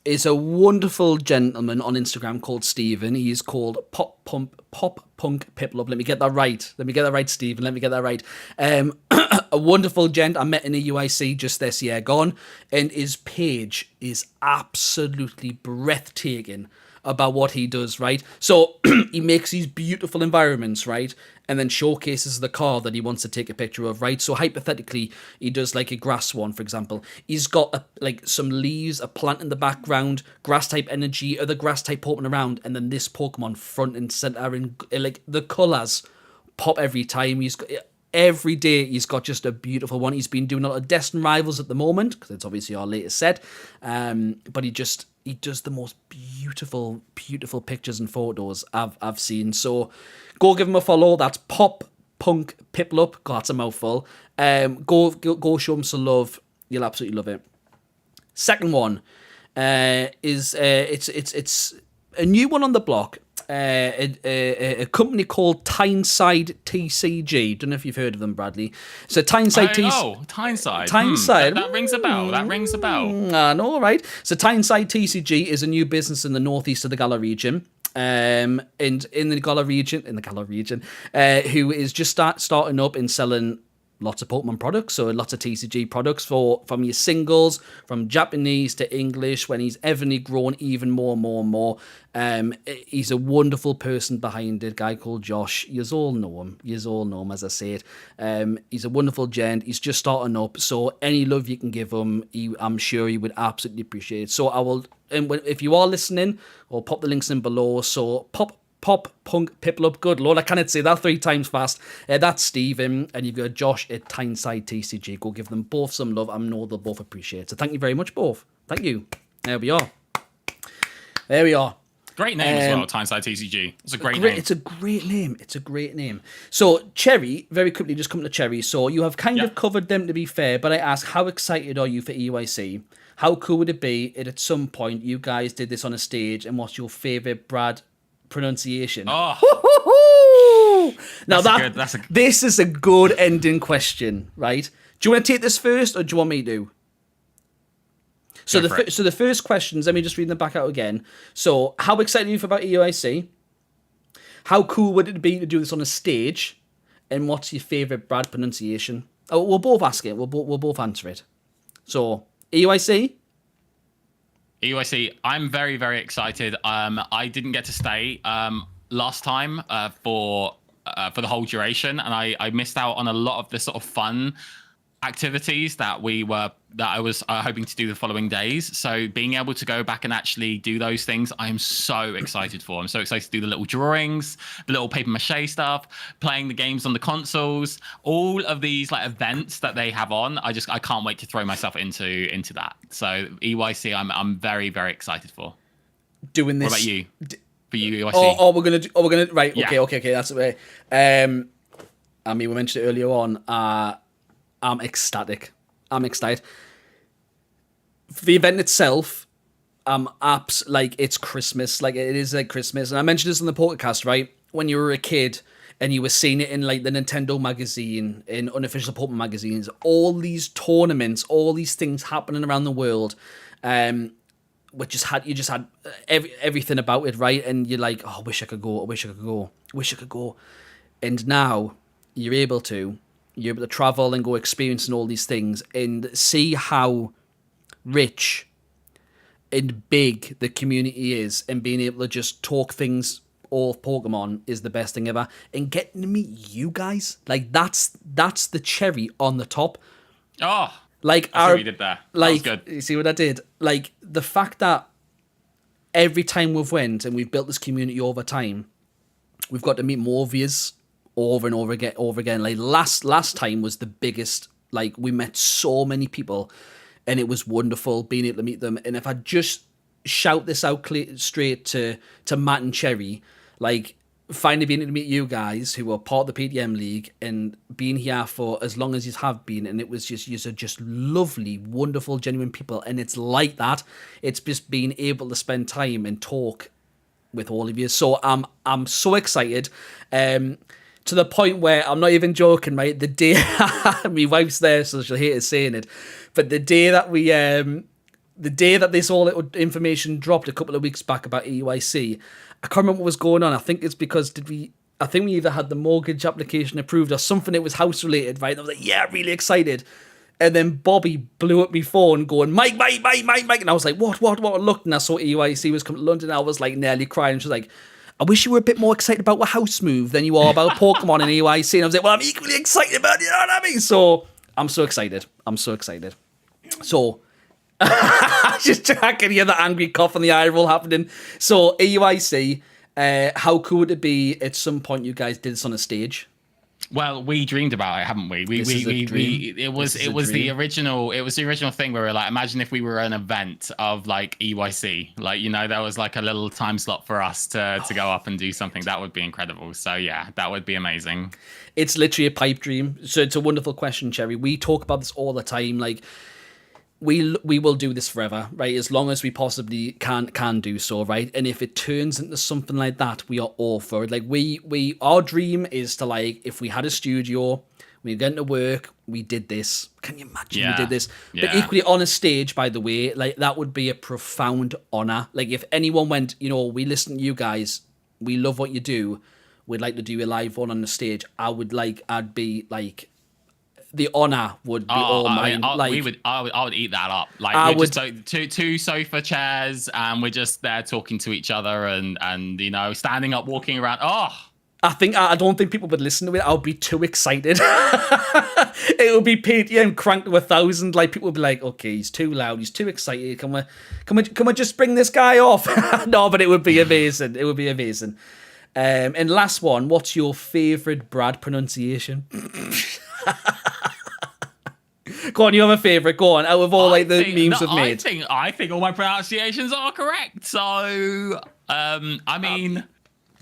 is a wonderful gentleman on Instagram called Stephen. He's called Pop Punk Piplup. Let me get that right, Stephen. Let me get that right. A wonderful gent I met in a UIC just this year gone, and his page is absolutely breathtaking about what he does, right? So he makes these beautiful environments, right? And then showcases the car that he wants to take a picture of, right? So hypothetically, he does like a grass one, for example. He's got like some leaves, a plant in the background, grass type energy, other grass type Pokemon around, and then this Pokemon front and center, and like the colors pop every time. Every day he's got just a beautiful one. He's been doing a lot of Destin Rivals at the moment because it's obviously our latest set. But he does the most beautiful pictures and photos I've seen. So go give him a follow. That's Pop Punk Piplup. God, that's a mouthful. Go show him some love. You'll absolutely love it. Second one is it's a new one on the block. A company called Tyneside TCG. Don't know if you've heard of them, Bradley. So Tyneside Tyneside. Tyneside. That rings a bell. I know, right? So Tyneside TCG is a new business in the northeast of the Galar region. And in the Galar region, who is just starting up and selling lots of Pokemon products, so lots of TCG products from your singles, from Japanese to English, when he's evenly grown even more. He's a wonderful person behind it, guy called Josh. Yous all know him, as I said. He's a wonderful gent. He's just starting up, so any love you can give him, I'm sure he would absolutely appreciate it. So I will, and if you are listening, I'll pop the links in below. So Pop Punk Piplup. Good Lord, I cannot say that 3 times fast. That's Stephen, and you've got Josh at Tyneside TCG. Go give them both some love. I know they'll both appreciate it. So thank you very much, both. Thank you. There we are. Great name as well, Tyneside TCG. It's a great name. It's a great name. So, Cherry, very quickly, just come to Cherry. So, you have kind of covered them, to be fair, but I ask, how excited are you for EYC? How cool would it be if at some point you guys did this on a stage, and what's your favourite Brad pronunciation? Oh. Now this is a good ending question, right? Do you want to take this first, or do you want me to? So the first questions, let me just read them back out again. So, how excited are you about EUIC? How cool would it be to do this on a stage? And what's your favourite Brad pronunciation? Oh, we'll both ask it. We'll both answer it. So, EUIC? EUIC, I'm very, very excited. I didn't get to stay last time for the whole duration, and I missed out on a lot of the sort of fun activities that I was hoping to do the following days. So being able to go back and actually do those things, I am so excited for. I'm so excited to do the little drawings, the little paper mache stuff, playing the games on the consoles, all of these like events that they have on. I can't wait to throw myself into that. So EYC, I'm very, very excited for doing this. What about you? For you, EYC? We're gonna right. Yeah. Okay. That's the way. I mean, we mentioned it earlier on. I'm ecstatic. I'm excited. For the event itself, it's Christmas. Like, it is like Christmas. And I mentioned this on the PokéCast, right? When you were a kid and you were seeing it in like the Nintendo magazine, in unofficial Pokemon magazines, all these tournaments, all these things happening around the world, which you just had everything about it, right? And you're like, oh, I wish I could go. And now you're able to travel and go experiencing all these things and see how rich and big the community is, and being able to just talk things off Pokemon is the best thing ever. And getting to meet you guys, like that's the cherry on the top. Oh, like I see what you did there. Like, that was good. You see what I did? Like, the fact that every time we've went and we've built this community over time, we've got to meet more of yous over and over again. Like last time was the biggest. Like we met so many people, and it was wonderful being able to meet them. And if I just shout this out straight to Matt and Cherry, like finally being able to meet you guys who are part of the PTM League and being here for as long as you have been, and it was just, you're just lovely, wonderful, genuine people. And it's like that. It's just being able to spend time and talk with all of you. So I'm so excited. To the point where I'm not even joking, right? The day my wife's there, so she'll hate us saying it, but the day that this all little information dropped a couple of weeks back about EUIC, I can't remember what was going on. I think it's because I think we either had the mortgage application approved or something. It was house related, right? And I was like, yeah, really excited. And then Bobby blew up my phone going, Mike. And I was like, what? I looked and I saw EUIC was coming to London. I was like nearly crying. She was like, I wish you were a bit more excited about a house move than you are about Pokemon and EUIC. And I was like, well, I'm equally excited about it, you know what I mean? So I'm so excited. So I can hear the angry cough and the eye roll happening. So EUIC, how cool would it be at some point you guys did this on a stage? Well, we dreamed about it, haven't we? It was the original thing where we were like, imagine if we were an event of like EYC, like, you know, there was like a little time slot for us to go up and do something. That would be incredible. So yeah, that would be amazing. It's literally a pipe dream. So it's a wonderful question, Cherry. We talk about this all the time. Like, we will do this forever, right? As long as we possibly can do so, right? And if it turns into something like that, we are all for it. Like our dream is to, like, if we had a studio, we were getting to work, we did this. Can you imagine we did this? Yeah. But equally on a stage, by the way, like that would be a profound honor. Like if anyone went, you know, we listen to you guys, we love what you do, we'd like to do a live one on the stage. I'd be like, the honor would be all mine. I would eat that up. Like just two sofa chairs, and we're just there talking to each other, and you know, standing up, walking around. I don't think people would listen to it. I would be too excited. It would be PTM cranked to 1,000. Like people would be like, okay, he's too loud, he's too excited. Can we just bring this guy off? No, but it would be amazing. It would be amazing. And last one, what's your favorite Brad pronunciation? Go on, you have a favourite. Go on, out of all the memes we've made. I think all my pronunciations are correct. So, I mean,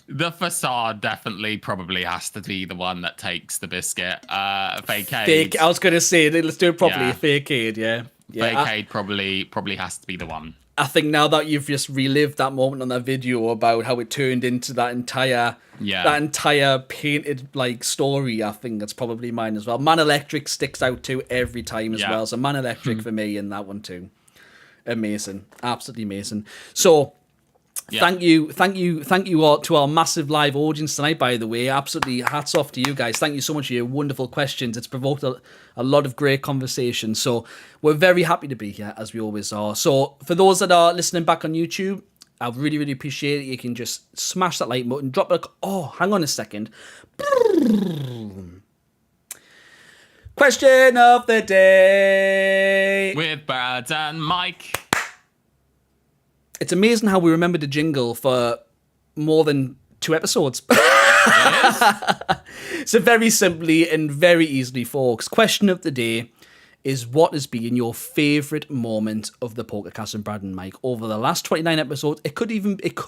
the facade definitely probably has to be the one that takes the biscuit. Fake. I was going to say, let's do it properly. Yeah. Fake-aid, yeah. Fake-aid probably has to be the one. I think now that you've just relived that moment on that video about how it turned into that entire painted like story, I think that's probably mine as well. Man Electric sticks out too every time as well. So Man Electric for me in that one too. Amazing. Absolutely amazing. So thank you all to our massive live audience tonight, by the way. Absolutely hats off to you guys. Thank you so much for your wonderful questions. It's provoked a lot of great conversation. So we're very happy to be here, as we always are. So for those that are listening back on YouTube, I really, really appreciate it. You can just smash that like button, drop it. Oh, hang on a second. Question of the day. With Brad and Mike. It's amazing how we remembered a jingle for more than 2 episodes. So very simply and very easily, folks, question of the day is, what has been your favourite moment of the PokéCast and Brad and Mike over the last 29 episodes? It could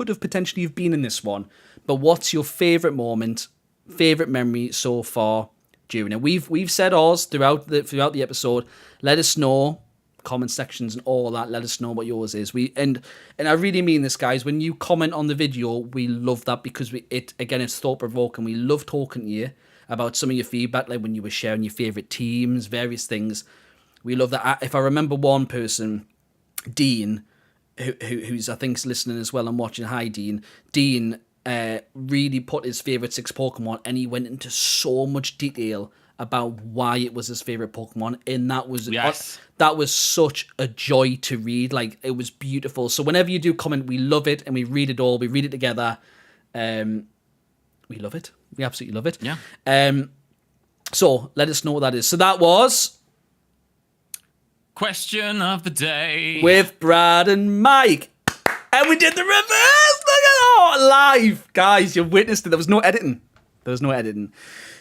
have potentially have been in this one, but what's your favourite moment, favourite memory so far during it? We've said ours throughout the episode. Let us know. Comment sections and all that. Let us know what yours is. And I really mean this, guys. When you comment on the video, we love that, because it's thought provoking. We love talking to you about some of your feedback, like when you were sharing your favorite teams, various things. We love that. If I remember one person, Dean, who's I think's listening as well and watching. Hi, Dean. Dean really put his favorite 6 Pokemon, and he went into so much detail about why it was his favorite Pokemon, and that was such a joy to read. Like, it was beautiful. So whenever you do comment, we love it, and we read it all. We read it together. We love it. We absolutely love it. Yeah. So let us know what that is. So that was question of the day with Brad and Mike, and we did the reverse. Look at that live, guys. You witnessed it. There was no editing. There was no editing.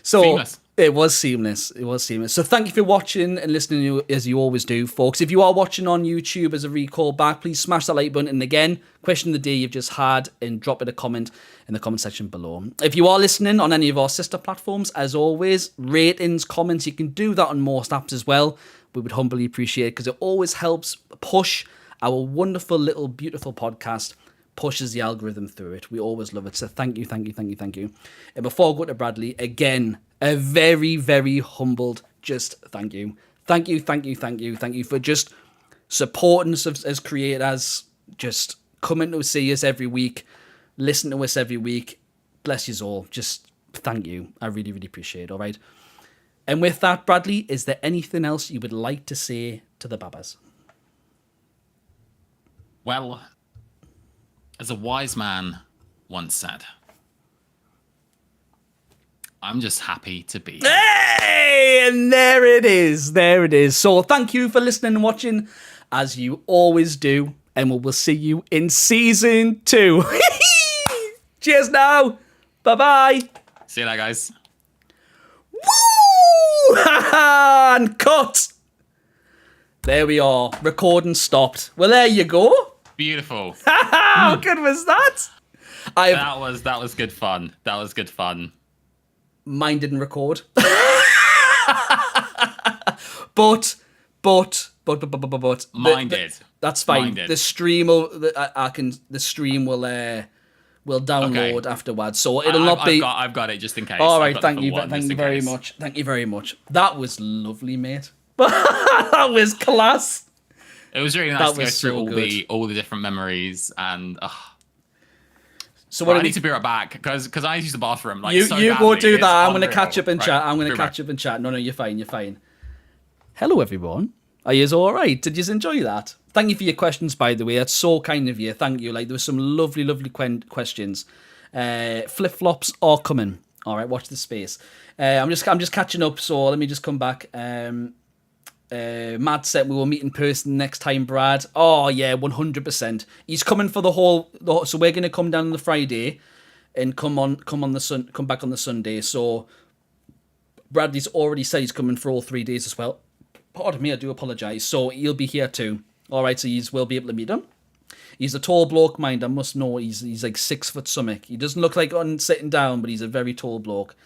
So Seamless. it was seamless. It was seamless. So thank you for watching and listening as you always do, folks. If you are watching on YouTube as a recall back, please smash that like button. And again, question of the day you've just had and drop it a comment in the comment section below. If you are listening on any of our sister platforms, as always, ratings, comments, you can do that on most apps as well. We would humbly appreciate it because it always helps push our wonderful little beautiful podcast, pushes the algorithm through it. We always love it. So thank you. And before I go to Bradley, again, a very, very humbled just thank you. Thank you for just supporting us as creators, just coming to see us every week, listen to us every week. Bless you all. Just thank you. I really, really appreciate it. All right. And with that, Bradley, is there anything else you would like to say to the Babas? Well, as a wise man once said, I'm just happy to be here. Hey, and there it is. So thank you for listening and watching, as you always do, and we will see you in season 2. Cheers now. Bye-bye. See you later, guys. Woo! And cut. There we are. Recording stopped. Well, there you go. Beautiful. How good was that? That was good fun. That was good fun. Mine didn't record. but Mine did. That's fine. Mine did. The stream will download afterwards, so it'll not be. I've got it just in case. All right, thank you very much. Thank you very much. That was lovely, mate. That was class. It was really nice That to go was through so all the different memories and. So what I need to be right back because I use the bathroom. Like, you so go badly. do It's that. I'm going to unreal. catch up and Right, chat. I'm going be to right catch up and chat. No, you're fine. Hello, everyone. Are you all right? Did you enjoy that? Thank you for your questions, by the way. That's so kind of you. Thank you. Like, there were some lovely questions. Flip flops are coming. All right, watch the space. I'm just catching up. So let me just come back. Matt said we will meet in person next time, Brad. Oh yeah, 100%. He's coming for the whole. So we're gonna come down on the Friday, and come back on the Sunday. So Bradley's already said he's coming for all 3 days as well. Pardon me, I do apologise. So he'll be here too. All right, so we'll be able to meet him. He's a tall bloke, mind. I must know. He's like 6 foot something. He doesn't look like on sitting down, but he's a very tall bloke.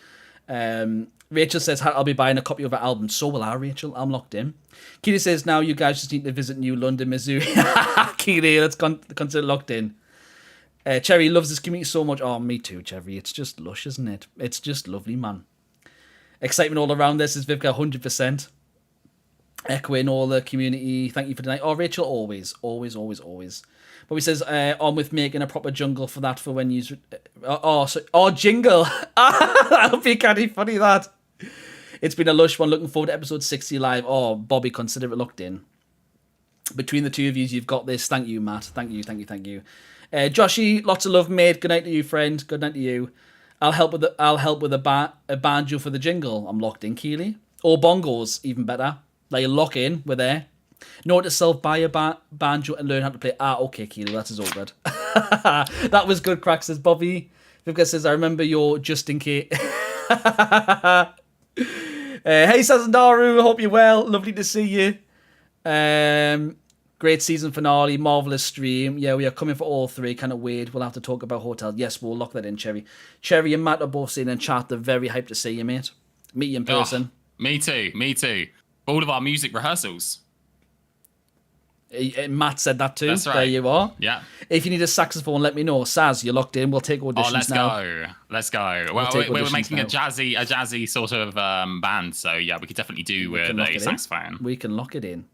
Rachel says, I'll be buying a copy of her album. So will I, Rachel. I'm locked in. Keely says, now you guys just need to visit New London, Missouri. Keely, let's consider locked in. Cherry loves this community so much. Oh, me too, Cherry. It's just lush, isn't it? It's just lovely, man. Excitement all around this is Vivka, 100%. Echoing all the community. Thank you for tonight. Oh, Rachel, always. But he says, on with making a proper jungle for that for when you... jingle. That would be kind of funny, that. It's been a lush one. Looking forward to episode 60 live. Oh, Bobby, consider it locked in. Between the two of you, you've got this. Thank you, Matt. Thank you. Joshy, lots of love, mate. Good night to you, friend. Good night to you. I'll help with a banjo for the jingle. I'm locked in, Keely. Or bongos, even better. Like, lock in. We're there. Note to self, buy a banjo and learn how to play. Okay, Keely, that is all good. That was good, crack, says Bobby. Vivka says, I remember your just in case. Hey, Sazandaru, hope you're well. Lovely to see you. Great season finale, marvelous stream. Yeah, we are coming for all 3. Kind of weird. We'll have to talk about hotels. Yes, we'll lock that in, Cherry. Cherry and Matt are both saying in chat they're very hyped to see you, mate. Meet you in person. Me too. All of our music rehearsals. Matt said that too. That's right. There you are. Yeah. If you need a saxophone, let me know. Saz, you're locked in. We'll take auditions now. Let's go. Well, we're making a jazzy sort of band, so yeah, we could definitely do with a saxophone. We can lock it in.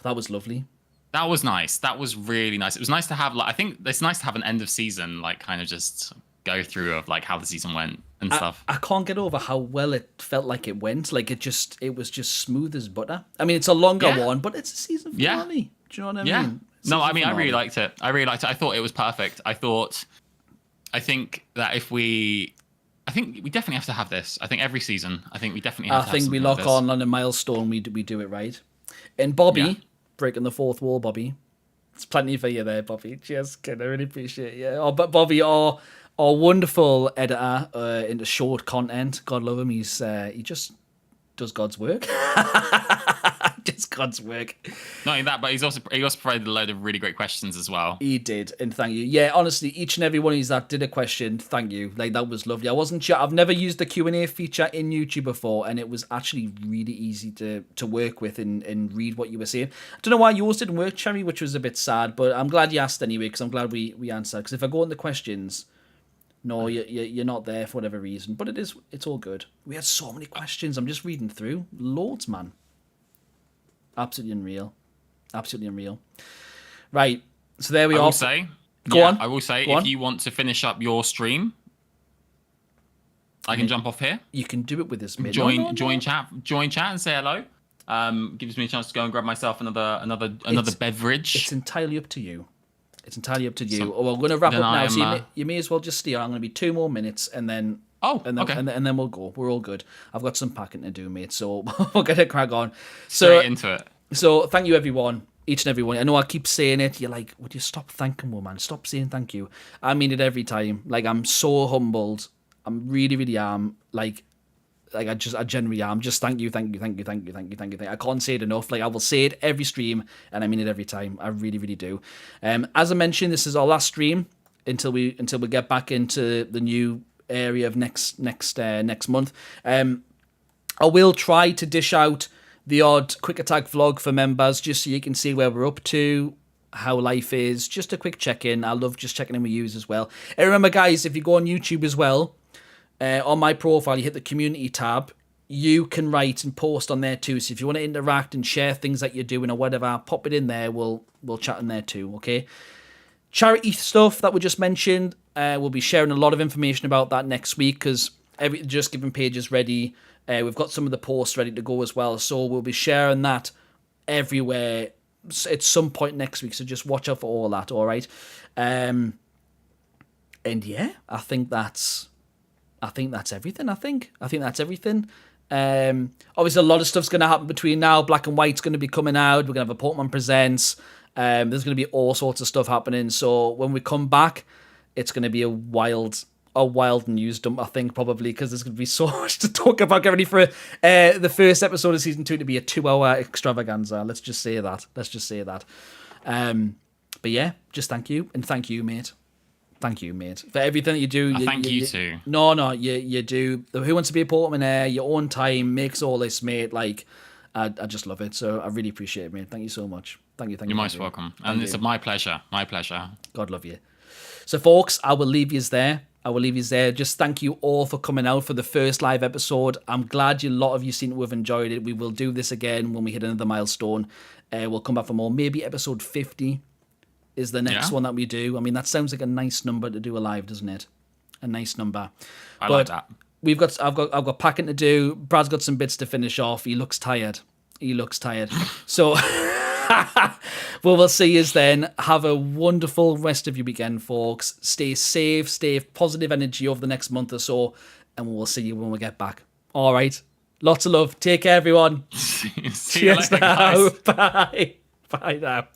That was lovely. That was nice. That was really nice. It was nice to have, like, I think it's nice to have an end of season, like, kind of just go through of like how the season went and stuff. I can't get over how well it felt like it went. Like it was just smooth as butter. I mean, it's a longer one, but it's a season finale. Yeah. Do you know what I mean? No, I mean, I really liked it. I thought it was perfect. I think that we definitely have to have this. I think every season, we definitely have to have we lock on a milestone, we do it right. And Bobby, breaking the fourth wall, Bobby. It's plenty for you there, Bobby. Cheers, kid. I really appreciate it. Yeah. Oh, but Bobby, our wonderful editor into short content. God love him. He just does God's work. Just God's work. Not only that, but he also provided a load of really great questions as well. He did, and thank you. Yeah, honestly, each and every one of you that did a question, thank you. Like, that was lovely. I wasn't sure. I've never used the Q&A feature in YouTube before, and it was actually really easy to work with and read what you were saying. I don't know why yours didn't work, Cherry, which was a bit sad, but I'm glad you asked anyway, because I'm glad we answered. Because if I go on the questions, no, you're not there for whatever reason, but it's all good. We had so many questions. I'm just reading through. Loads, man. Absolutely unreal. Absolutely unreal. Right. So there we are. I will say, if you want to finish up your stream, I can jump off here. You can do it with this mid. Join chat and say hello. Gives me a chance to go and grab myself another beverage. It's entirely up to you. We're going to wrap up now. So you may as well just stay on. I'm going to be 2 more minutes and then. Okay. And then we'll go. We're all good. I've got some packing to do, mate. So we're gonna crack on. Straight into it. So thank you, everyone, each and every one. I know I keep saying it. You're like, would you stop thanking woman? Stop saying thank you. I mean it every time. Like, I'm so humbled. I'm really, really am. Like I genuinely am. Just thank you. I can't say it enough. Like, I will say it every stream, and I mean it every time. I really, really do. As I mentioned, this is our last stream until we get back into the new area of next month. I will try to dish out the odd quick attack vlog for members, just so you can see where we're up to, how life is, just a quick check-in. I love just checking in with you as well. And remember, guys, if you go on YouTube as well, on my profile, you hit the community tab, you can write and post on there too. So if you want to interact and share things that you're doing or whatever, pop it in there. We'll chat in there too, okay? Charity stuff that we just mentioned, we'll be sharing a lot of information about that next week, because Just Giving page is ready. We've got some of the posts ready to go as well, so we'll be sharing that everywhere at some point next week, so just watch out for all that, all right? And yeah, I think that's everything. I think that's everything. Obviously, a lot of stuff's going to happen between now. Black and White's going to be coming out. We're going to have a Pokemon Presents. There's going to be all sorts of stuff happening. So when we come back, it's going to be a wild news dump, I think, probably, because there's going to be so much to talk about. Get ready for the first episode of season 2 to be a 2-hour extravaganza. Let's just say that. But yeah, just thank you, and thank you, mate. Thank you, mate, for everything that you do. Thank you too. No, you do. Who Wants to Be a Pokemon? Your own time makes all this, mate. Like, I just love it. So I really appreciate it, mate. Thank you so much. Thank you. You're most welcome. And it's my pleasure. My pleasure. God love you. So, folks, I will leave you there. Just thank you all for coming out for the first live episode. I'm glad a lot of you seem to have enjoyed it. We will do this again when we hit another milestone. We'll come back for more. Maybe episode 50 is the next one that we do. I mean, that sounds like a nice number to do a live, doesn't it? A nice number. I like that. I've got packing to do. Brad's got some bits to finish off. He looks tired. So we'll see you then. Have a wonderful rest of your weekend, folks. Stay safe, stay positive energy over the next month or so, and we'll see you when we get back. All right. Lots of love. Take care, everyone. See you later, now. guys. Bye now.